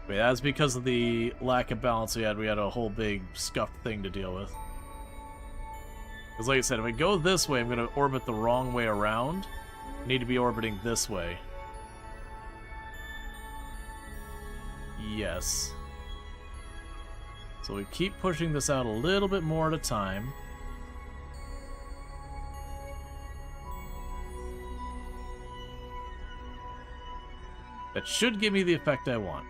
Wait, that's because of the lack of balance we had. We had a whole big scuffed thing to deal with. Because like I said, if I go this way, I'm going to orbit the wrong way around. I need to be orbiting this way. Yes. So we keep pushing this out a little bit more at a time. That should give me the effect I want.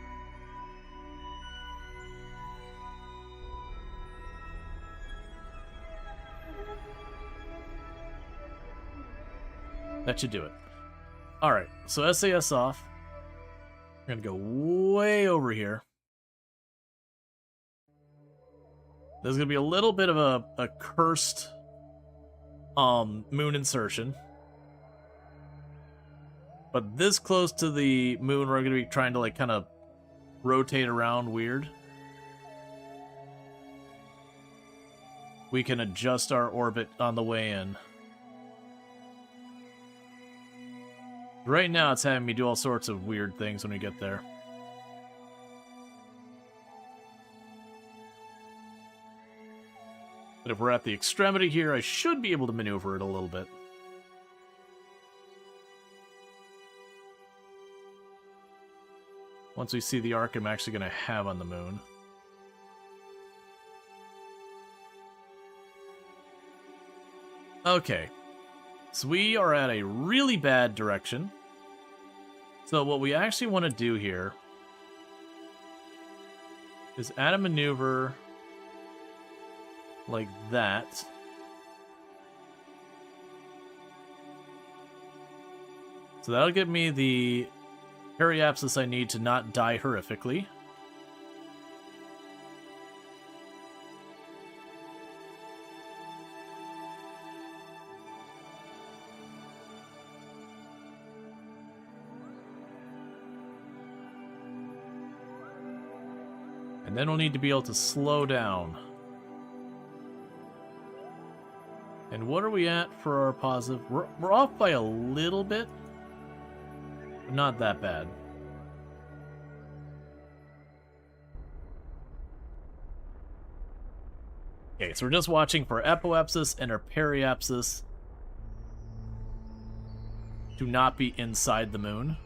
That should do it. Alright, so SAS off. We're gonna go way over here. There's gonna be a little bit of a cursed moon insertion. But this close to the moon, we're gonna be trying to like kind of rotate around weird. We can adjust our orbit on the way in. Right now, it's having me do all sorts of weird things when we get there. But if we're at the extremity here, I should be able to maneuver it a little bit. Once we see the arc I'm actually going to have on the moon. Okay. So we are at a really bad direction. So what we actually want to do here is add a maneuver like that. So that'll give me the periapsis I need to not die horrifically. And then we'll need to be able to slow down. And what are we at for our positive? We're off by a little bit. But not that bad. Okay, so we're just watching for apoapsis and our periapsis to not be inside the moon.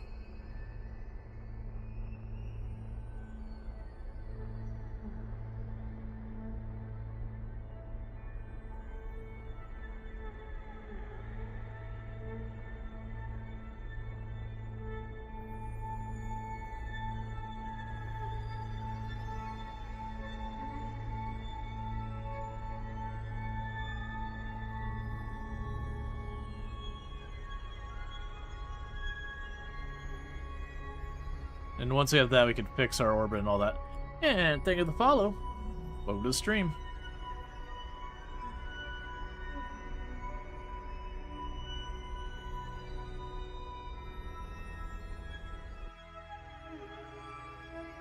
And once we have that, we can fix our orbit and all that. And thank you for the follow. Welcome to the stream.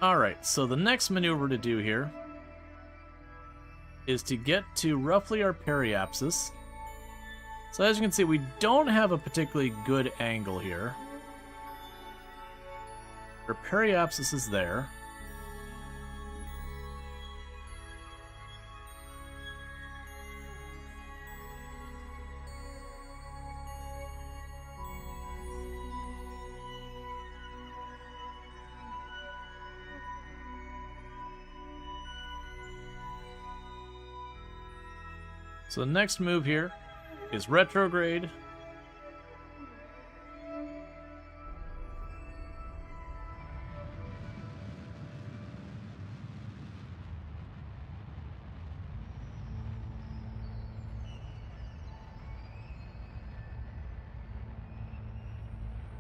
Alright, so the next maneuver to do here is to get to roughly our periapsis. So as you can see, we don't have a particularly good angle here. Our periapsis is there. So the next move here is retrograde.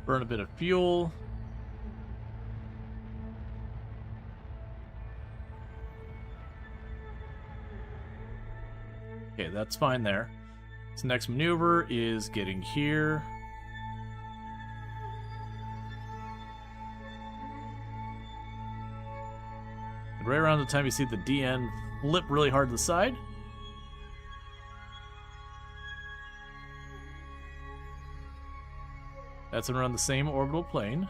Burn a bit of fuel. Okay, that's fine there. This next maneuver is getting here. And right around the time you see the DN flip really hard to the side. That's around the same orbital plane.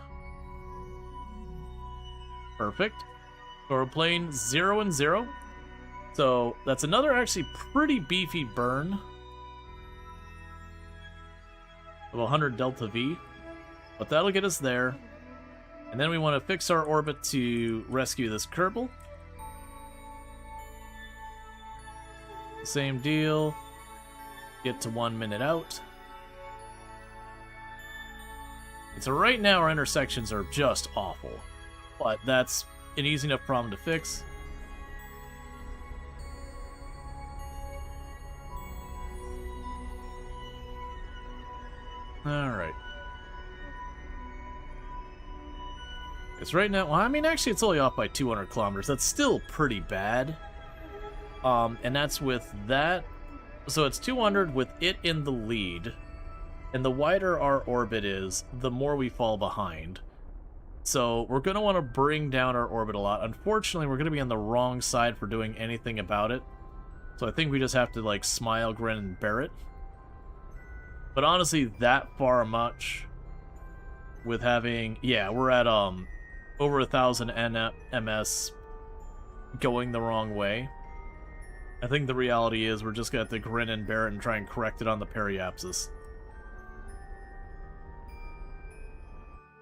Perfect. Orbital plane 0 and 0. So that's another actually pretty beefy burn of 100 delta V, but that'll get us there. And then we want to fix our orbit to rescue this Kerbal. Same deal. Get to 1 minute out. And so right now our intersections are just awful, but that's an easy enough problem to fix. Alright. It's right now... Well, I mean, actually, it's only off by 200 kilometers. That's still pretty bad. And that's with that... So it's 200 with it in the lead. And the wider our orbit is, the more we fall behind. So we're going to want to bring down our orbit a lot. Unfortunately, we're going to be on the wrong side for doing anything about it. So I think we just have to, like, smile, grin, and bear it. But honestly, that far much with having... Yeah, we're at over 1,000 MS going the wrong way. I think the reality is we're just going to have to grin and bear it and try and correct it on the periapsis.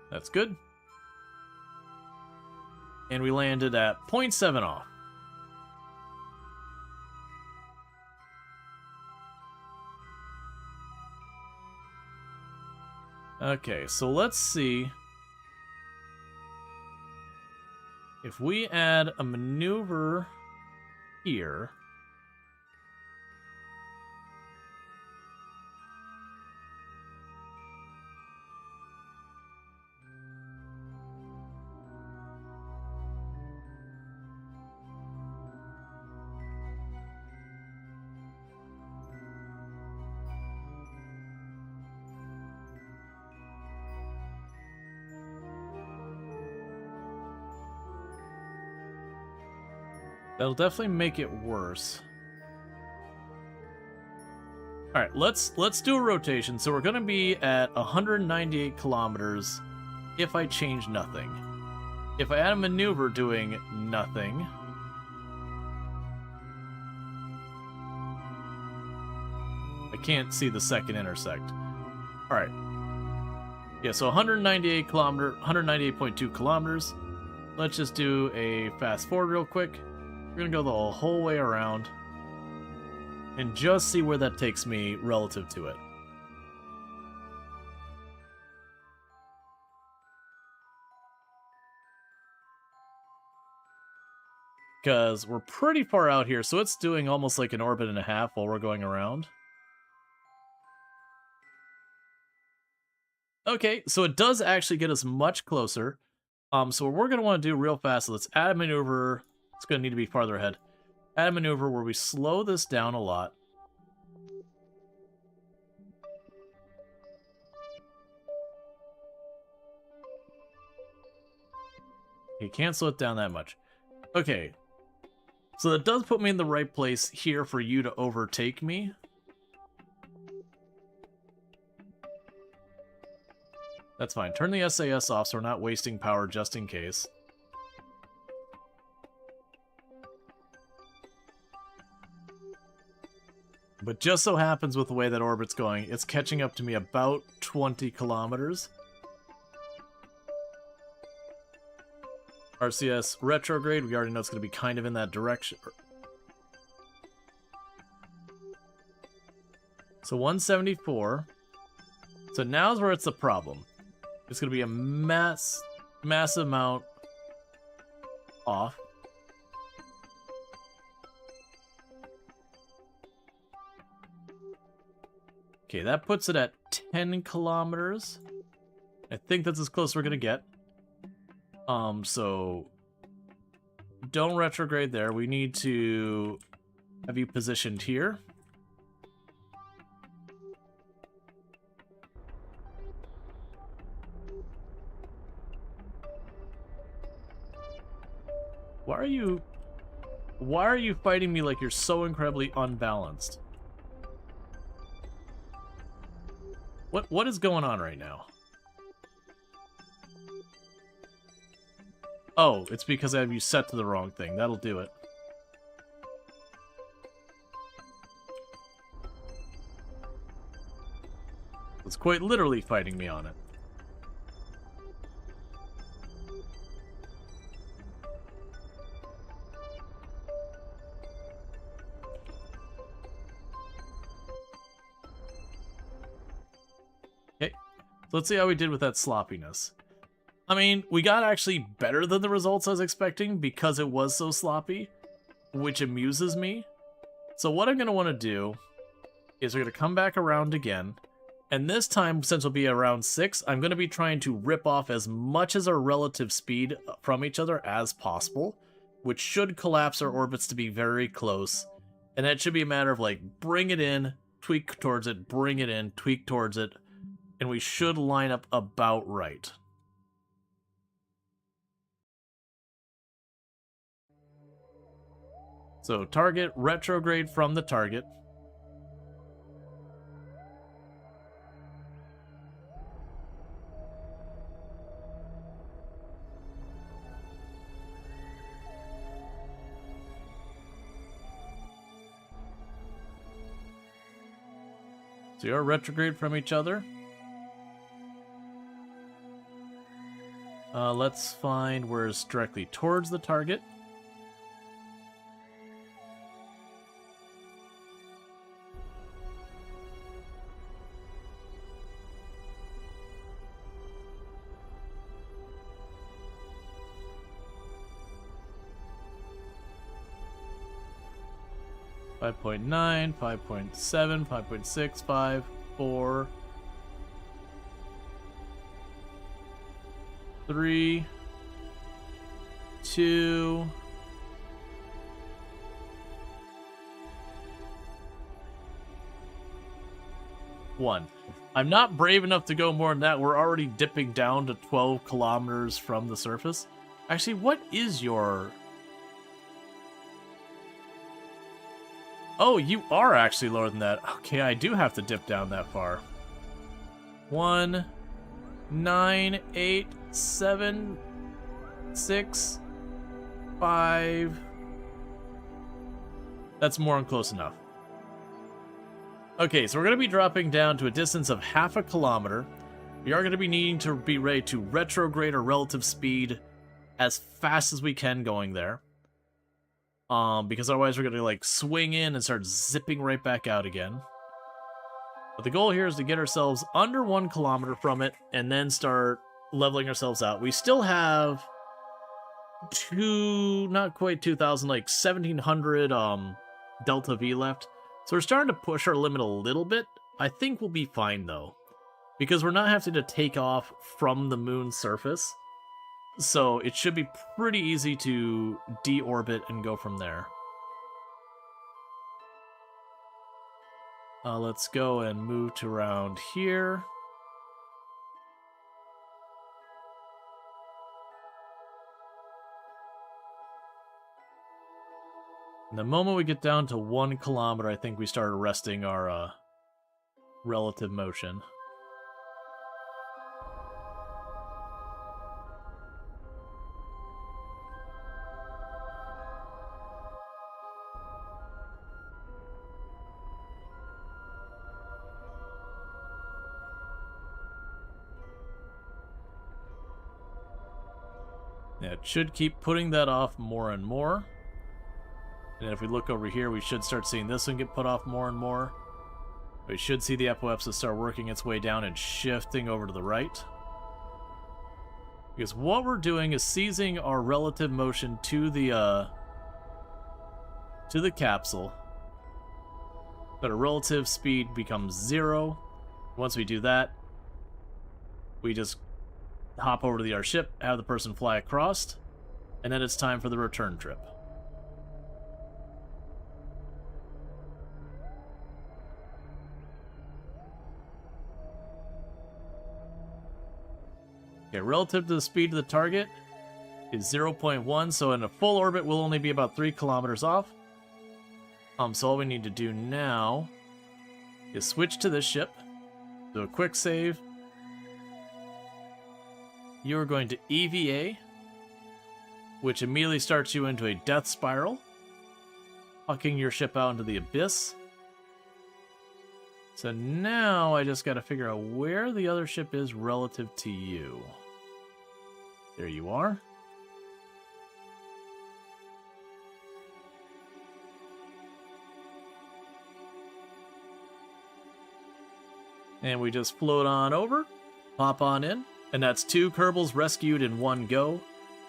That's good. And we landed at 0.7 off. Okay, so let's see if we add a maneuver here. That'll definitely make it worse. All right, let's do a rotation. So we're going to be at 198 kilometers if I change nothing. If I add a maneuver doing nothing, I can't see the second intersect. All right. Yeah, so 198.2 kilometers. Let's just do a fast forward real quick. We're going to go the whole way around and just see where that takes me relative to it. Because we're pretty far out here, so it's doing almost like an orbit and a half while we're going around. Okay, so it does actually get us much closer. So what we're going to want to do real fast, let's add a maneuver. It's going to need to be farther ahead. Add a maneuver where we slow this down a lot. Okay, can't slow it down that much. Okay. So that does put me in the right place here for you to overtake me. That's fine. Turn the SAS off so we're not wasting power just in case. But just so happens with the way that orbit's going, it's catching up to me about 20 kilometers. RCS retrograde, we already know it's going to be kind of in that direction. So 174. So now's where it's the problem. It's going to be a massive amount off. Okay, that puts it at 10 kilometers. I think that's as close as we're going to get. So don't retrograde there. We need to have you positioned here. Why are you fighting me like you're so incredibly unbalanced? What is going on right now? Oh, it's because I have you set to the wrong thing. That'll do it. It's quite literally fighting me on it. Okay, so let's see how we did with that sloppiness. I mean, we got actually better than the results I was expecting because it was so sloppy, which amuses me. So what I'm going to want to do is we're going to come back around again, and this time, since we'll be around 6, I'm going to be trying to rip off as much as our relative speed from each other as possible, which should collapse our orbits to be very close, and that should be a matter of, like, bring it in, tweak towards it, bring it in, tweak towards it, and we should line up about right. So target, retrograde from the target. So you're retrograde from each other. Let's find where it's directly towards the target. Five 5.9, 5.7, 5.6, 5, 4, 3, 2, 1. I'm not brave enough to go more than that. We're already dipping down to 12 kilometers from the surface. Actually, what is your... Oh, you are actually lower than that. Okay, I do have to dip down that far. 1, 9, 8, 7, 6, 5. That's more than close enough. Okay, so we're going to be dropping down to a distance of half a kilometer. We are going to be needing to be ready to retrograde our relative speed as fast as we can going there. Because otherwise we're going to, like, swing in and start zipping right back out again. But the goal here is to get ourselves under 1 kilometer from it and then start leveling ourselves out. We still have not quite 2,000, like 1,700 Delta V left. So we're starting to push our limit a little bit. I think we'll be fine, though, because we're not having to take off from the moon's surface. So it should be pretty easy to deorbit and go from there. Let's go and move to around here. And the moment we get down to 1 kilometer, I think we start arresting our relative motion. Yeah, it should keep putting that off more and more. And if we look over here, we should start seeing this one get put off more and more. We should see the apoapsis start working its way down and shifting over to the right. Because what we're doing is seizing our relative motion to the capsule. But our relative speed becomes 0. Once we do that, we just hop over to our ship, have the person fly across, and then it's time for the return trip. Okay, relative to the speed of the target is 0.1, so in a full orbit we'll only be about 3 kilometers off. So all we need to do now is switch to this ship, do a quick save. You're going to EVA, which immediately starts you into a death spiral, hucking your ship out into the abyss. So now I just got to figure out where the other ship is relative to you. There you are. And we just float on over, hop on in, and that's 2 Kerbals rescued in one go,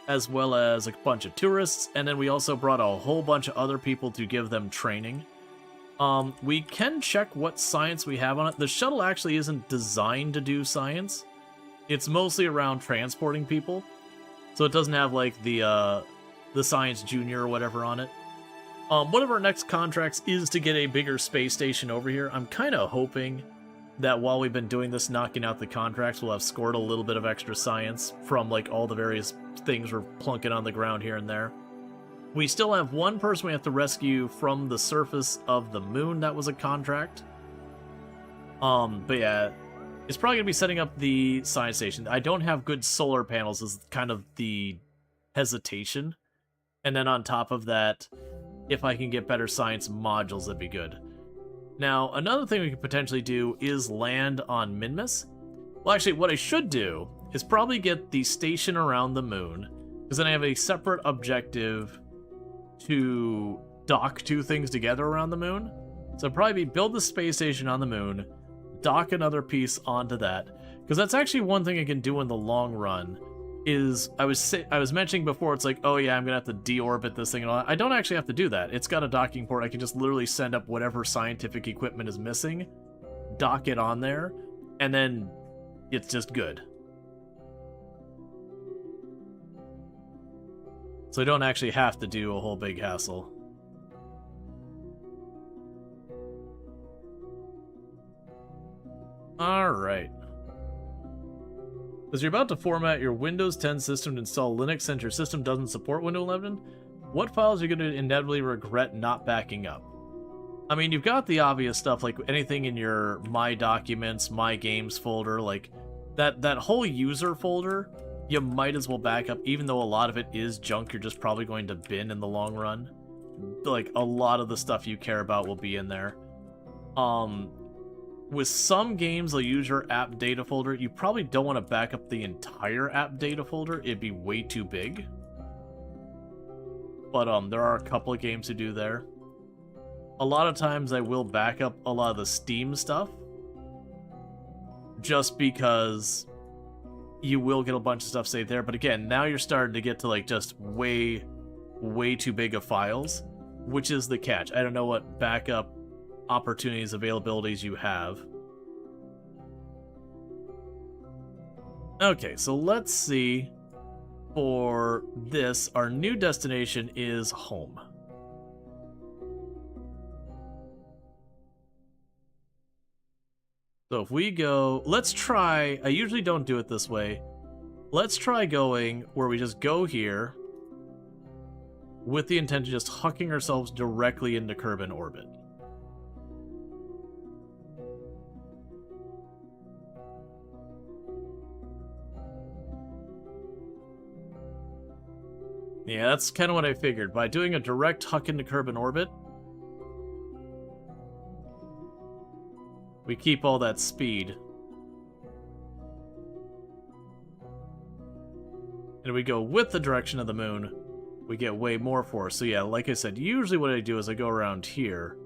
as well as a bunch of tourists, and then we also brought a whole bunch of other people to give them training. We can check what science we have on it. The shuttle actually isn't designed to do science. It's mostly around transporting people, so it doesn't have like the Science Junior or whatever on it. One of our next contracts is to get a bigger space station over here. I'm kind of hoping that while we've been doing this, knocking out the contracts, we'll have scored a little bit of extra science from like all the various things we're plunking on the ground here and there. We still have one person we have to rescue from the surface of the moon. That was a contract. But yeah, it's probably gonna be setting up the science station. I don't have good solar panels is kind of the hesitation. And then on top of that, if I can get better science modules, that'd be good. Now, another thing we could potentially do is land on Minmus. Well, actually, what I should do is probably get the station around the moon, because then I have a separate objective to dock 2 things together around the moon. So it'd probably be build the space station on the moon, dock another piece onto that, because that's actually one thing I can do in the long run. Is I was mentioning before, it's like, oh yeah, I'm gonna have to deorbit this thing and all that. I don't actually have to do that. It's got a docking port. I can just literally send up whatever scientific equipment is missing, dock it on there, and then it's just good. So I don't actually have to do a whole big hassle. Alright. As you're about to format your Windows 10 system to install Linux since your system doesn't support Windows 11, what files are you going to inevitably regret not backing up? I mean, you've got the obvious stuff, like anything in your My Documents, My Games folder, like that whole user folder, you might as well back up, even though a lot of it is junk you're just probably going to bin in the long run. Like, a lot of the stuff you care about will be in there. With some games, they'll use your app data folder. You probably don't want to back up the entire app data folder. It'd be way too big. But there are a couple of games to do there. A lot of times I will back up a lot of the Steam stuff, just because you will get a bunch of stuff saved there. But again, now you're starting to get to like just way too big of files, which is the catch. I don't know what backup opportunities, availabilities you have. Okay, so let's see. For this, our new destination is home. So if we go, let's try, I usually don't do it this way. Let's try going where we just go here with the intent of just hucking ourselves directly into Kerbal orbit. Yeah, that's kind of what I figured. By doing a direct huck into Kerbal orbit, we keep all that speed. and we go with the direction of the moon, we get way more force. So yeah, like I said, usually what I do is I go around here,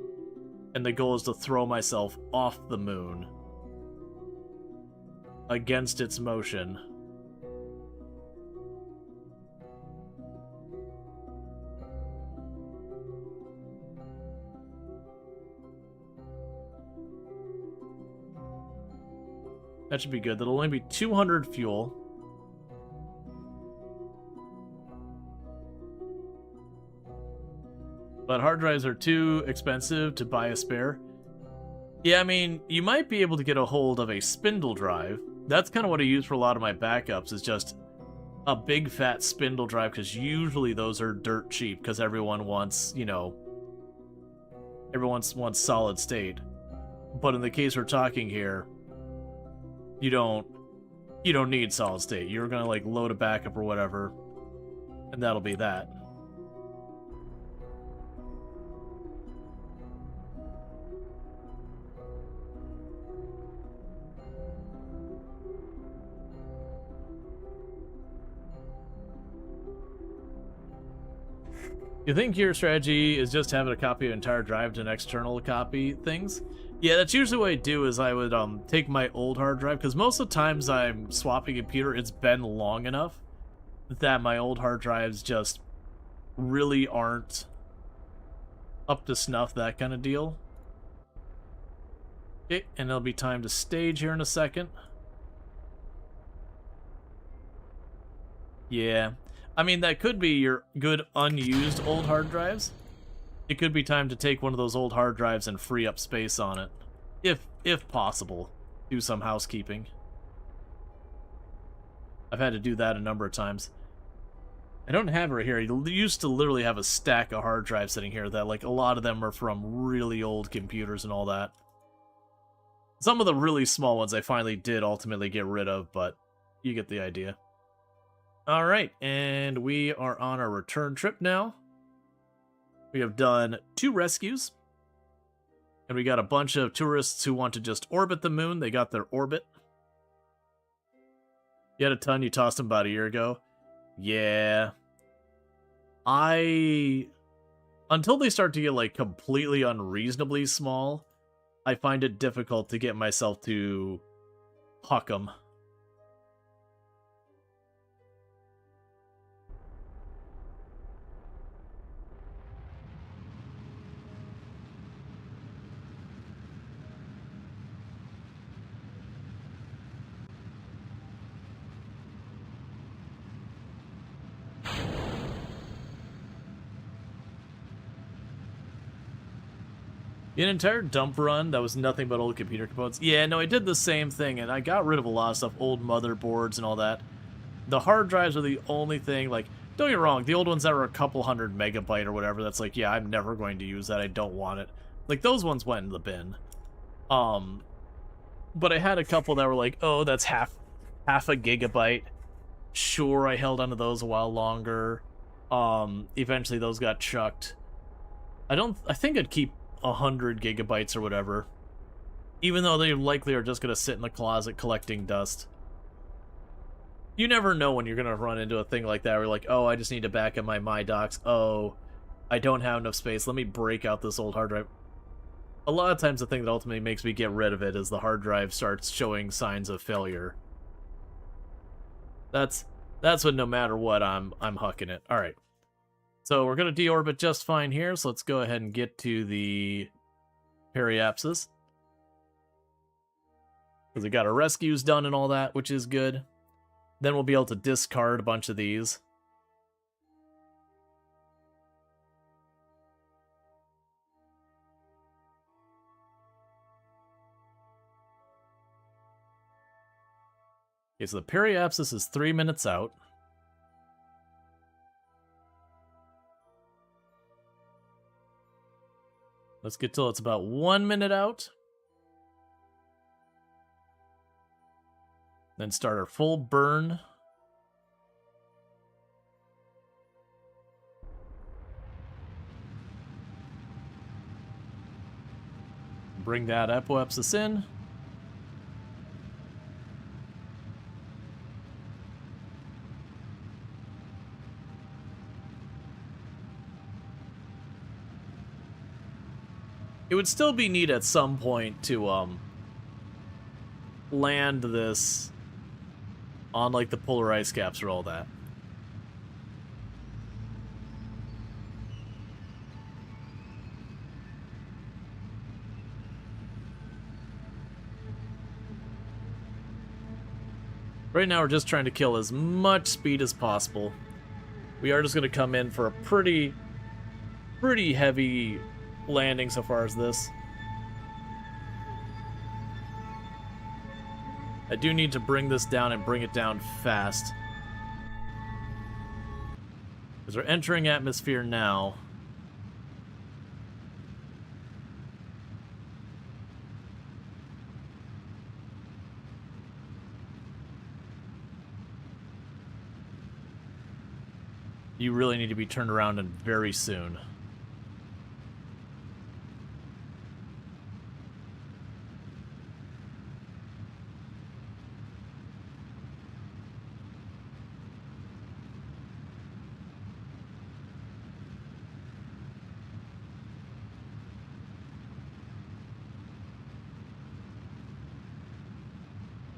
and the goal is to throw myself off the moon against its motion. That should be good. That'll only be 200 fuel. But hard drives are too expensive to buy a spare. Yeah, I mean, you might be able to get a hold of a spindle drive. That's kind of what I use for a lot of my backups, is just a big fat spindle drive, because usually those are dirt cheap, because everyone wants, you know, everyone wants solid state. But in the case we're talking here, you don't need solid state. You're gonna like load a backup or whatever, and that'll be that. You think your strategy is just having a copy of an entire drive to an external copy things? Yeah, that's usually what I do, is I would take my old hard drive, because most of the times I'm swapping a computer, it's been long enough that my old hard drives just really aren't up to snuff, that kind of deal. Okay, and it'll be time to stage here in a second. Yeah. I mean, that could be your good unused old hard drives. It could be time to take one of those old hard drives and free up space on it. If possible. Do some housekeeping. I've had to do that a number of times. I don't have it right here. I used to literally have a stack of hard drives sitting here that, like, a lot of them are from really old computers and all that. Some of the really small ones I finally did ultimately get rid of, but you get the idea. Alright, and we are on our return trip now. We have done 2 rescues. And we got a bunch of tourists who want to just orbit the moon. They got their orbit. You had a ton you tossed them about a year ago. Yeah. Until they start to get, like, completely unreasonably small, I find it difficult to get myself to huck them. An entire dump run that was nothing but old computer components. Yeah, no, I did the same thing, and I got rid of a lot of stuff, old motherboards and all that. The hard drives are the only thing, like, don't get me wrong, the old ones that were a couple hundred megabyte or whatever, that's like, yeah, I'm never going to use that, I don't want it. Like, those ones went in the bin. But I had a couple that were like, oh, that's half a gigabyte. Sure, I held onto those a while longer. Eventually those got chucked. I think I'd keep 100 gigabytes or whatever, even though they likely are just going to sit in the closet collecting dust. You never know when you're going to run into a thing like that where you're like, oh, I just need to back up my docs. Oh, I don't have enough space. Let me break out this old hard drive. A lot of times the thing that ultimately makes me get rid of it is the hard drive starts showing signs of failure. That's when, no matter what, I'm hucking it. All right. So we're going to deorbit just fine here, so let's go ahead and get to the periapsis. Because we got our rescues done and all that, which is good. Then we'll be able to discard a bunch of these. Okay, so the periapsis is 3 minutes out. Let's get till it's about 1 minute out. Then start our full burn. Bring that apoapsis in. It would still be neat at some point to land this on like the polar ice caps or all that. Right now we're just trying to kill as much speed as possible. We are just going to come in for a pretty heavy landing so far as this. I do need to bring this down and bring it down fast. Because we're entering atmosphere now. You really need to be turned around and very soon.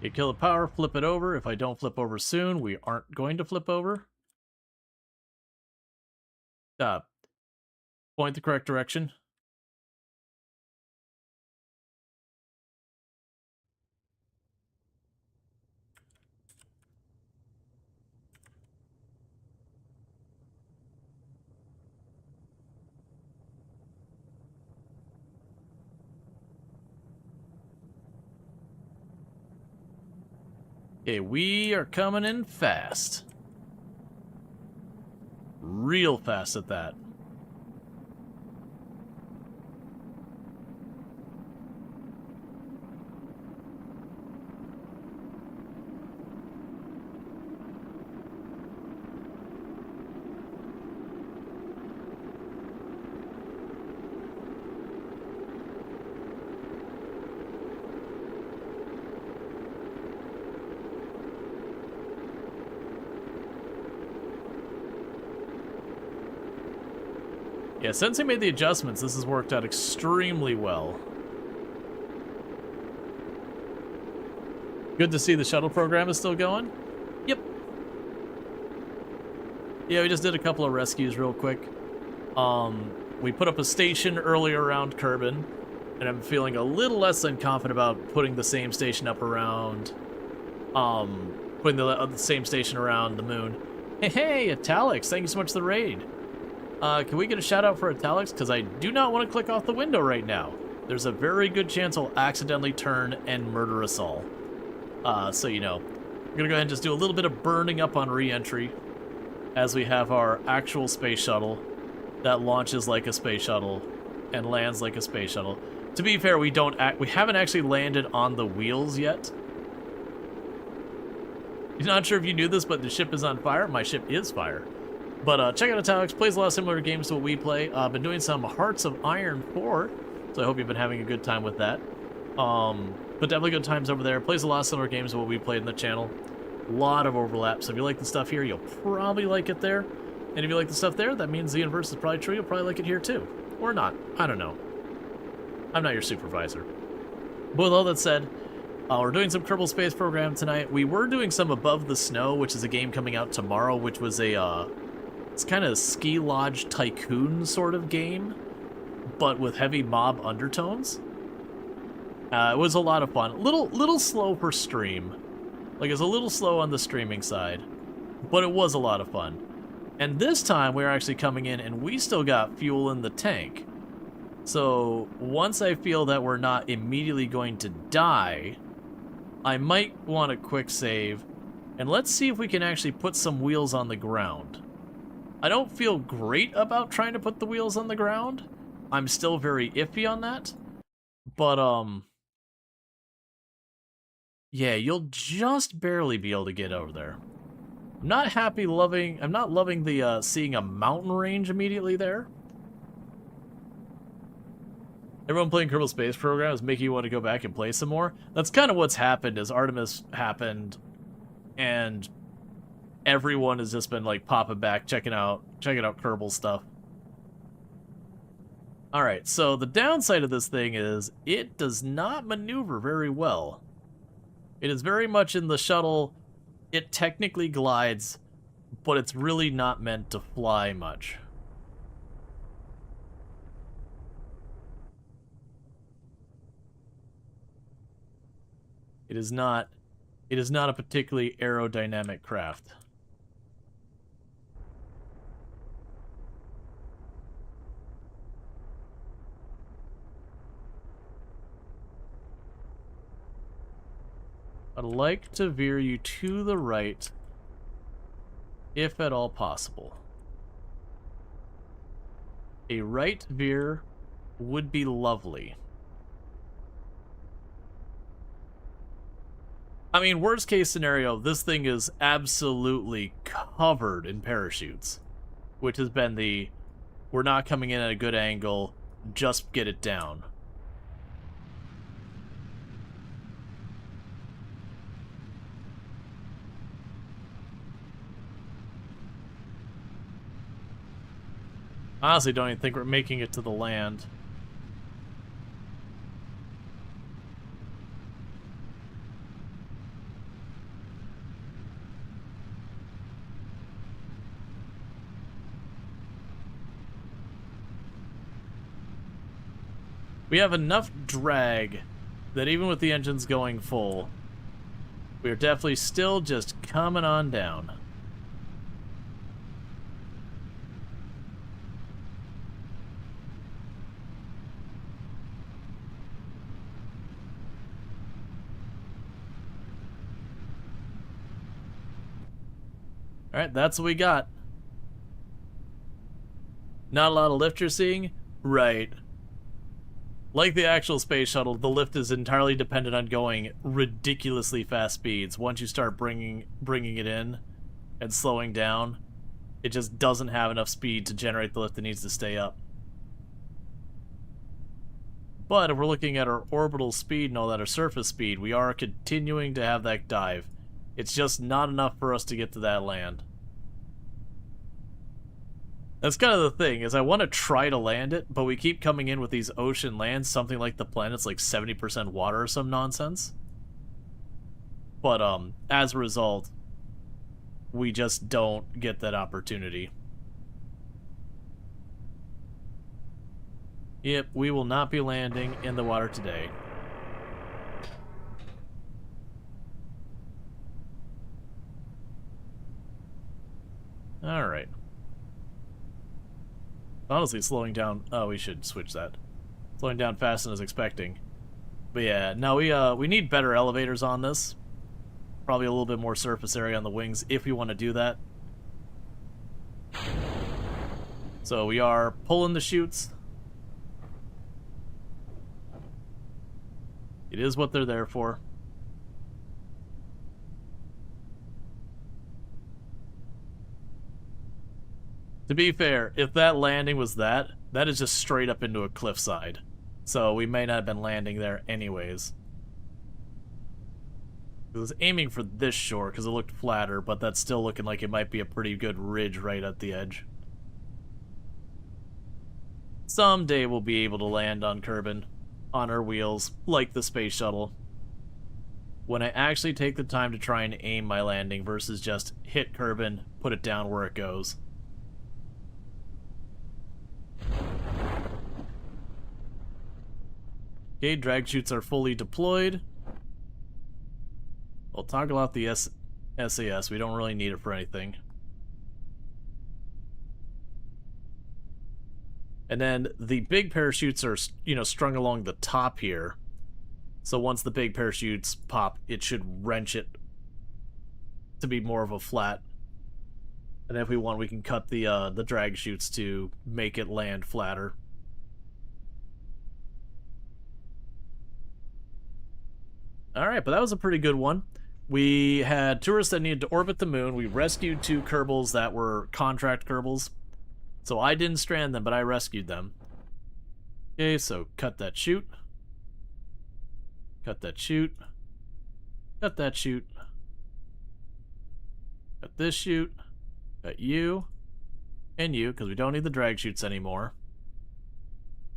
You kill the power, flip it over. If I don't flip over soon, we aren't going to flip over. Point the correct direction. Okay, we are coming in fast. Real fast at that. Yeah, since he made the adjustments, this has worked out extremely well. Good to see the shuttle program is still going. Yep. Yeah, we just did a couple of rescues real quick. We put up a station earlier around Kerbal, and I'm feeling a little less than confident about putting the same station up around, putting the same station around the moon. Hey, Italics, thank you so much for the raid. Can we get a shout out for Italics? Because I do not want to click off the window right now. There's a very good chance I'll accidentally turn and murder us all. So you know, we're gonna go ahead and just do a little bit of burning up on re-entry as we have our actual space shuttle that launches like a space shuttle and lands like a space shuttle. To be fair, we haven't actually landed on the wheels yet. I'm not sure if you knew this, but the ship is on fire. My ship is fire. But check out Italics, plays a lot of similar games to what we play. Been doing some Hearts of Iron 4, so I hope you've been having a good time with that. But definitely good times over there. Plays a lot of similar games to what we played in the channel. A lot of overlap, so if you like the stuff here, you'll probably like it there. And if you like the stuff there, that means the inverse is probably true. You'll probably like it here too. Or not. I don't know. I'm not your supervisor. But with all that said, we're doing some Kerbal Space Program tonight. We were doing some Above the Snow, which is a game coming out tomorrow, which was a... it's kind of a ski lodge tycoon sort of game, but with heavy mob undertones. It was a lot of fun. Little slow per stream. Like, it's a little slow on the streaming side, but it was a lot of fun. And this time, we're actually coming in, and we still got fuel in the tank. So, once I feel that we're not immediately going to die, I might want a quick save, and let's see if we can actually put some wheels on the ground. I don't feel great about trying to put the wheels on the ground. I'm still very iffy on that. But, yeah, you'll just barely be able to get over there. I'm not loving the, seeing a mountain range immediately there. Everyone playing Kerbal Space Program is making you want to go back and play some more. That's kind of what's happened, as Artemis happened, and everyone has just been like popping back, checking out Kerbal stuff. Alright, so the downside of this thing is it does not maneuver very well. It is very much in the shuttle. It technically glides, but it's really not meant to fly much. It is not a particularly aerodynamic craft. I'd like to veer you to the right, if at all possible. A right veer would be lovely. I mean, worst case scenario, this thing is absolutely covered in parachutes, which has been the, we're not coming in at a good angle, just get it down. Honestly, don't even think we're making it to the land. We have enough drag that even with the engines going full, we're definitely still just coming on down. Alright, that's what we got. Not a lot of lift you're seeing? Right. Like the actual space shuttle, the lift is entirely dependent on going ridiculously fast speeds. Once you start bringing it in and slowing down, it just doesn't have enough speed to generate the lift that needs to stay up. But if we're looking at our orbital speed and all that, our surface speed, we are continuing to have that dive. It's just not enough for us to get to that land. That's kind of the thing, is I want to try to land it, but we keep coming in with these ocean lands, something like the planet's like 70% water or some nonsense. But, as a result, we just don't get that opportunity. Yep, we will not be landing in the water today. Alright. Honestly, slowing down... Oh, we should switch that. Slowing down faster than I was expecting. But yeah, no, we need better elevators on this. Probably a little bit more surface area on the wings if we want to do that. So we are pulling the chutes. It is what they're there for. To be fair, if that landing was that is just straight up into a cliffside. So we may not have been landing there anyways. I was aiming for this shore because it looked flatter, but that's still looking like it might be a pretty good ridge right at the edge. Someday we'll be able to land on Kerbal, on our wheels, like the space shuttle. When I actually take the time to try and aim my landing versus just hit Kerbal, put it down where it goes. Okay, drag chutes are fully deployed. We'll toggle out the SAS. We don't really need it for anything. And then the big parachutes are, strung along the top here. So once the big parachutes pop, it should wrench it to be more of a flat. And if we want, we can cut the drag chutes to make it land flatter. Alright, but that was a pretty good one. We had tourists that needed to orbit the moon. We rescued 2 Kerbals that were contract Kerbals. So I didn't strand them, but I rescued them. Okay, so cut that chute. Cut that chute. Cut that chute. Cut this chute. Cut you. And you, because we don't need the drag chutes anymore.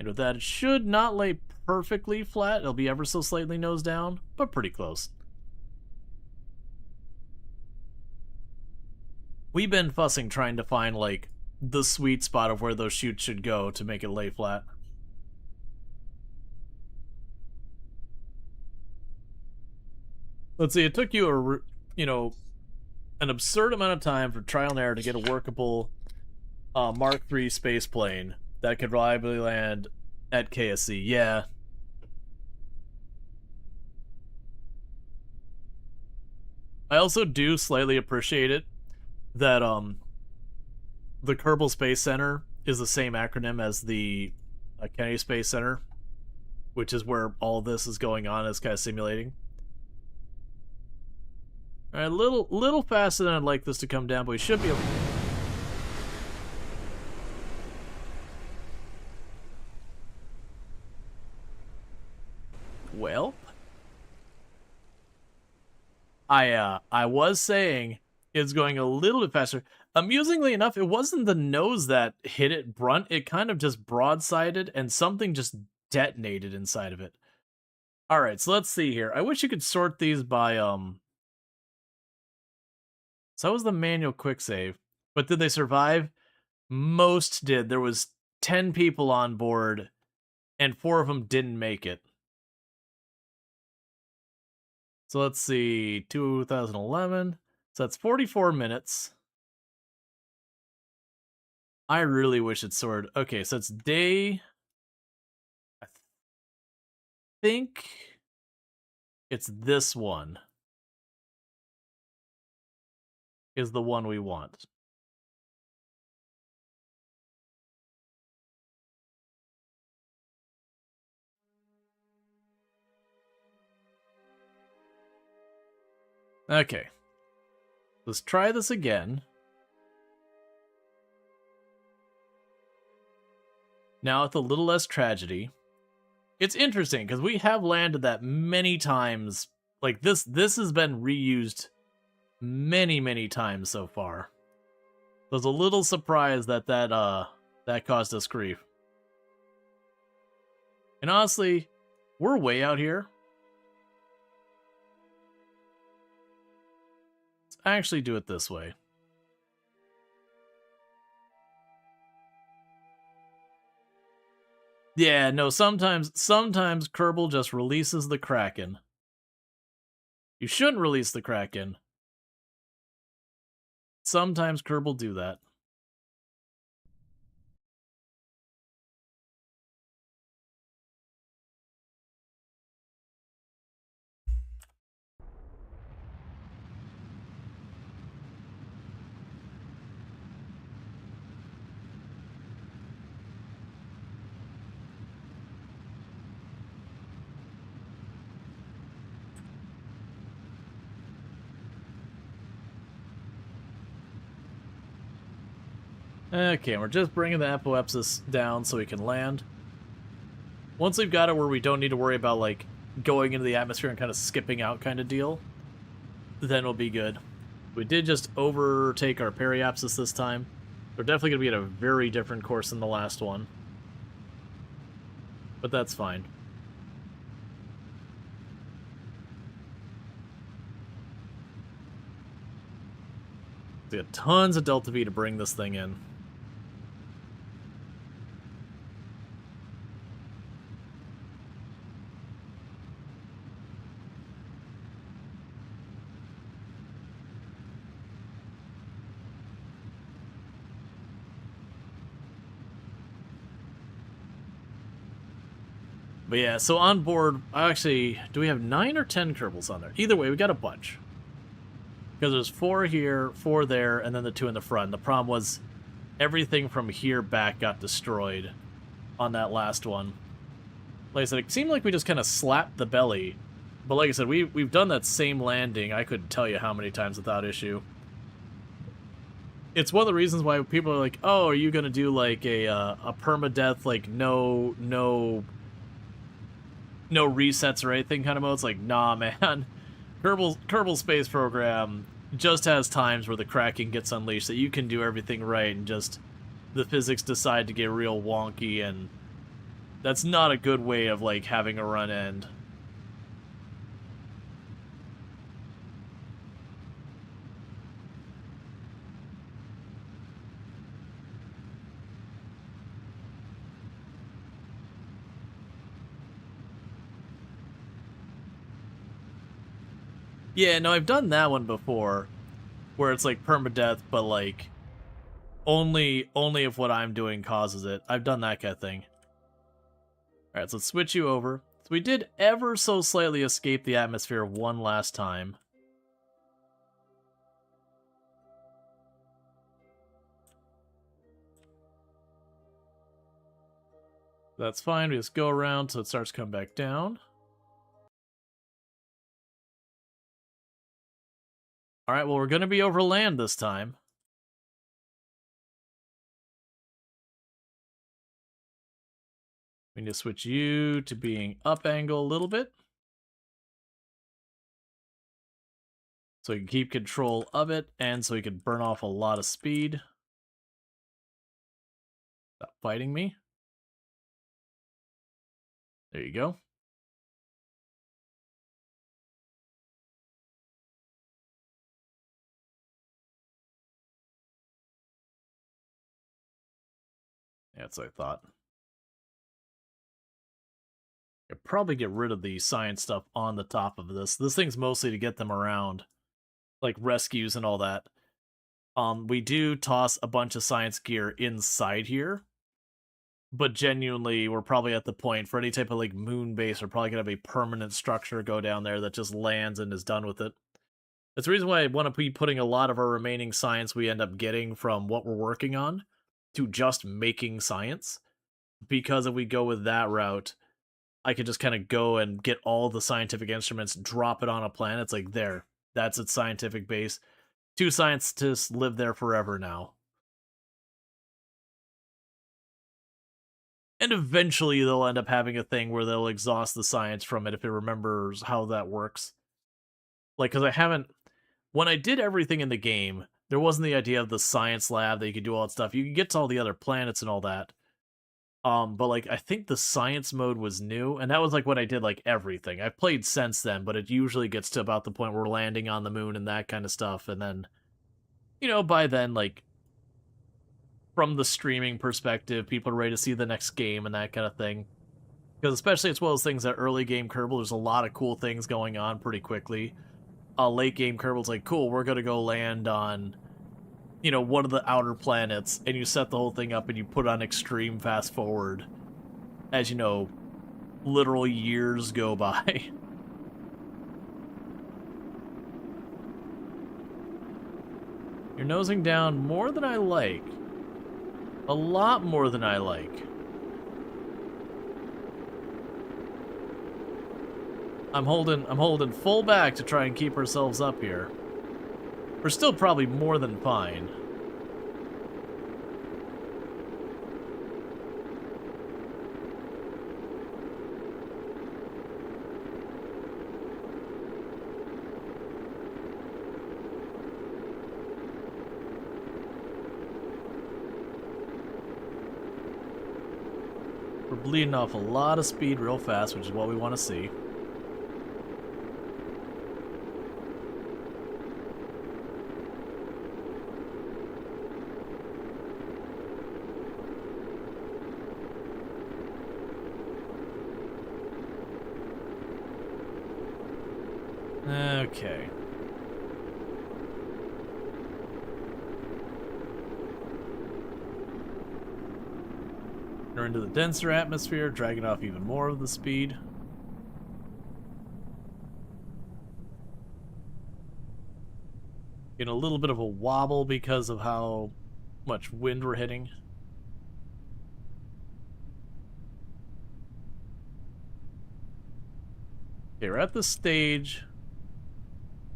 And with that, it should not lay perfectly flat. It'll be ever so slightly nose down, but pretty close. We've been fussing trying to find, like, the sweet spot of where those chutes should go to make it lay flat. Let's see, it took you an absurd amount of time for trial and error to get a workable Mark III space plane that could reliably land at KSC. Yeah. I also do slightly appreciate it that the Kerbal Space Center is the same acronym as the Kennedy Space Center, which is where all this is going on, is kind of simulating. Alright, a little faster than I'd like this to come down, but we should be able to... Well, I was saying it's going a little bit faster. Amusingly enough, it wasn't the nose that hit it brunt. It kind of just broadsided, and something just detonated inside of it. Alright, so let's see here. I wish you could sort these by, So that was the manual quick save. But did they survive? Most did. There was 10 people on board, and 4 of them didn't make it. So let's see, 2011. So that's 44 minutes. I really wish it sorted. Okay, so it's day... I think it's this one is the one we want. Okay. Let's try this again. Now with a little less tragedy. It's interesting, because we have landed that many times. Like, this has been reused many times so far. I was a little surprised that caused us grief. And honestly, we're way out here. Let's actually do it this way. Yeah, no, sometimes Kerbal just releases the Kraken. You shouldn't release the Kraken. Sometimes Kerbal do that. Okay, we're just bringing the apoapsis down so we can land. Once we've got it where we don't need to worry about, like, going into the atmosphere and kind of skipping out kind of deal, then it'll be good. We did just overtake our periapsis this time. We're definitely going to be at a very different course than the last one. But that's fine. We got tons of Delta V to bring this thing in. But yeah, so on board, actually, do we have 9 or 10 Kerbals on there? Either way, we got a bunch. Because there's 4 here, 4 there, and then the 2 in the front. The problem was everything from here back got destroyed on that last one. Like I said, it seemed like we just kind of slapped the belly. But like I said, we've done that same landing, I couldn't tell you how many times without issue. It's one of the reasons why people are like, oh, are you going to do like a permadeath, like no resets or anything kind of mode? It's like, nah, man. Kerbal Space Program just has times where the Kraken gets unleashed that you can do everything right and just the physics decide to get real wonky and That's not a good way of, like, having a run end. Yeah, no, I've done that one before, where it's like permadeath, but like only if what I'm doing causes it. I've done that kind of thing. All right, so let's switch you over. So we did ever so slightly escape the atmosphere one last time. That's fine. We just go around so it starts coming back down. All right, well, we're going to be over land this time. We need to switch you to being up angle a little bit, so we can keep control of it, and so we can burn off a lot of speed. Stop fighting me. There you go. Yeah, that's what I thought. I'd probably get rid of the science stuff on the top of this. This thing's mostly to get them around, like rescues and all that. We do toss a bunch of science gear inside here, but genuinely, we're probably at the point for any type of like moon base, we're probably gonna have a permanent structure go down there that just lands and is done with it. That's the reason why I want to be putting a lot of our remaining science we end up getting from what we're working on to just making science. Because if we go with that route, I could just kind of go and get all the scientific instruments, drop it on a planet. It's like, there, that's its scientific base. 2 scientists live there forever now. And eventually they'll end up having a thing where they'll exhaust the science from it if it remembers how that works. Like, because I haven't... When I did everything in the game, there wasn't the idea of the science lab that you could do all that stuff. You could get to all the other planets and all that. But like I think the science mode was new, and that was like when I did like everything. I've played since then, but it usually gets to about the point where we're landing on the moon and that kind of stuff, and then, you know, by then, like from the streaming perspective, people are ready to see the next game and that kind of thing. Because especially it's one of those things that early game Kerbal, there's a lot of cool things going on pretty quickly. Late game Kerbal's like, cool, we're gonna go land on, you know, one of the outer planets, and you set the whole thing up and you put on extreme fast forward. As you know, literal years go by. You're nosing down more than I like. A lot more than I like. I'm holding full back to try and keep ourselves up here. We're still probably more than fine. We're bleeding off a lot of speed real fast, which is what we want to see. Okay. We're into the denser atmosphere, dragging off even more of the speed. Getting a little bit of a wobble because of how much wind we're hitting. Okay, we're at the stage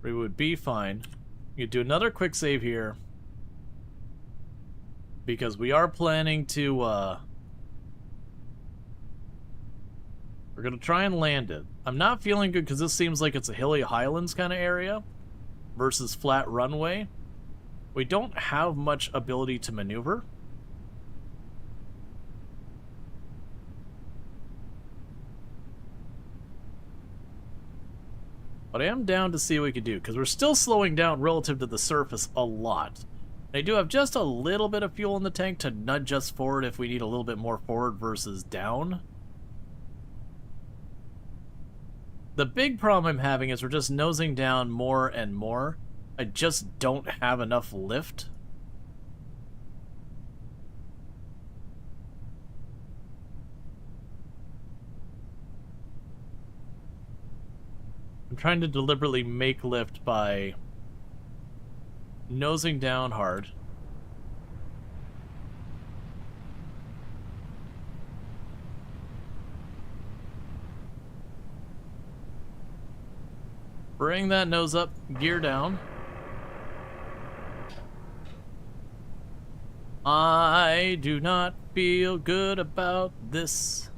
where we would be fine. You do another quick save here, because we are planning to, we're gonna try and land it. I'm not feeling good because this seems like it's a hilly highlands kind of area versus flat runway. We don't have much ability to maneuver. But I am down to see what we could do, because we're still slowing down relative to the surface a lot. I do have just a little bit of fuel in the tank to nudge us forward if we need a little bit more forward versus down. The big problem I'm having is we're just nosing down more and more. I just don't have enough lift. I'm trying to deliberately make lift by nosing down hard. Bring that nose up, gear down. I do not feel good about this.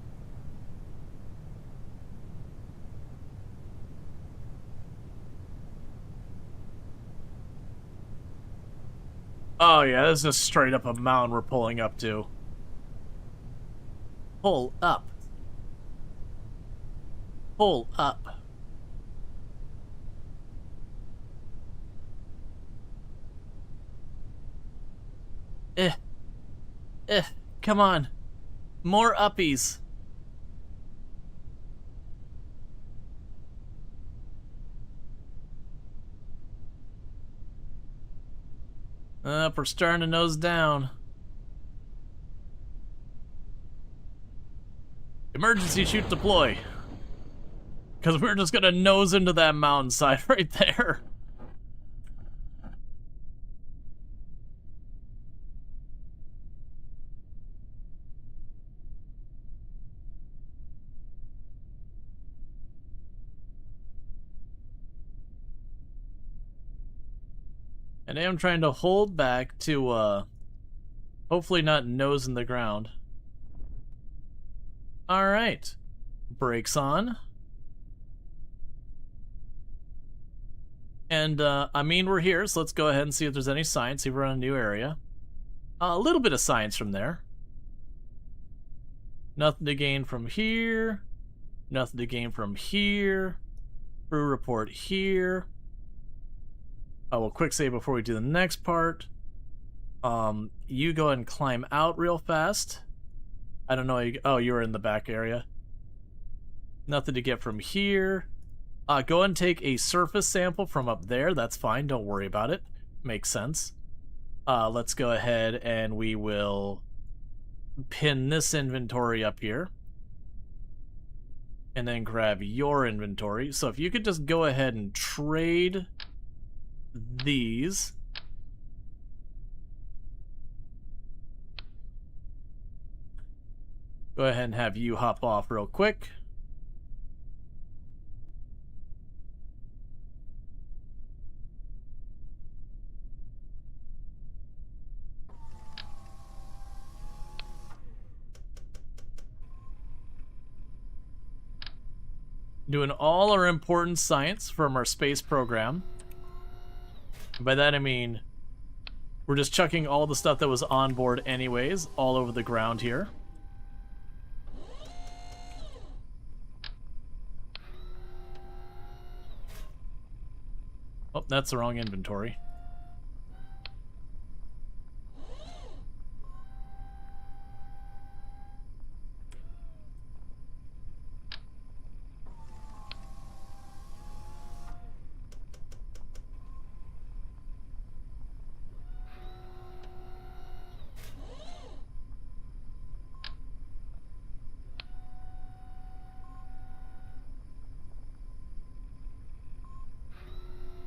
Oh yeah, this is just straight up a mountain we're pulling up to. Pull up. Pull up. Come on. More uppies. We're starting to nose down. Emergency shoot deploy. Because we're just gonna nose into that mountainside right there. And I am trying to hold back to, hopefully not nose in the ground. Alright. Brakes on. And, I mean, we're here, so let's go ahead and see if there's any science, see if we're in a new area. A little bit of science from there. Nothing to gain from here. Nothing to gain from here. Crew report here. Oh, well, quick save before we do the next part. You go ahead and climb out real fast. I don't know. Oh, you were in the back area. Nothing to get from here. Go and take a surface sample from up there. That's fine. Don't worry about it. Makes sense. Let's go ahead and we will pin this inventory up here. And then grab your inventory. So if you could just go ahead and trade these. Go ahead and have you hop off real quick. Doing all our important science from our space program. By that I mean we're just chucking all the stuff that was on board anyways all over the ground here. Oh, that's the wrong inventory.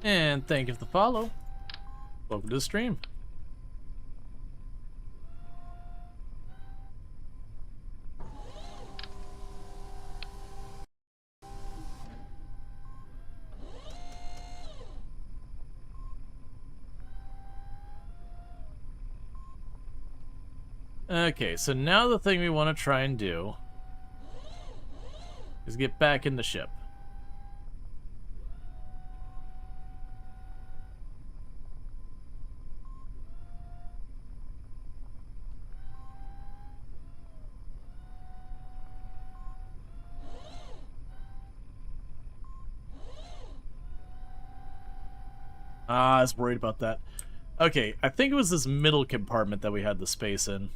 And thank you for the follow. Welcome to the stream. Okay, so now the thing we want to try and do is get back in the ship. Ah, I was worried about that. Okay, I think it was this middle compartment that we had the space in.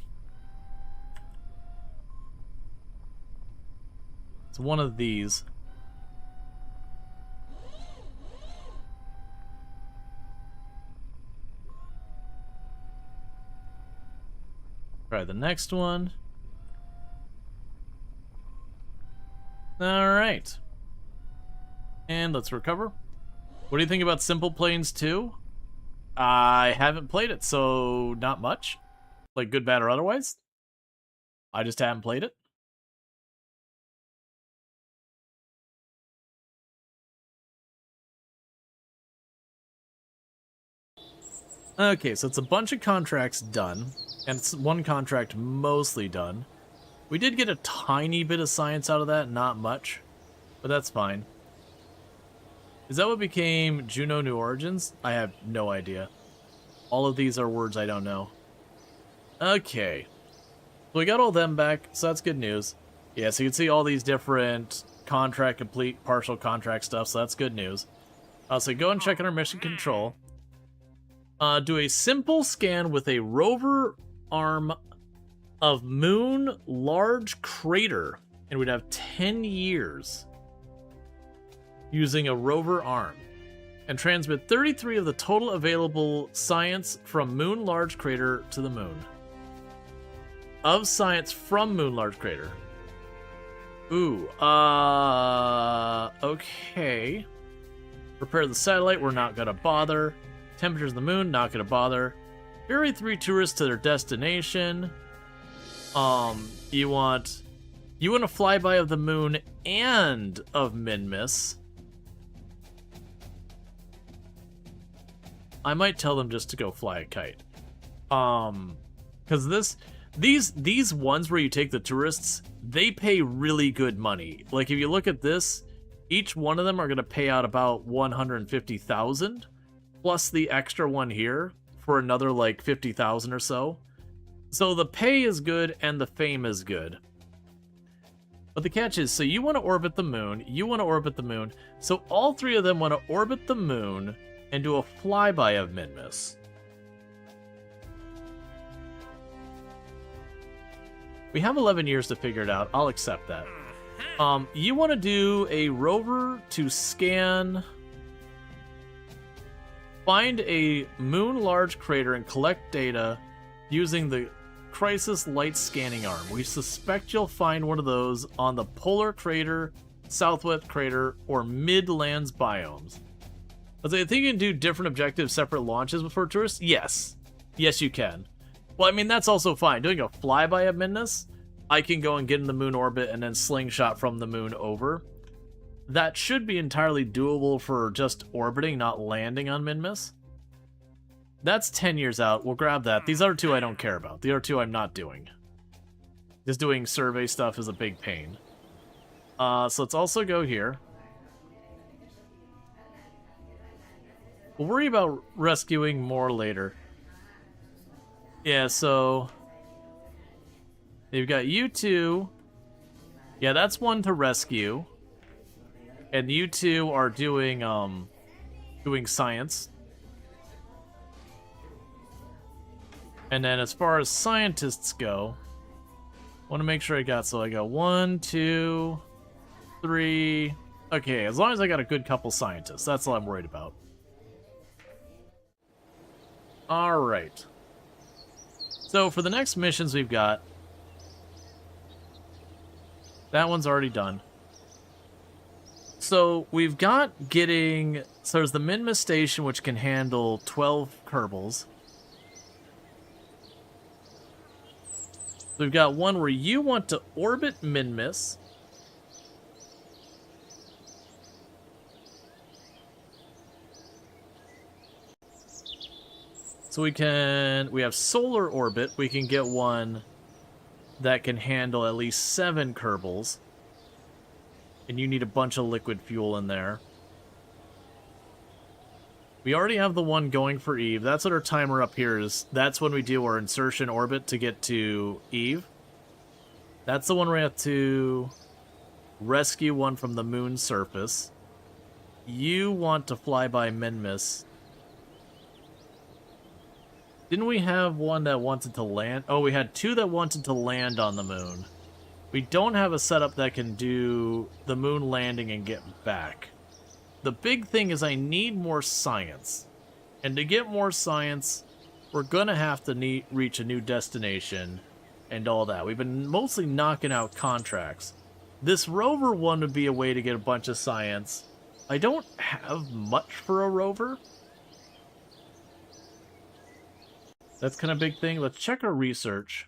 It's one of these. Try the next one. Alright. And let's recover. What do you think about Simple Planes 2? I haven't played it, so not much. Like, good, bad, or otherwise. I just haven't played it. Okay, so it's a bunch of contracts done, and it's one contract mostly done. We did get a tiny bit of science out of that, not much, but that's fine. Is that what became Juno New Origins? I have no idea. All of these are words I don't know. Okay. So we got all them back, so that's good news. Yeah, so you can see all these different contract complete, partial contract stuff, so that's good news. So go and check on our mission control. Do a simple scan with a rover arm of moon large crater, and we'd have 10 years using a rover arm, and transmit 33 of the total available science from moon large crater to the moon. Of science from moon large crater. Ooh, okay. Repair the satellite, we're not gonna bother. Temperatures of the moon, not gonna bother. Ferry 3 tourists to their destination. You want a flyby of the moon and of Minmus. I might tell them just to go fly a kite. Because these ones where you take the tourists, they pay really good money. Like, if you look at this, each one of them are going to pay out about 150,000, plus the extra one here for another, like, 50,000 or so. So the pay is good and the fame is good. But the catch is, so you want to orbit the moon, you want to orbit the moon, so all three of them want to orbit the moon and do a flyby of Minmus. We have 11 years to figure it out. I'll accept that. You want to do a rover to scan, find a moon large crater and collect data using the Crisis Light Scanning Arm. We suspect you'll find one of those on the Polar Crater, Southwest Crater, or Midlands biomes. I think you can do different objectives, separate launches before tourists? Yes. Yes, you can. Well, I mean, that's also fine. Doing a flyby of Minmus, I can go and get in the moon orbit and then slingshot from the moon over. That should be entirely doable for just orbiting, not landing on Minmus. That's 10 years out. We'll grab that. These other two I don't care about. The other two I'm not doing. Just doing survey stuff is a big pain. So let's also go here. We'll worry about rescuing more later. Yeah, so you've got you two. Yeah, that's one to rescue. And you two are doing science. And then as far as scientists go, I want to make sure I got 1, 2, 3. Okay, as long as I got a good couple scientists, that's all I'm worried about. Alright. So for the next missions we've got, that one's already done. So we've got so there's the Minmus station, which can handle 12 Kerbals. So we've got one where you want to orbit Minmus. So we have solar orbit. We can get one that can handle at least 7 Kerbals. And you need a bunch of liquid fuel in there. We already have the one going for Eve. That's what our timer up here is. That's when we do our insertion orbit to get to Eve. That's the one where we have to rescue one from the moon's surface. You want to fly by Minmus. Didn't we have one that wanted to land? Oh, we had two that wanted to land on the moon. We don't have a setup that can do the moon landing and get back. The big thing is I need more science. And to get more science, we're going to have to reach a new destination and all that. We've been mostly knocking out contracts. This rover one would be a way to get a bunch of science. I don't have much for a rover. That's kind of a big thing. Let's check our research.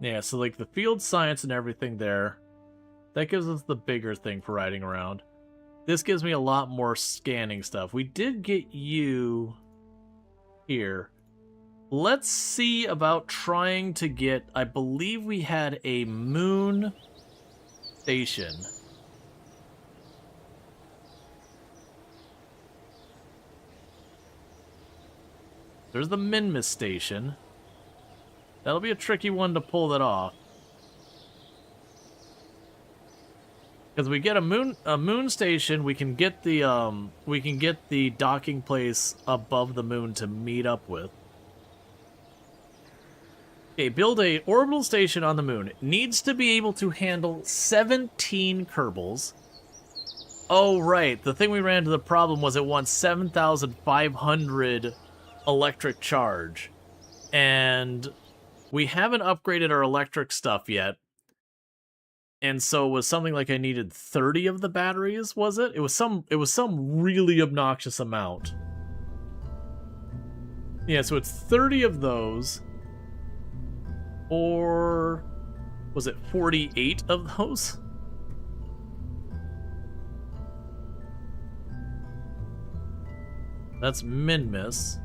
Yeah, so like the field science and everything there, that gives us the bigger thing for riding around. This gives me a lot more scanning stuff. We did get you here. Let's see about trying to get, I believe we had a moon station. There's the Minmus station. That'll be a tricky one to pull that off. Because we get a moon station, we can get the docking place above the moon to meet up with. Okay, build a orbital station on the moon. It needs to be able to handle 17 Kerbals. Oh right, the thing we ran into the problem was it wants 7,500 electric charge. And we haven't upgraded our electric stuff yet. And so it was something like I needed 30 of the batteries, was it? It was some really obnoxious amount. Yeah, so it's 30 of those. Or was it 48 of those? That's Minmus.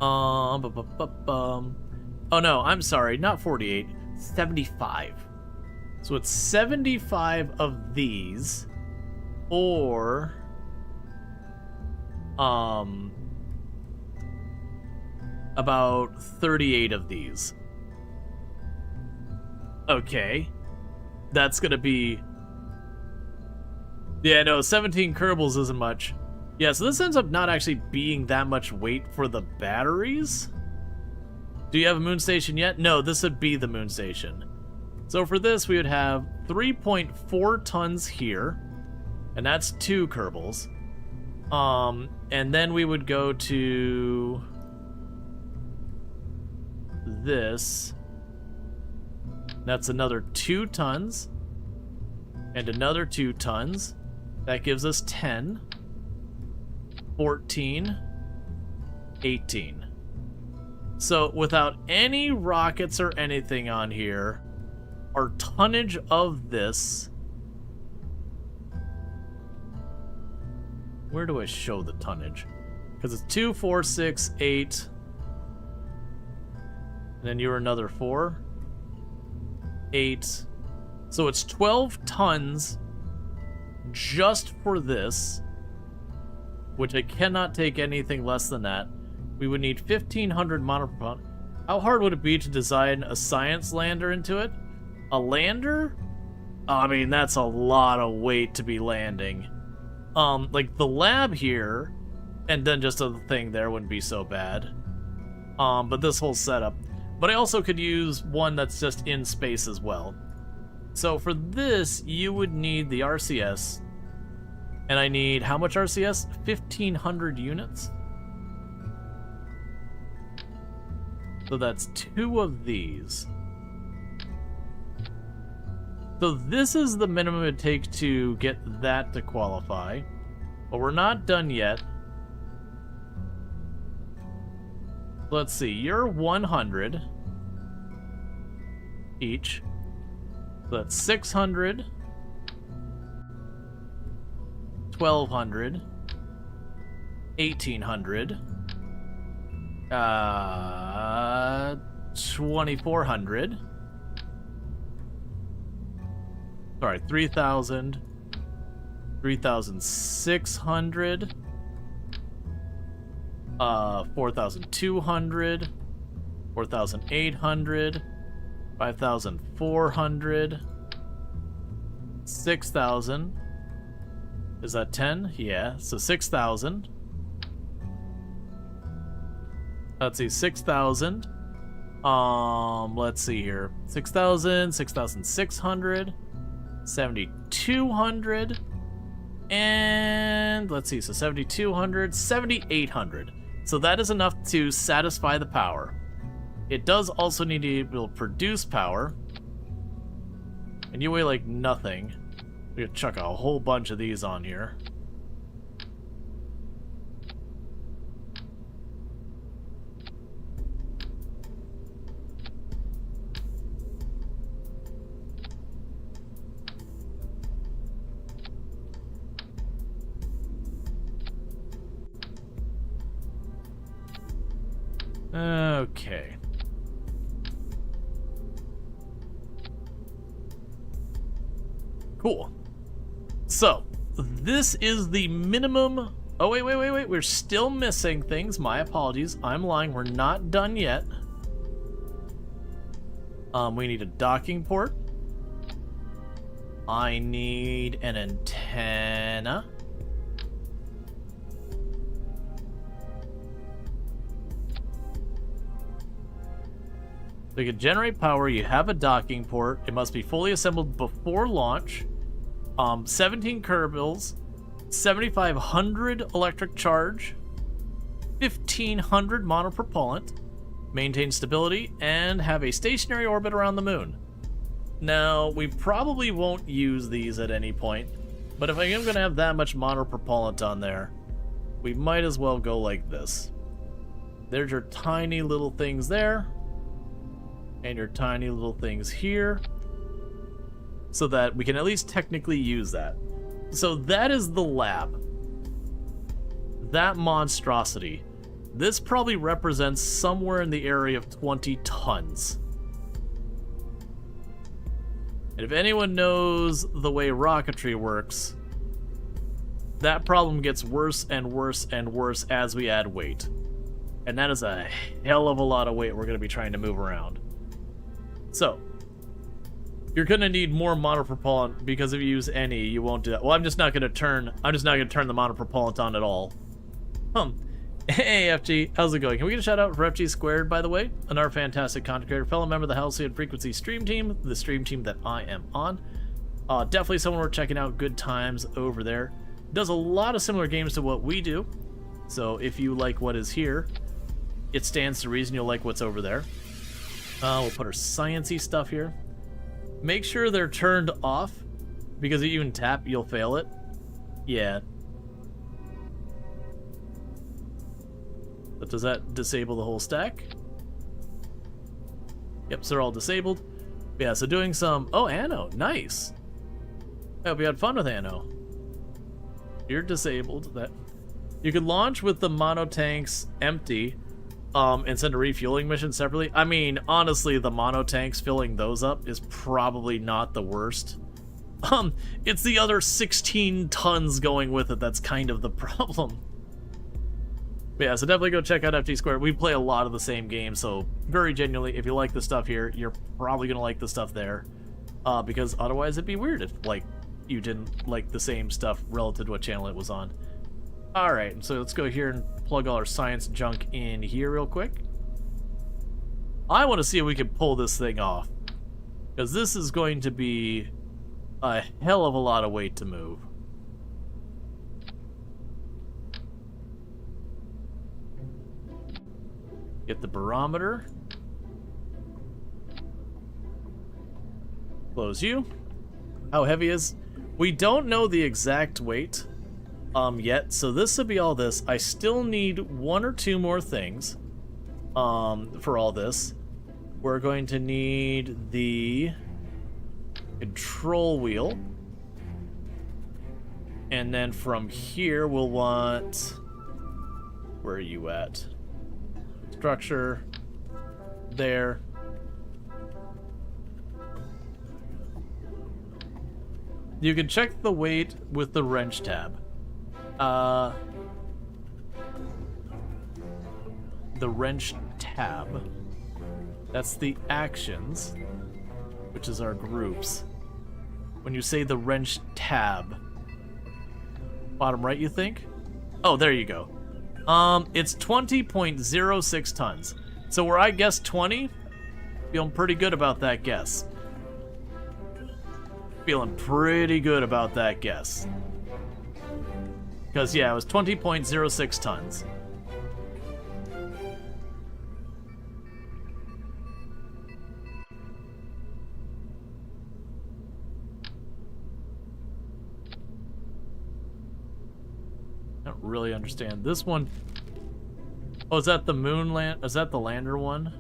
Oh no, I'm sorry, not 48, 75. So it's 75 of these, or about 38 of these. Okay, that's gonna be, yeah, no, 17 Kerbals isn't much. Yeah, so this ends up not actually being that much weight for the batteries. Do you have a moon station yet? No, this would be the moon station. So for this, we would have 3.4 tons here, and that's 2 Kerbals. And then we would go to this. That's another 2 tons, and another 2 tons. That gives us 10, 14, 18. So without any rockets or anything on here, our tonnage of this... Where do I show the tonnage? Because it's 2, 4, 6, 8. And then you're another 4. 8. So it's 12 tons just for this, which I cannot take anything less than that. We would need 1,500 monopropellant. How hard would it be to design a science lander into it? A lander? I mean, that's a lot of weight to be landing. Like the lab here, and then just a thing there wouldn't be so bad. But this whole setup. But I also could use one that's just in space as well. So for this, you would need the RCS. And I need, how much RCS? 1,500 units? So that's 2 of these. So this is the minimum it'd take to get that to qualify. But we're not done yet. Let's see, you're 100 each. So that's 600, 1,200, 1,800, 2,400. Sorry, 3,000, 3,600, 4,200, 4,800, 5,400, 6,000. Is that 10? Yeah, so 6,000. Let's see, 6,000. Let's see here. 6,000, 6,600, 7,200, and let's see, so 7,200, 7,800. So that is enough to satisfy the power. It does also need to be able to produce power. And you weigh like nothing. We could chuck a whole bunch of these on here. Okay. Cool. So, this is the minimum... Oh, wait. We're still missing things. My apologies. I'm lying. We're not done yet. We need a docking port. I need an antenna. So you can generate power, you have a docking port, it must be fully assembled before launch, 17 Kerbals, 7,500 electric charge, 1,500 monopropellant, maintain stability, and have a stationary orbit around the moon. Now, we probably won't use these at any point, but if I am going to have that much monopropellant on there, we might as well go like this. There's your tiny little things there. And your tiny little things here, so that we can at least technically use that. So that is the lab. That monstrosity. This probably represents somewhere in the area of 20 tons. And if anyone knows the way rocketry works, that problem gets worse and worse and worse as we add weight. And that is a hell of a lot of weight we're going to be trying to move around. So, you're gonna need more monopropellant because if you use any, you won't do that. Well, I'm just not gonna turn the monopropellant on at all. Hey, FG, how's it going? Can we get a shout out for FG Squared, by the way? Another fantastic content creator, fellow member of the Halcyon Frequency stream team, the stream team that I am on. Definitely someone we're checking out. Good times over there. Does a lot of similar games to what we do. So if you like what is here, it stands to reason you'll like what's over there. We'll put our sciencey stuff here. Make sure they're turned off, because if you even tap, you'll fail it. Yeah. But does that disable the whole stack? Yep, so they're all disabled. Yeah, so doing some... Oh, Anno, nice. I hope you had fun with Anno. You're disabled. That you could launch with the mono tanks empty. And send a refueling mission separately. I mean, honestly, the mono tanks, filling those up is probably not the worst. It's the other 16 tons going with it that's kind of the problem. But yeah, so definitely go check out FT Squared. We play a lot of the same games, so very genuinely, if you like the stuff here, you're probably gonna like the stuff there. Because otherwise it'd be weird if, like, you didn't like the same stuff relative to what channel it was on. Alright, so let's go here and plug all our science junk in here real quick. I want to see if we can pull this thing off, because this is going to be a hell of a lot of weight to move. Get the barometer. Close you. How heavy is... We don't know the exact weight yet, so this will be all this. I still need one or two more things for all this. We're going to need the control wheel, and then from here we'll want... Where are you at? Structure. There. You can check the weight with the wrench tab. The wrench tab. That's the actions, which is our groups. when you say the wrench tab? Bottom right, you think? Oh, there you go. It's 20.06 tons. So where I guessed 20, feeling pretty good about that guess. Feeling pretty good about that guess. Because, yeah, it was 20.06 tons. I don't really understand this one. Oh, is that the moon land? Is that the lander one?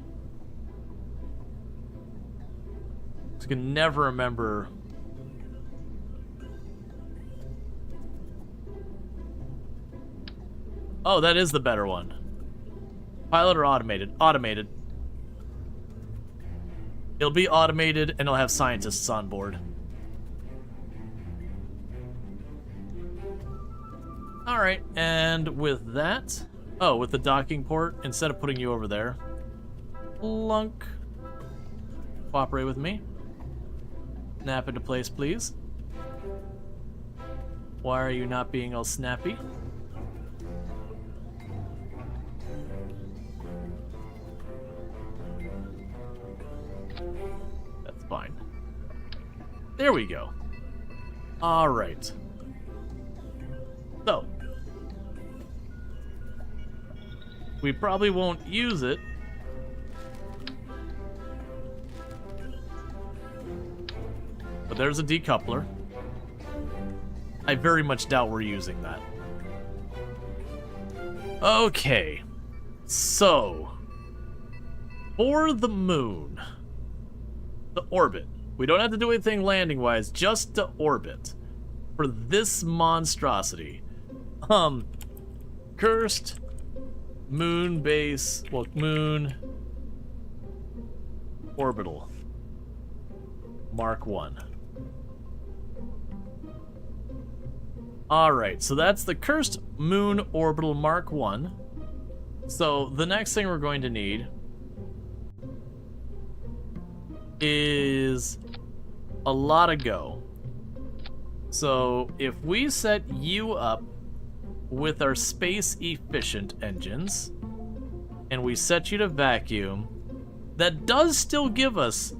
I can never remember. Oh, that is the better one. Pilot or automated? Automated. It'll be automated and it'll have scientists on board. Alright, and with that... Oh, with the docking port, instead of putting you over there... Lunk. Cooperate with me. Snap into place, please. Why are you not being all snappy? That's fine. There we go. Alright. So, we probably won't use it. But there's a decoupler. I very much doubt we're using that. Okay. So, for the moon, the orbit. We don't have to do anything landing-wise, just to orbit. For this monstrosity. Cursed moon base, well, moon orbital Mark 1. Alright, so that's the Cursed Moon Orbital Mark 1. So the next thing we're going to need is a lot of go. So if we set you up with our space efficient engines and we set you to vacuum, that does still give us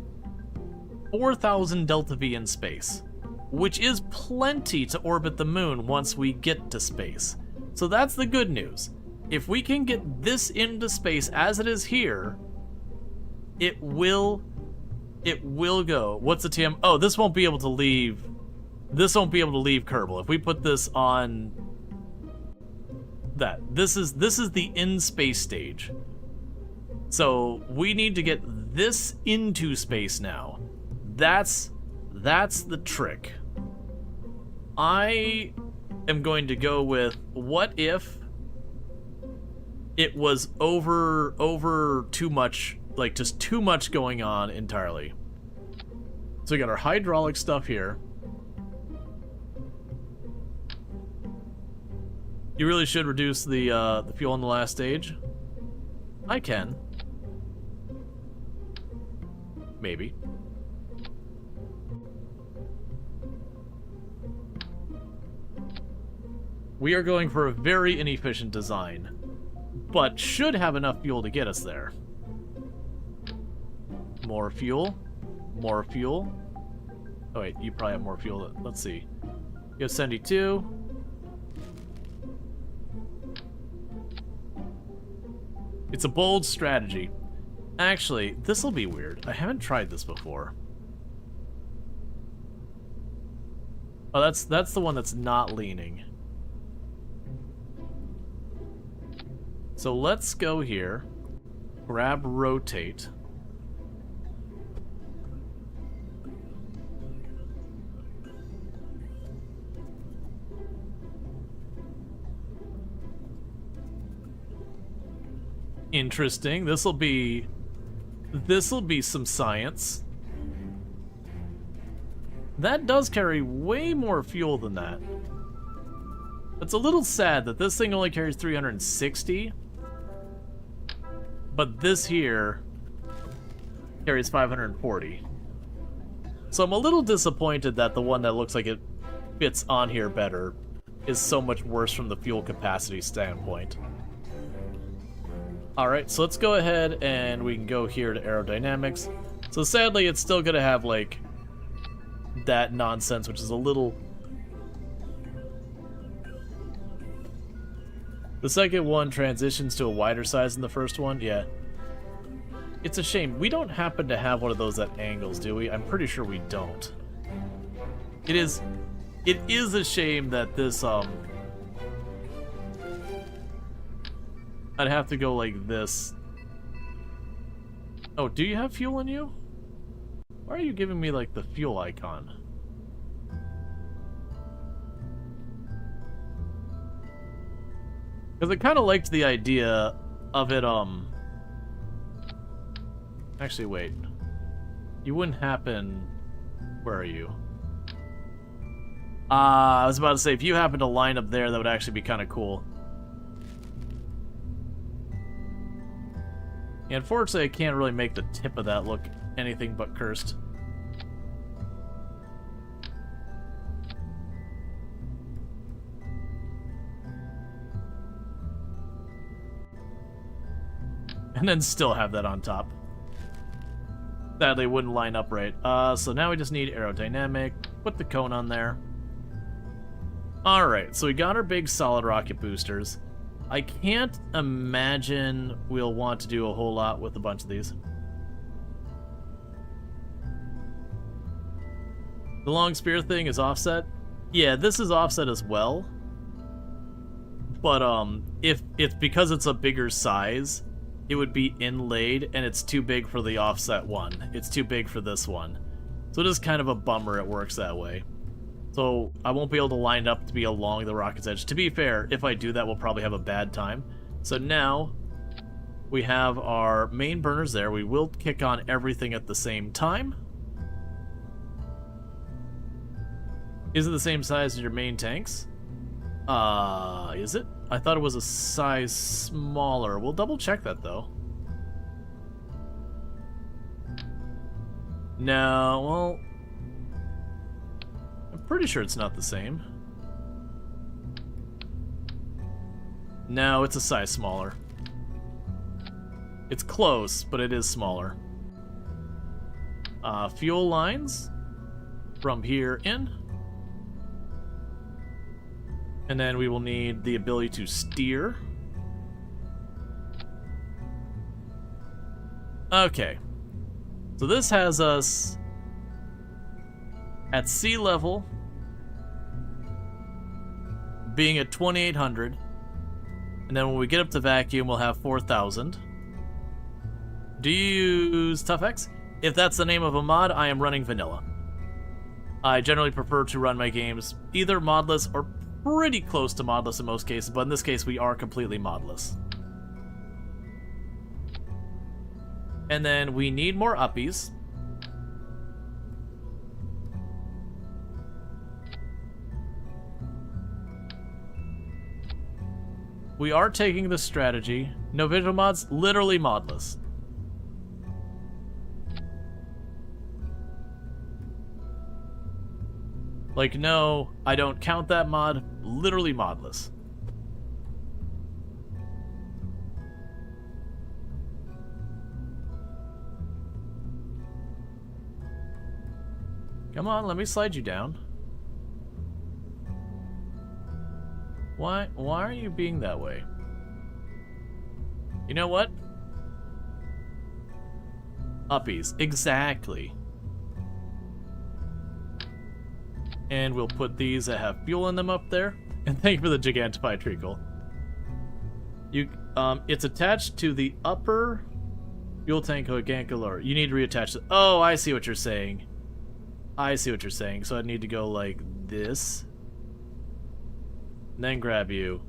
4,000 delta V in space, which is plenty to orbit the moon once we get to space. So that's the good news. If we can get this into space as it is here, it will go. What's the TM? Oh, this won't be able to leave. This won't be able to leave Kerbal. If we put this on that, this is the in-space stage. So we need to get this into space now. That's the trick. I am going to go with, what if it was over too much, like just too much going on entirely. So we got our hydraulic stuff here. You really should reduce the fuel in the last stage. I can. Maybe. We are going for a very inefficient design, but should have enough fuel to get us there. More fuel. More fuel. Oh wait, you probably have more fuel. Let's see. You have 72. It's a bold strategy. Actually, this will be weird. I haven't tried this before. Oh, that's the one that's not leaning. So let's go here, grab rotate. Interesting. This'll be some science. That does carry way more fuel than that. It's a little sad that this thing only carries 360. But this here carries 540. So I'm a little disappointed that the one that looks like it fits on here better is so much worse from the fuel capacity standpoint. Alright, so let's go ahead and we can go here to aerodynamics. So sadly, it's still going to have, like, that nonsense, which is a little... The second one transitions to a wider size than the first one, yeah. It's a shame. We don't happen to have one of those at angles, do we? I'm pretty sure we don't. It is a shame that this, I'd have to go like this. Oh, do you have fuel in you? Why are you giving me, like, the fuel icon? Because I kind of liked the idea of it, Actually, wait. You wouldn't happen... Where are you? I was about to say, if you happen to line up there, that would actually be kind of cool. Yeah, unfortunately, I can't really make the tip of that look anything but cursed. And then still have that on top. Sadly, it wouldn't line up right. So now we just need aerodynamic. Put the cone on there. Alright, so we got our big solid rocket boosters. I can't imagine we'll want to do a whole lot with a bunch of these. The long spear thing is offset. Yeah, this is offset as well. But if it's because it's a bigger size, it would be inlaid, and it's too big for the offset one. It's too big for this one. So it is kind of a bummer it works that way. So I won't be able to line it up to be along the rocket's edge. To be fair, if I do that, we'll probably have a bad time. So now we have our main burners there. We will kick on everything at the same time. Is it the same size as your main tanks? Is it? I thought it was a size smaller. We'll double check that though. No, well, I'm pretty sure it's not the same. No, it's a size smaller. It's close, but it is smaller. Fuel lines from here in. And then we will need the ability to steer. Okay. So this has us at sea level being at 2,800. And then when we get up to vacuum, we'll have 4,000. Do you use ToughX? If that's the name of a mod, I am running vanilla. I generally prefer to run my games either modless or pretty close to modless in most cases, but in this case we are completely modless. And then we need more uppies. We are taking the strategy. No visual mods, literally modless. Like, no, I don't count that mod. Literally modless. Come on, let me slide you down. Why are you being that way? You know what? Uppies, exactly. And we'll put these that have fuel in them up there. And thank you for the Gigantify treacle. It's attached to the upper fuel tank Gankalor. You need to reattach it. Oh, I see what you're saying. I see what you're saying. So I need to go like this. And then grab you.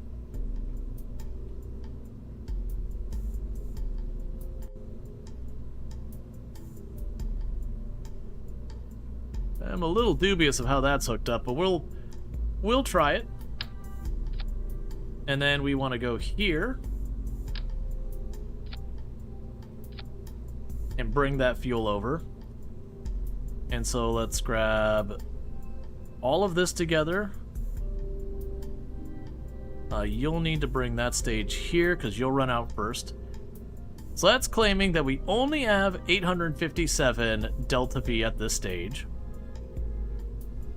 I'm a little dubious of how that's hooked up, but we'll try it. And then we want to go here and bring that fuel over. And so let's grab all of this together. You'll need to bring that stage here because you'll run out first. So that's claiming that we only have 857 Delta V at this stage.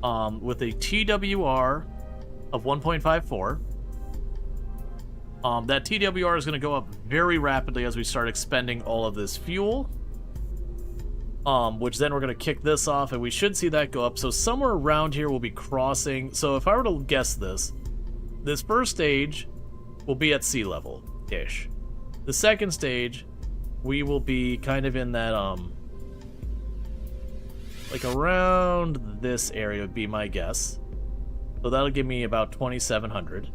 With a TWR of 1.54. That TWR is going to go up very rapidly as we start expending all of this fuel. Which then we're going to kick this off, and we should see that go up. So somewhere around here we'll be crossing. So if I were to guess this first stage will be at sea level-ish. The second stage, we will be kind of in that, like around this area would be my guess. So that'll give me about 2,700.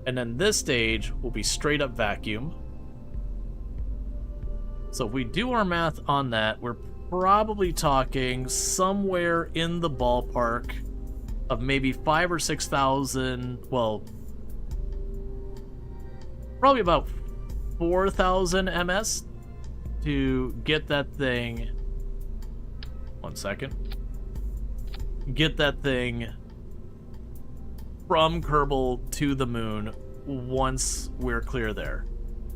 And then this stage will be straight up vacuum. So if we do our math on that, we're probably talking somewhere in the ballpark of maybe 5,000 or 6,000, well, probably about 4,000 MS to get that thing. 1 second. Get that thing from Kerbal to the moon once we're clear there.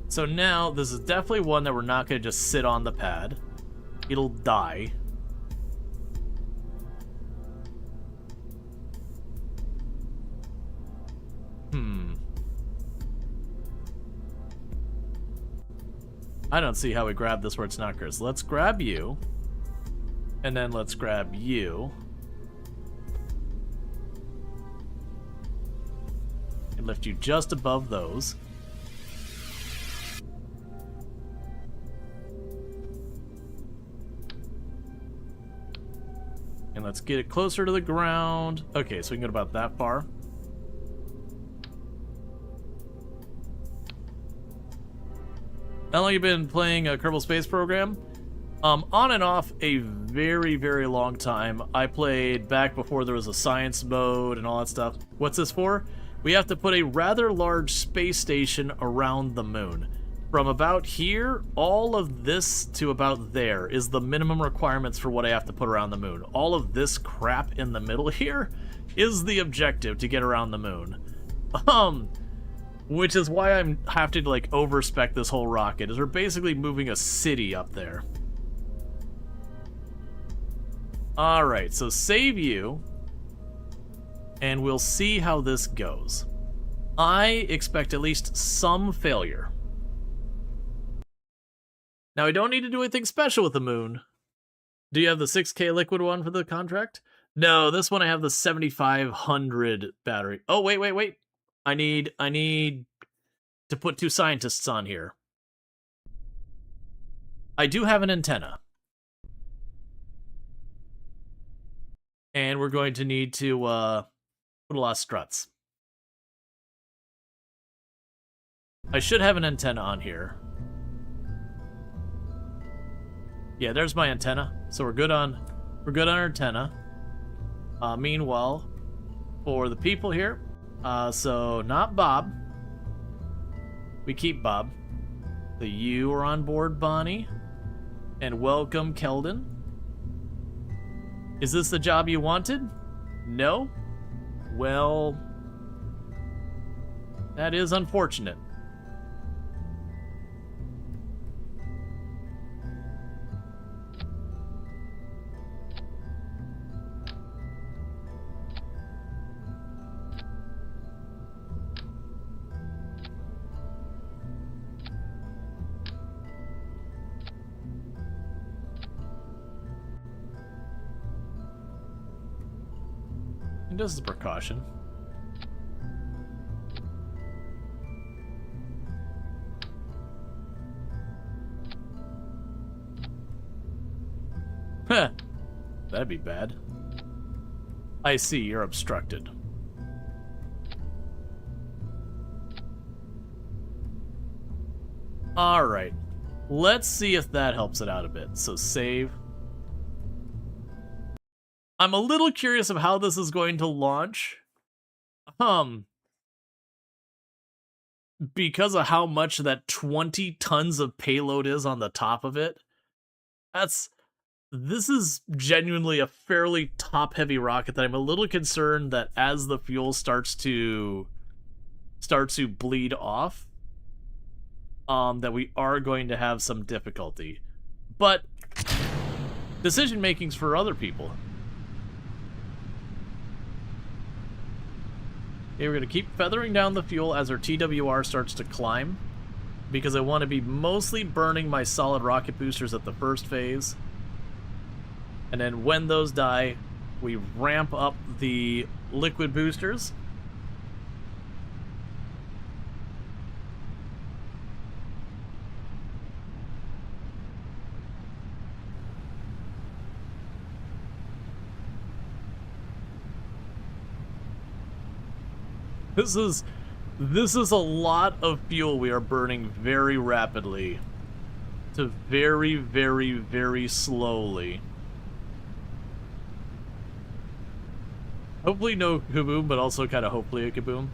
So now this is definitely one that we're not going to just sit on the pad. It'll die. I don't see how we grab this where it's not cursed. Let's grab you. And then let's grab you. And lift you just above those. And let's get it closer to the ground. Okay, so we can go about that far. How long have you been playing a Kerbal Space Program? On and off a very, very long time. I played back before there was a science mode and all that stuff. What's this for? We have to put a rather large space station around the moon. From about here, all of this to about there is the minimum requirements for what I have to put around the moon. All of this crap in the middle here is the objective to get around the moon. Which is why I'm have to like overspec this whole rocket, is we're basically moving a city up there. Alright, so save you, and we'll see how this goes. I expect at least some failure. Now, I don't need to do anything special with the moon. Do you have the 6K liquid one for the contract? No, this one I have the 7,500 battery. Oh, wait. I need to put 2 scientists on here. I do have an antenna. And we're going to need to put a lot of struts. I should have an antenna on here. Yeah, there's my antenna. So we're good on our antenna. Meanwhile, for the people here, so not Bob. We keep Bob. So you are on board, Bonnie. And welcome, Keldon. Is this the job you wanted? No? Well, that is unfortunate. Just as a precaution. Heh. That'd be bad. I see, you're obstructed. Alright. Let's see if that helps it out a bit. So save. I'm a little curious of how this is going to launch. Because of how much that 20 tons of payload is on the top of it. That's this is genuinely a fairly top-heavy rocket that I'm a little concerned that as the fuel starts to bleed off, that we are going to have some difficulty. But decision making's for other people. Okay, we're gonna keep feathering down the fuel as our TWR starts to climb, because I want to be mostly burning my solid rocket boosters at the first phase. And then when those die, we ramp up the liquid boosters. This is a lot of fuel we are burning very rapidly to very, very, very slowly. Hopefully no kaboom, but also kind of hopefully a kaboom.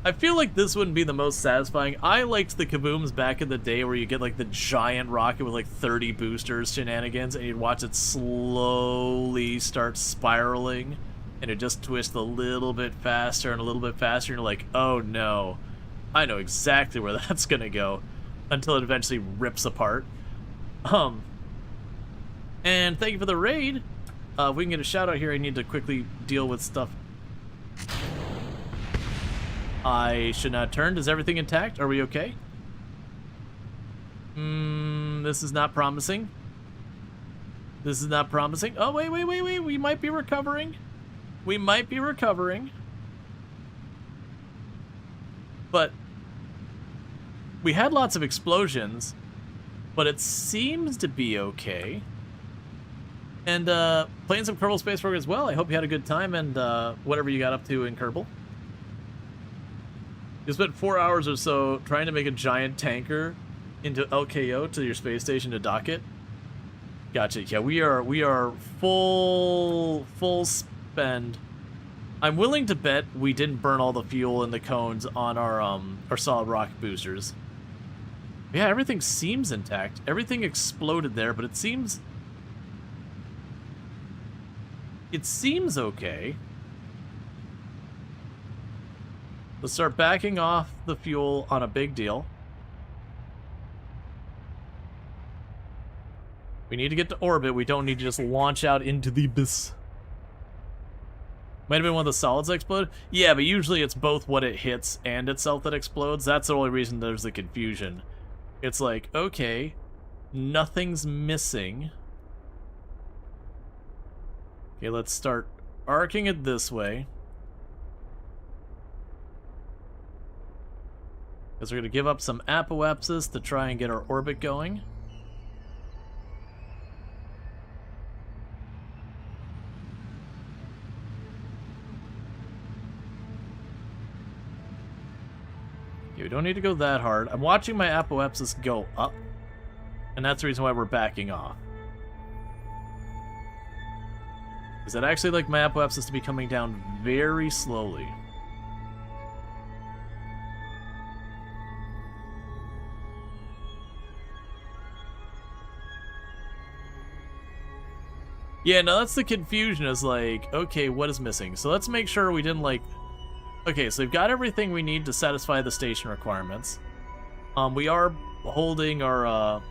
I feel like this wouldn't be the most satisfying. I liked the kabooms back in the day where you get like the giant rocket with like 30 boosters shenanigans and you'd watch it slowly start spiraling and it just twists a little bit faster and a little bit faster and you're like, oh no, I know exactly where that's gonna go, until it eventually rips apart. And thank you for the raid. If we can get a shout out here, I need to quickly deal with stuff. I should not turn. Is everything intact? Are we okay? This is not promising. This is not promising. Oh, wait. We might be recovering. We might be recovering. But we had lots of explosions, but it seems to be okay. And playing some Kerbal Space Program as well. I hope you had a good time and whatever you got up to in Kerbal. You spent 4 hours or so trying to make a giant tanker into LKO to your space station to dock it. Gotcha. Yeah, we are full spend. I'm willing to bet we didn't burn all the fuel in the cones on our solid rocket boosters. Yeah, everything seems intact. Everything exploded there, but it seems okay. Let's start backing off the fuel on a big deal. We need to get to orbit. We don't need to just launch out into the abyss. Might have been one of the solids that exploded. Yeah, but usually it's both what it hits and itself that explodes. That's the only reason there's the confusion. It's like, okay, nothing's missing. Okay, let's start arcing it this way. Because we're going to give up some apoapsis to try and get our orbit going. Okay, we don't need to go that hard. I'm watching my apoapsis go up, and that's the reason why we're backing off. Is that actually like my apoapsis to be coming down very slowly? Yeah, no, that's the confusion, is like, okay, what is missing? So let's make sure we didn't, like... Okay, so we've got everything we need to satisfy the station requirements. We are holding our,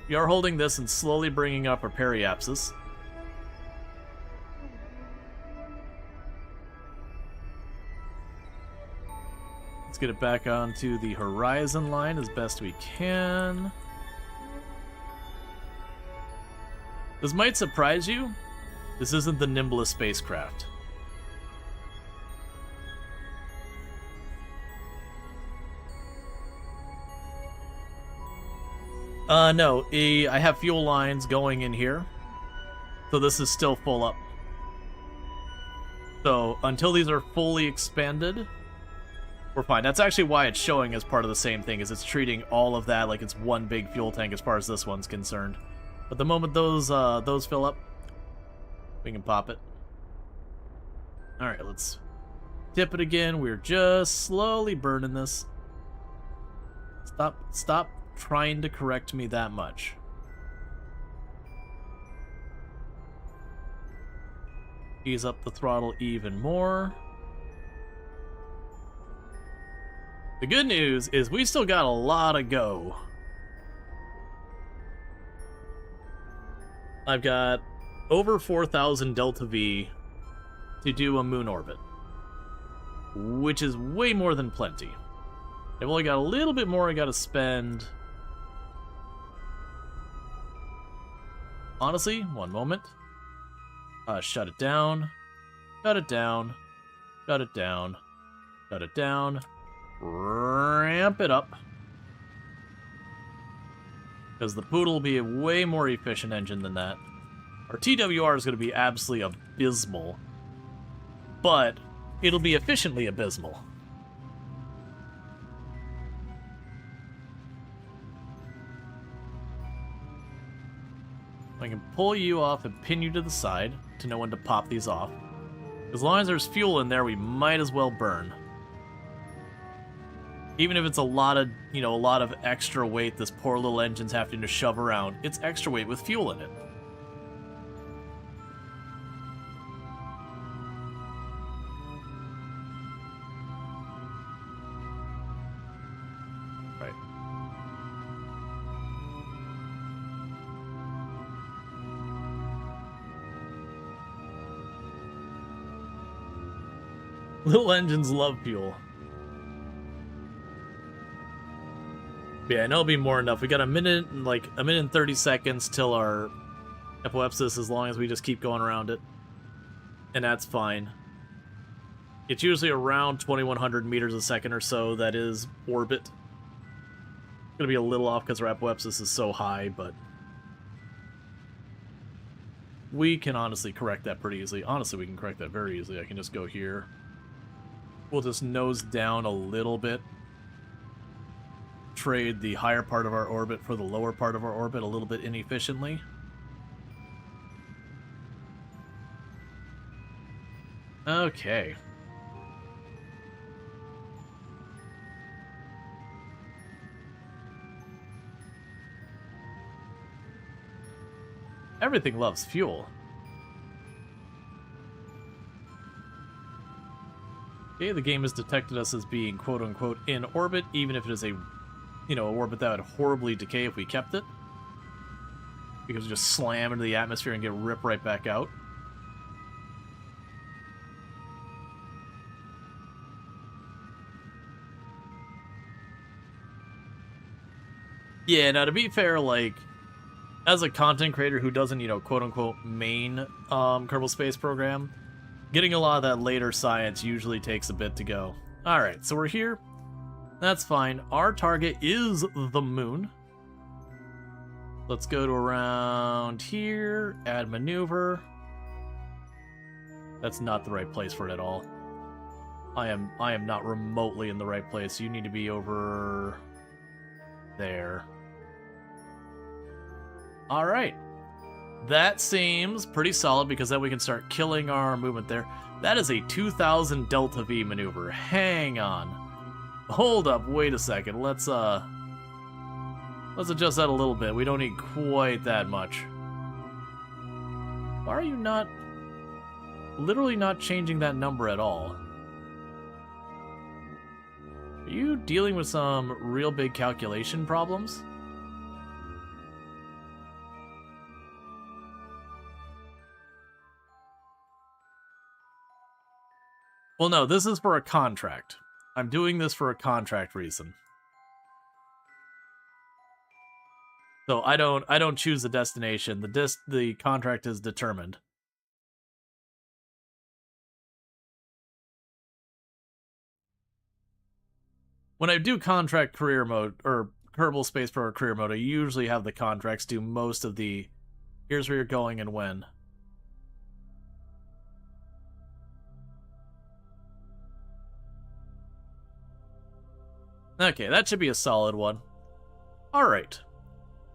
We are holding this and slowly bringing up our periapsis. Let's get it back onto the horizon line as best we can. This might surprise you. This isn't the nimblest spacecraft. No, I have fuel lines going in here. So this is still full up. So until these are fully expanded, we're fine. That's actually why it's showing as part of the same thing, is it's treating all of that like it's one big fuel tank as far as this one's concerned. But the moment those fill up, we can pop it. Alright, let's dip it again. We're just slowly burning this. Stop trying to correct me that much. Ease up the throttle even more. The good news is we still got a lot to go. I've got over 4,000 delta V to do a moon orbit, which is way more than plenty. I've only got a little bit more I gotta spend. Honestly, one moment. Shut it down. Shut it down. Shut it down. Shut it down. Ramp it up. Because the Poodle will be a way more efficient engine than that. Our TWR is going to be absolutely abysmal. But it'll be efficiently abysmal. I can pull you off and pin you to the side to know when to pop these off. As long as there's fuel in there, we might as well burn. Even if it's a lot of extra weight this poor little engine's having to shove around, it's extra weight with fuel in it. Right. Little engines love fuel. Yeah, and it'll be more enough. We got a minute and 30 seconds till our apoapsis, as long as we just keep going around it. And that's fine. It's usually around 2,100 meters a second or so that is orbit. It's gonna be a little off because our apoapsis is so high, but we can honestly correct that pretty easily. Honestly, we can correct that very easily. I can just go here. We'll just nose down a little bit. Trade the higher part of our orbit for the lower part of our orbit a little bit inefficiently. Okay. Everything loves fuel. Okay, the game has detected us as being quote-unquote in orbit, even if it is a an orbit that would horribly decay if we kept it. Because we just slam into the atmosphere and get ripped right back out. Yeah, now to be fair, like, as a content creator who doesn't, quote-unquote main Kerbal Space Program, getting a lot of that later science usually takes a bit to go. Alright, so we're here. That's fine. Our target is the moon. Let's go to around here, add maneuver. That's not the right place for it at all. I am not remotely in the right place. You need to be over there. All right. That seems pretty solid because then we can start killing our movement there. That is a 2,000 delta V maneuver. Hang on. Hold up, wait a second. Let's adjust that a little bit. We don't need quite that much. Why are you not literally not changing that number at all? Are you dealing with some real big calculation problems? Well, no, this is for a contract. I'm doing this for a contract reason. So I don't choose the destination. The contract is determined. When I do contract career mode, or Kerbal Space Program career mode, I usually have the contracts do most of the here's where you're going and when. Okay, that should be a solid one. Alright.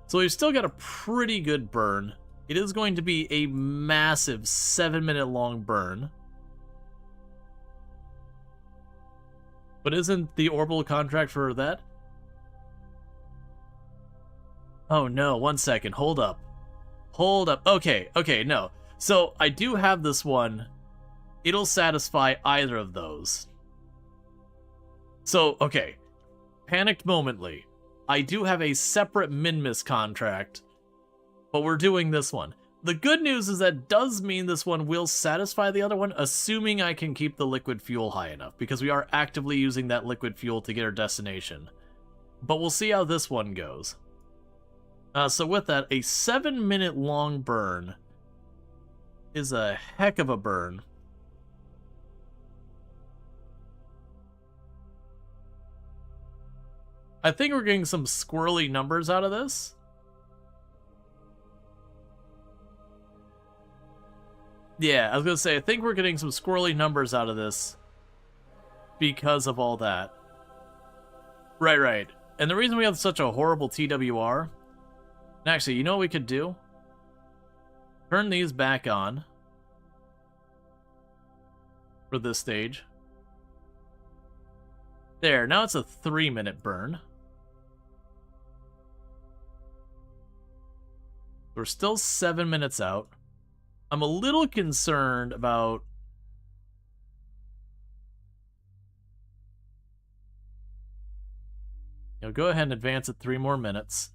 So we've still got a pretty good burn. It is going to be a massive 7-minute long burn. But isn't the orbital contract for that? Oh no, 1 second, hold up. Hold up, okay, no. So I do have this one it'll satisfy either of those. So, okay. Panicked momently. I do have a separate Minmus contract, but we're doing this one. The good news is that does mean this one will satisfy the other one, assuming I can keep the liquid fuel high enough, because we are actively using that liquid fuel to get our destination. But we'll see how this one goes. So with that, a 7-minute long burn is a heck of a burn. I think we're getting some squirrely numbers out of this. Yeah, I was going to say, I think we're getting some squirrely numbers out of this because of all that. Right. And the reason we have such a horrible TWR... Actually, you know what we could do? Turn these back on for this stage. There, now it's a 3-minute burn. We're still 7 minutes out. I'm a little concerned about... go ahead and advance it 3 more minutes.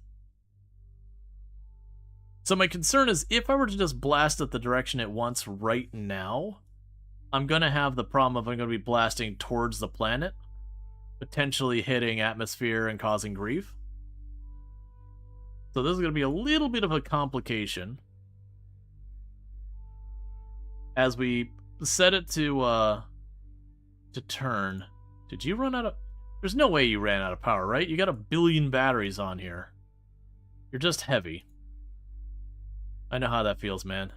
So my concern is if I were to just blast it the direction it wants right now, I'm going to have the problem of I'm going to be blasting towards the planet, potentially hitting atmosphere and causing grief. So this is going to be a little bit of a complication as we set it to turn. Did you run out of... There's no way you ran out of power, right? You got 1 billion batteries on here. You're just heavy. I know how that feels, man.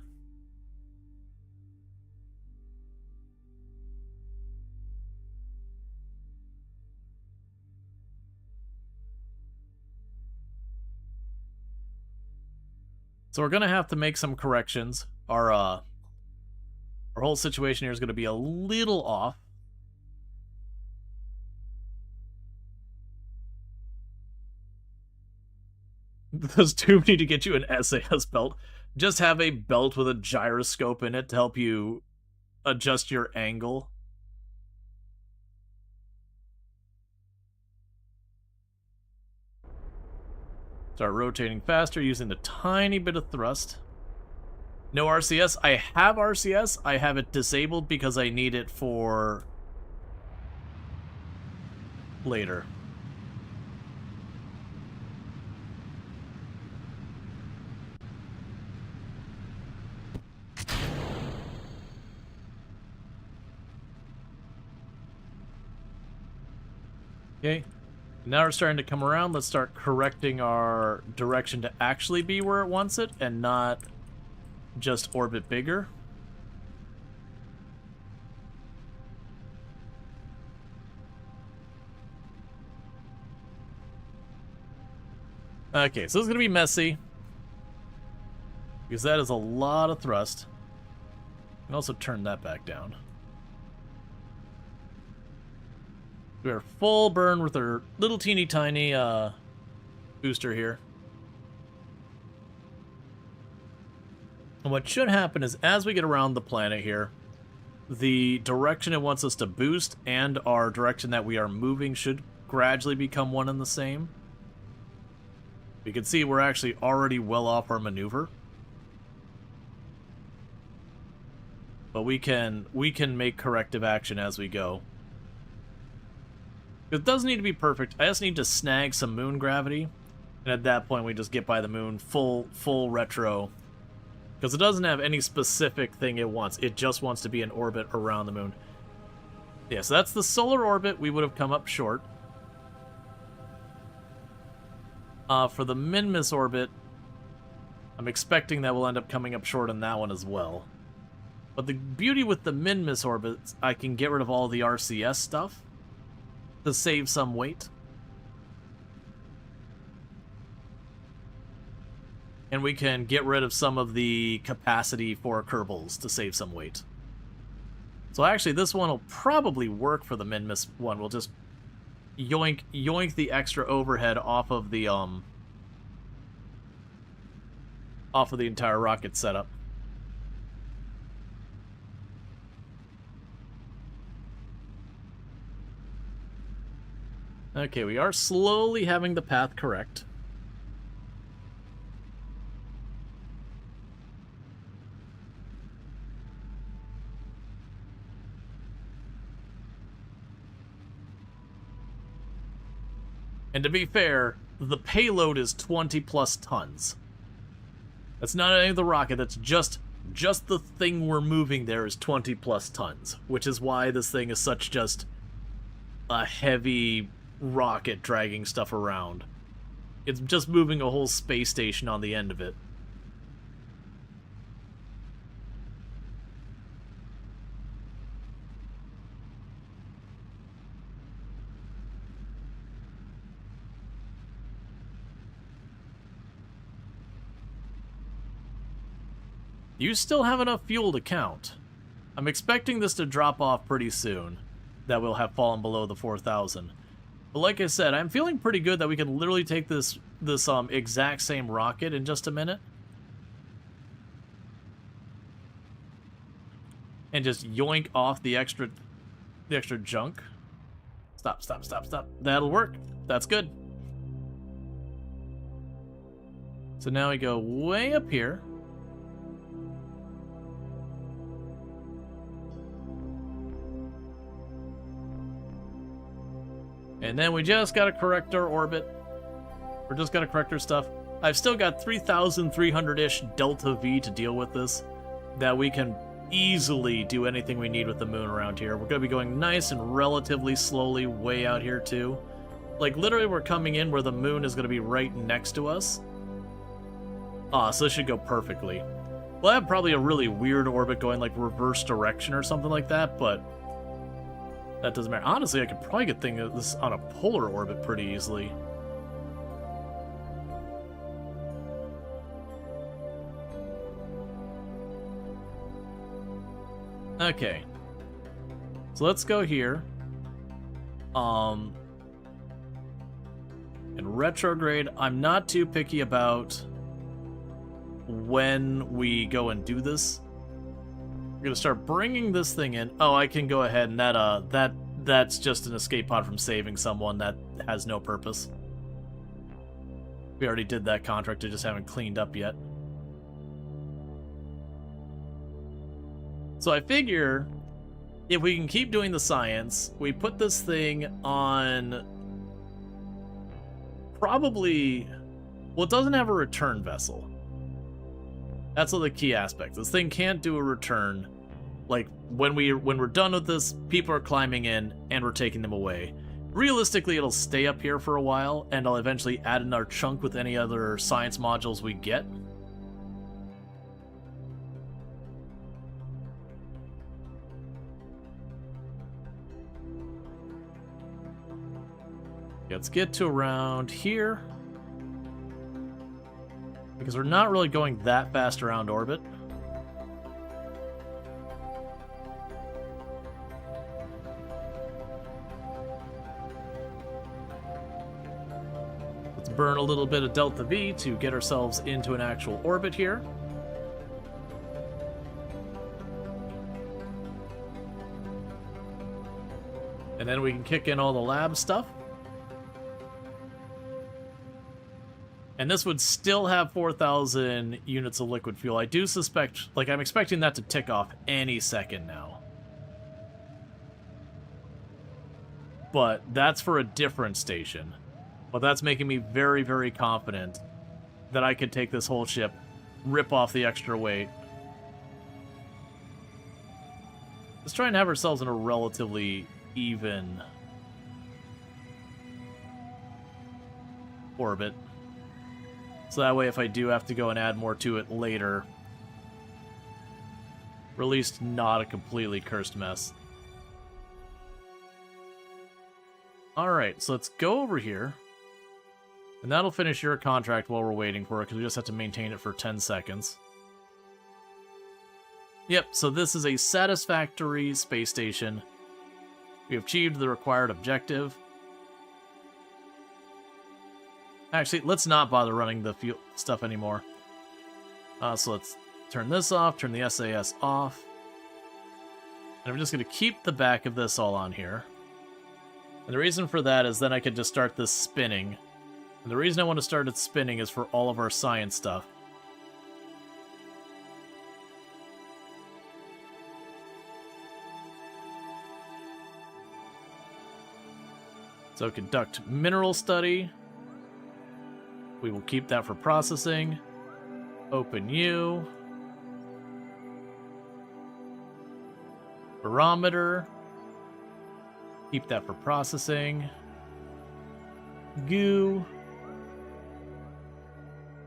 So we're going to have to make some corrections. Our whole situation here is going to be a little off. Those two need to get you an SAS belt. Just have a belt with a gyroscope in it to help you adjust your angle. Start rotating faster using a tiny bit of thrust. No RCS. I have RCS. I have it disabled because I need it for later. Okay, now we're starting to come around. Let's start correcting our direction to actually be where it wants it and not just orbit bigger. Okay, so this is going to be messy because that is a lot of thrust. And also turn that back down. We are full burn with our little teeny tiny booster here. And what should happen is as we get around the planet here, the direction it wants us to boost and our direction that we are moving should gradually become one and the same. You can see we're actually already well off our maneuver. But we can make corrective action as we go. It doesn't need to be perfect. I just need to snag some moon gravity, and at that point we just get by the moon full retro. Because it doesn't have any specific thing it wants. It just wants to be in orbit around the moon. Yeah, so that's the solar orbit. We would have come up short. For the Minmus orbit, I'm expecting that we'll end up coming up short on that one as well. But the beauty with the Minmus orbits, I can get rid of all the RCS stuff to save some weight. And we can get rid of some of the capacity for Kerbals to save some weight. So actually this one will probably work for the Minmus one. We'll just yoink the extra overhead off of the entire rocket setup. Okay, we are slowly having the path correct. And to be fair, the payload is 20 plus tons. That's not any of the rocket, that's just the thing we're moving there is 20 plus tons, which is why this thing is such just a heavy rocket dragging stuff around. It's just moving a whole space station on the end of it. You still have enough fuel to count. I'm expecting this to drop off pretty soon, that we'll have fallen below the 4,000. But like I said, I'm feeling pretty good that we can literally take this exact same rocket in just a minute. And just yoink off the extra junk. Stop, stop, stop, stop. That'll work. That's good. So now we go way up here. And then we just gotta correct our orbit. We're just gotta correct our stuff. I've still got 3,300-ish Delta V to deal with this. That we can easily do anything we need with the moon around here. We're gonna be going nice and relatively slowly way out here too. Like literally we're coming in where the moon is gonna be right next to us. So this should go perfectly. We'll have probably a really weird orbit going like reverse direction or something like that, but that doesn't matter. Honestly, I could probably get this on a polar orbit pretty easily. Okay. So let's go here. In retrograde, I'm not too picky about when we go and do this. We're gonna start bringing this thing in. Oh, I can go ahead and that's just an escape pod from saving someone that has no purpose. We already did that contract, I just haven't cleaned up yet. So I figure if we can keep doing the science, we put this thing on probably, well, it doesn't have a return vessel. That's one of the key aspects. This thing can't do a return. Like, when we're done with this, people are climbing in, and we're taking them away. Realistically, it'll stay up here for a while, and I'll eventually add in our chunk with any other science modules we get. Let's get to around here. Because we're not really going that fast around orbit. Let's burn a little bit of Delta V to get ourselves into an actual orbit here. And then we can kick in all the lab stuff. And this would still have 4,000 units of liquid fuel. I do suspect, like, I'm expecting that to tick off any second now. But that's for a different station. But that's making me very, very confident that I could take this whole ship, rip off the extra weight. Let's try and have ourselves in a relatively even orbit. So that way, if I do have to go and add more to it later, we're at least not a completely cursed mess. Alright, so let's go over here. And that'll finish your contract while we're waiting for it, because we just have to maintain it for 10 seconds. Yep, so this is a satisfactory space station. We have achieved the required objective. Actually, let's not bother running the fuel stuff anymore. So let's turn this off, turn the SAS off. And I'm just going to keep the back of this all on here. And the reason for that is then I could just start this spinning. And the reason I want to start it spinning is for all of our science stuff. So conduct mineral study. We will keep that for processing. Open U. Barometer. Keep that for processing. Goo.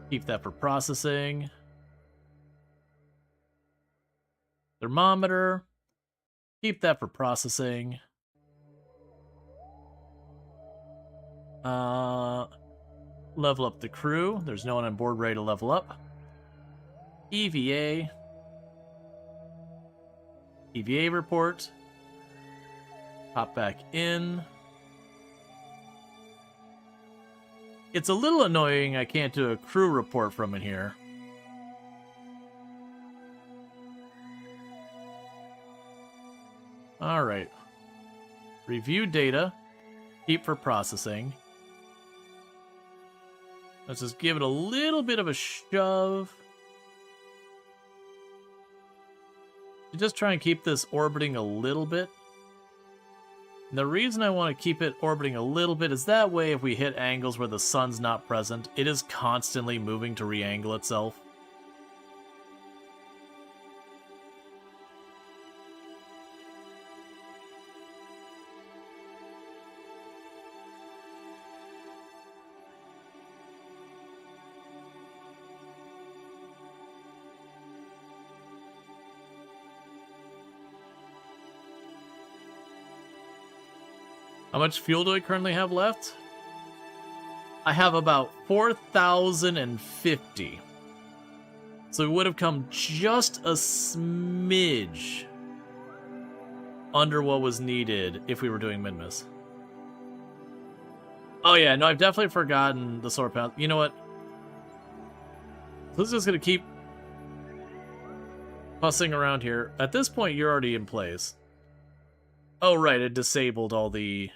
Keep that for processing. Thermometer. Keep that for processing. Level up the crew. There's no one on board ready to level up. EVA. EVA report. Hop back in. It's a little annoying I can't do a crew report from in here. Alright. Review data. Keep for processing. Let's just give it a little bit of a shove. Just try and keep this orbiting a little bit. And the reason I want to keep it orbiting a little bit is that way if we hit angles where the sun's not present, it is constantly moving to re-angle itself. How much fuel do I currently have left? I have about 4,050. So we would have come just a smidge under what was needed if we were doing mid-miss. Oh yeah, no, I've definitely forgotten the solar panel. You know what? This is just going to keep fussing around here. At this point, you're already in place. Oh right, it disabled all the...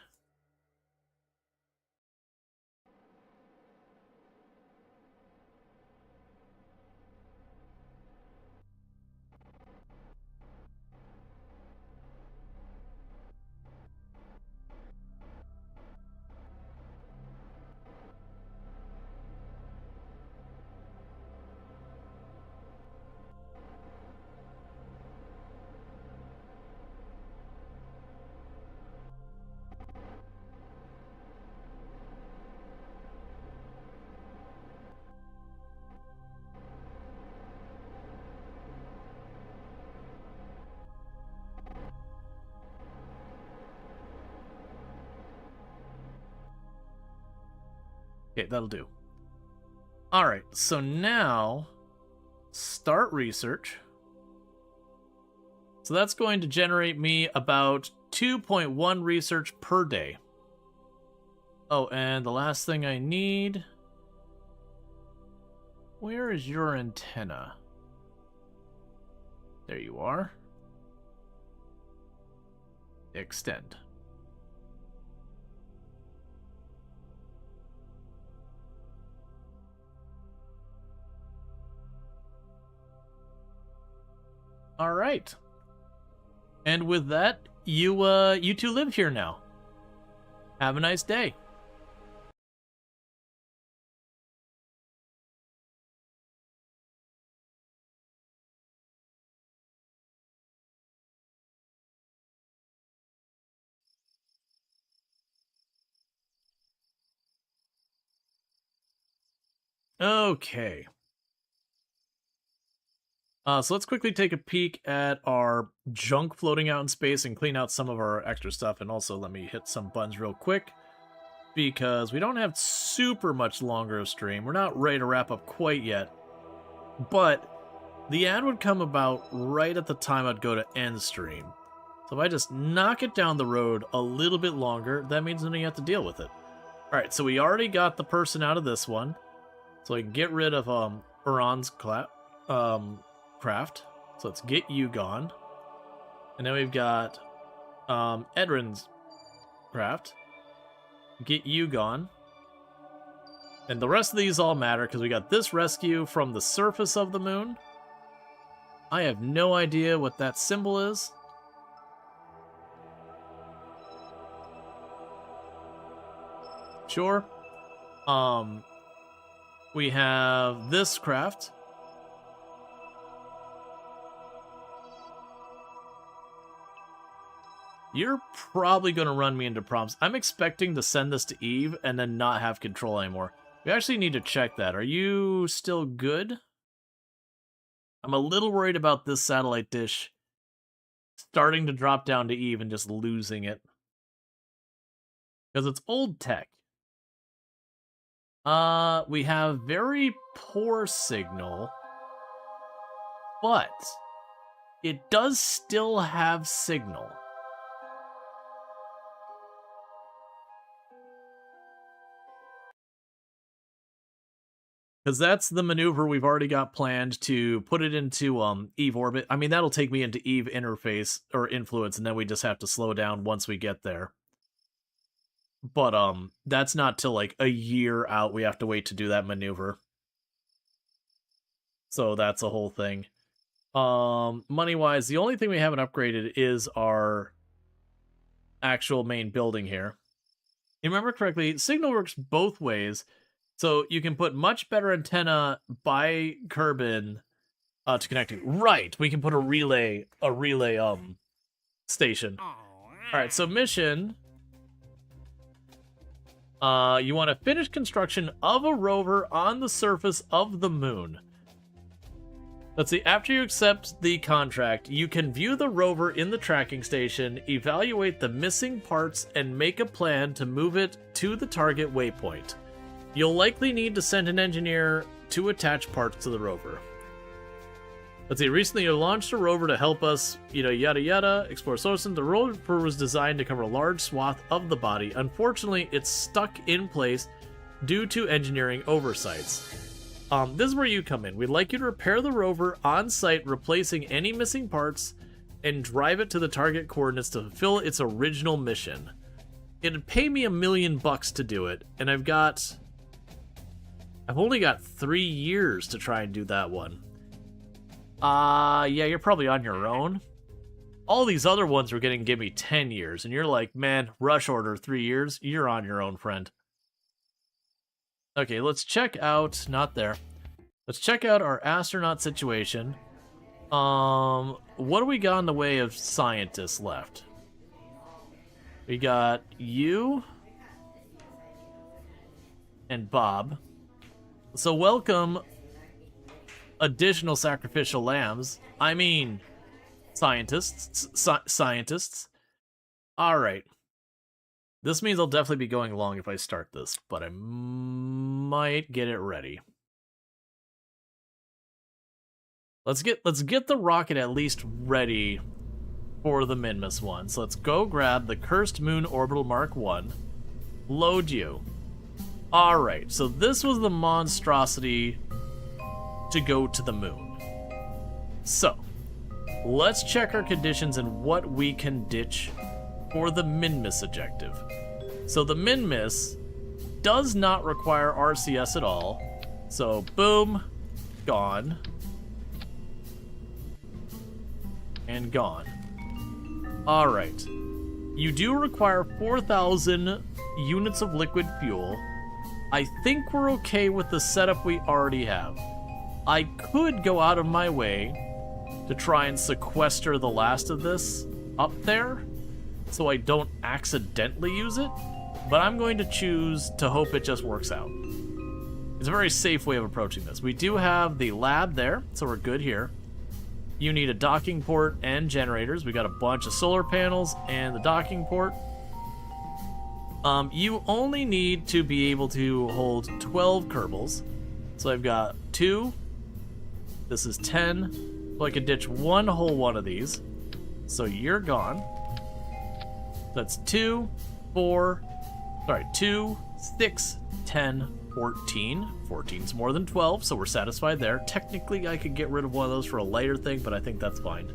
Okay, that'll do. Alright, so now, start research. So that's going to generate me about 2.1 research per day. Oh, and the last thing I need... Where is your antenna? There you are. Extend. All right. And with that, you two live here now. Have a nice day. Okay. So let's quickly take a peek at our junk floating out in space and clean out some of our extra stuff. And also let me hit some buttons real quick, because we don't have super much longer of stream. We're not ready to wrap up quite yet. But the ad would come about right at the time I'd go to end stream. So if I just knock it down the road a little bit longer, that means then you have to deal with it. Alright, so we already got the person out of this one. So I can get rid of Uran's craft. So let's get you gone. And then we've got Edrin's craft. Get you gone. And the rest of these all matter because we got this rescue from the surface of the moon. I have no idea what that symbol is. Sure. We have this craft. You're probably going to run me into problems. I'm expecting to send this to Eve and then not have control anymore. We actually need to check that. Are you still good? I'm a little worried about this satellite dish starting to drop down to Eve and just losing it. Because it's old tech. We have very poor signal, but it does still have signal. Because that's the maneuver we've already got planned to put it into Eve orbit. I mean, that'll take me into Eve interface or influence, and then we just have to slow down once we get there. But that's not till like a year out. We have to wait to do that maneuver. So that's a whole thing. Money-wise, the only thing we haven't upgraded is our actual main building here. You remember correctly, signal works both ways. So you can put much better antenna by Kerbal to connecting. Right, we can put a relay station. All right, so mission. You want to finish construction of a rover on the surface of the moon. Let's see, after you accept the contract, you can view the rover in the tracking station, evaluate the missing parts, and make a plan to move it to the target waypoint. You'll likely need to send an engineer to attach parts to the rover. Let's see, recently you launched a rover to help us, yada yada, explore sources. The rover was designed to cover a large swath of the body. Unfortunately, it's stuck in place due to engineering oversights. This is where you come in. We'd like you to repair the rover on site, replacing any missing parts, and drive it to the target coordinates to fulfill its original mission. It'd pay me $1 million to do it, and I've only got 3 years to try and do that one. Yeah, you're probably on your own. All these other ones were getting give me 10 years, and you're like, man, rush order 3 years. You're on your own, friend. Okay, let's check out, not there. Let's check out our astronaut situation. What do we got in the way of scientists left? We got you and Bob. So welcome additional sacrificial lambs. I mean, scientists. Scientists. All right. This means I'll definitely be going long if I start this, but I might get it ready. Let's get the rocket at least ready for the Minmus one. So let's go grab the Cursed Moon Orbital Mark 1. Load you. Alright, so this was the monstrosity to go to the moon. So, let's check our conditions and what we can ditch for the Minmus objective. So the Minmus does not require RCS at all. So, boom, gone. And gone. Alright. You do require 4,000 units of liquid fuel. I think we're okay with the setup we already have. I could go out of my way to try and sequester the last of this up there so I don't accidentally use it, but I'm going to choose to hope it just works out. It's a very safe way of approaching this. We do have the lab there, so we're good here. You need a docking port and generators. We got a bunch of solar panels and the docking port. You only need to be able to hold 12 Kerbals. So I've got 2. This is 10. So I could ditch one whole one of these. So you're gone. That's 2, 6, 10, 14. 14's more than 12, so we're satisfied there. Technically, I could get rid of one of those for a lighter thing, but I think that's fine.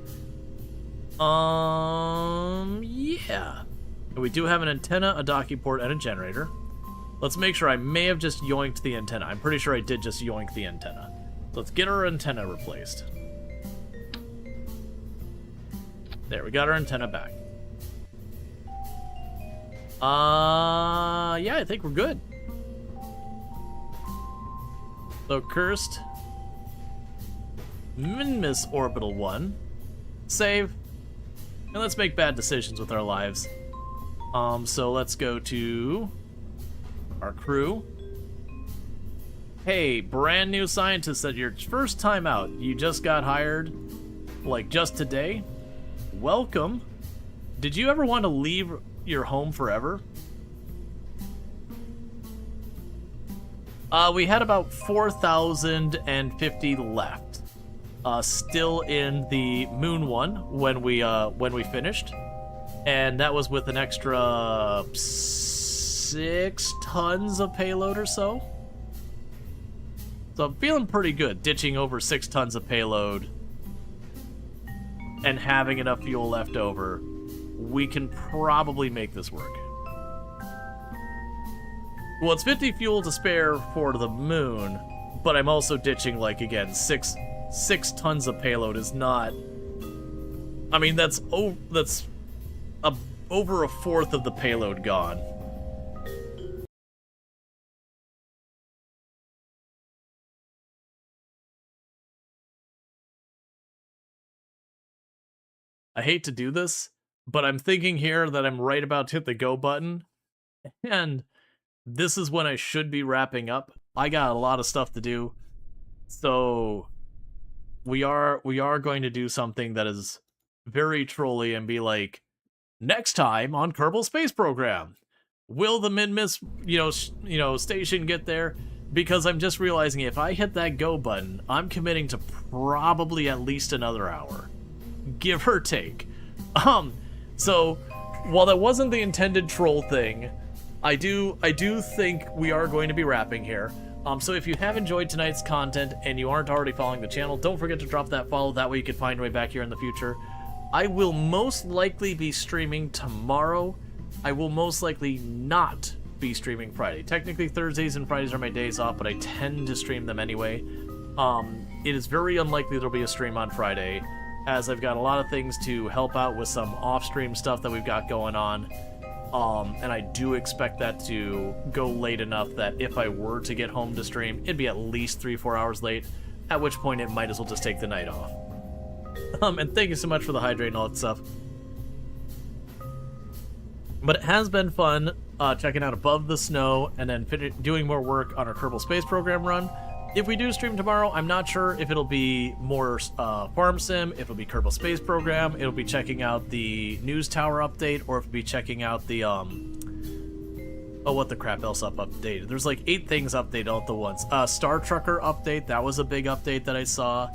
Yeah. And we do have an antenna, a docking port, and a generator. Let's make sure. I may have just yoinked the antenna. I'm pretty sure I did just yoink the antenna. So let's get our antenna replaced. There, we got our antenna back. Yeah, I think we're good. So, cursed. Minmus Orbital 1. Save. And let's make bad decisions with our lives. So let's go to our crew. Hey, brand new scientist at your first time out. You just got hired, like, just today? Welcome. Did you ever want to leave your home forever? We had about 4,050 left. Still in the Moon one when we finished. And that was with an extra 6 tons of payload or so. So I'm feeling pretty good, ditching over 6 tons of payload and having enough fuel left over. We can probably make this work. Well, it's 50 fuel to spare for the moon, but I'm also ditching, like, again, 6 tons of payload is not... I mean, that's over a fourth of the payload gone. I hate to do this, but I'm thinking here that I'm right about to hit the go button, and this is when I should be wrapping up. I got a lot of stuff to do, so we are going to do something that is very trolly and be like, next time on Kerbal Space Program, will the Minmus, station get there? Because I'm just realizing if I hit that go button, I'm committing to probably at least another hour, give or take. So while that wasn't the intended troll thing, I do think we are going to be wrapping here. So if you have enjoyed tonight's content and you aren't already following the channel, don't forget to drop that follow. That way you can find your way back here in the future. I will most likely be streaming tomorrow. I will most likely not be streaming Friday. Technically, Thursdays and Fridays are my days off, but I tend to stream them anyway. It is very unlikely there'll be a stream on Friday, as I've got a lot of things to help out with some off-stream stuff that we've got going on. And I do expect that to go late enough that if I were to get home to stream, it'd be at least 3-4 hours late, at which point it might as well just take the night off. And thank you so much for the hydrate and all that stuff. But it has been fun checking out Above the Snow and then doing more work on our Kerbal Space Program run. If we do stream tomorrow, I'm not sure if it'll be more Farm Sim, if it'll be Kerbal Space Program, it'll be checking out the News Tower update, or if it'll be checking out the, what the crap else updated. There's like 8 things updated all at the once. Star Trucker update, that was a big update that I saw.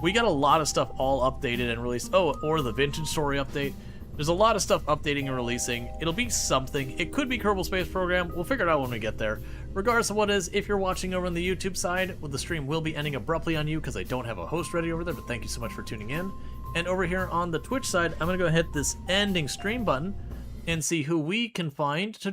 We got a lot of stuff all updated and released. Oh, or the Vintage Story update. There's a lot of stuff updating and releasing. It'll be something. It could be Kerbal Space Program. We'll figure it out when we get there. Regardless of what it is, if you're watching over on the YouTube side, well, the stream will be ending abruptly on you because I don't have a host ready over there, but thank you so much for tuning in. And over here on the Twitch side, I'm going to go hit this ending stream button and see who we can find to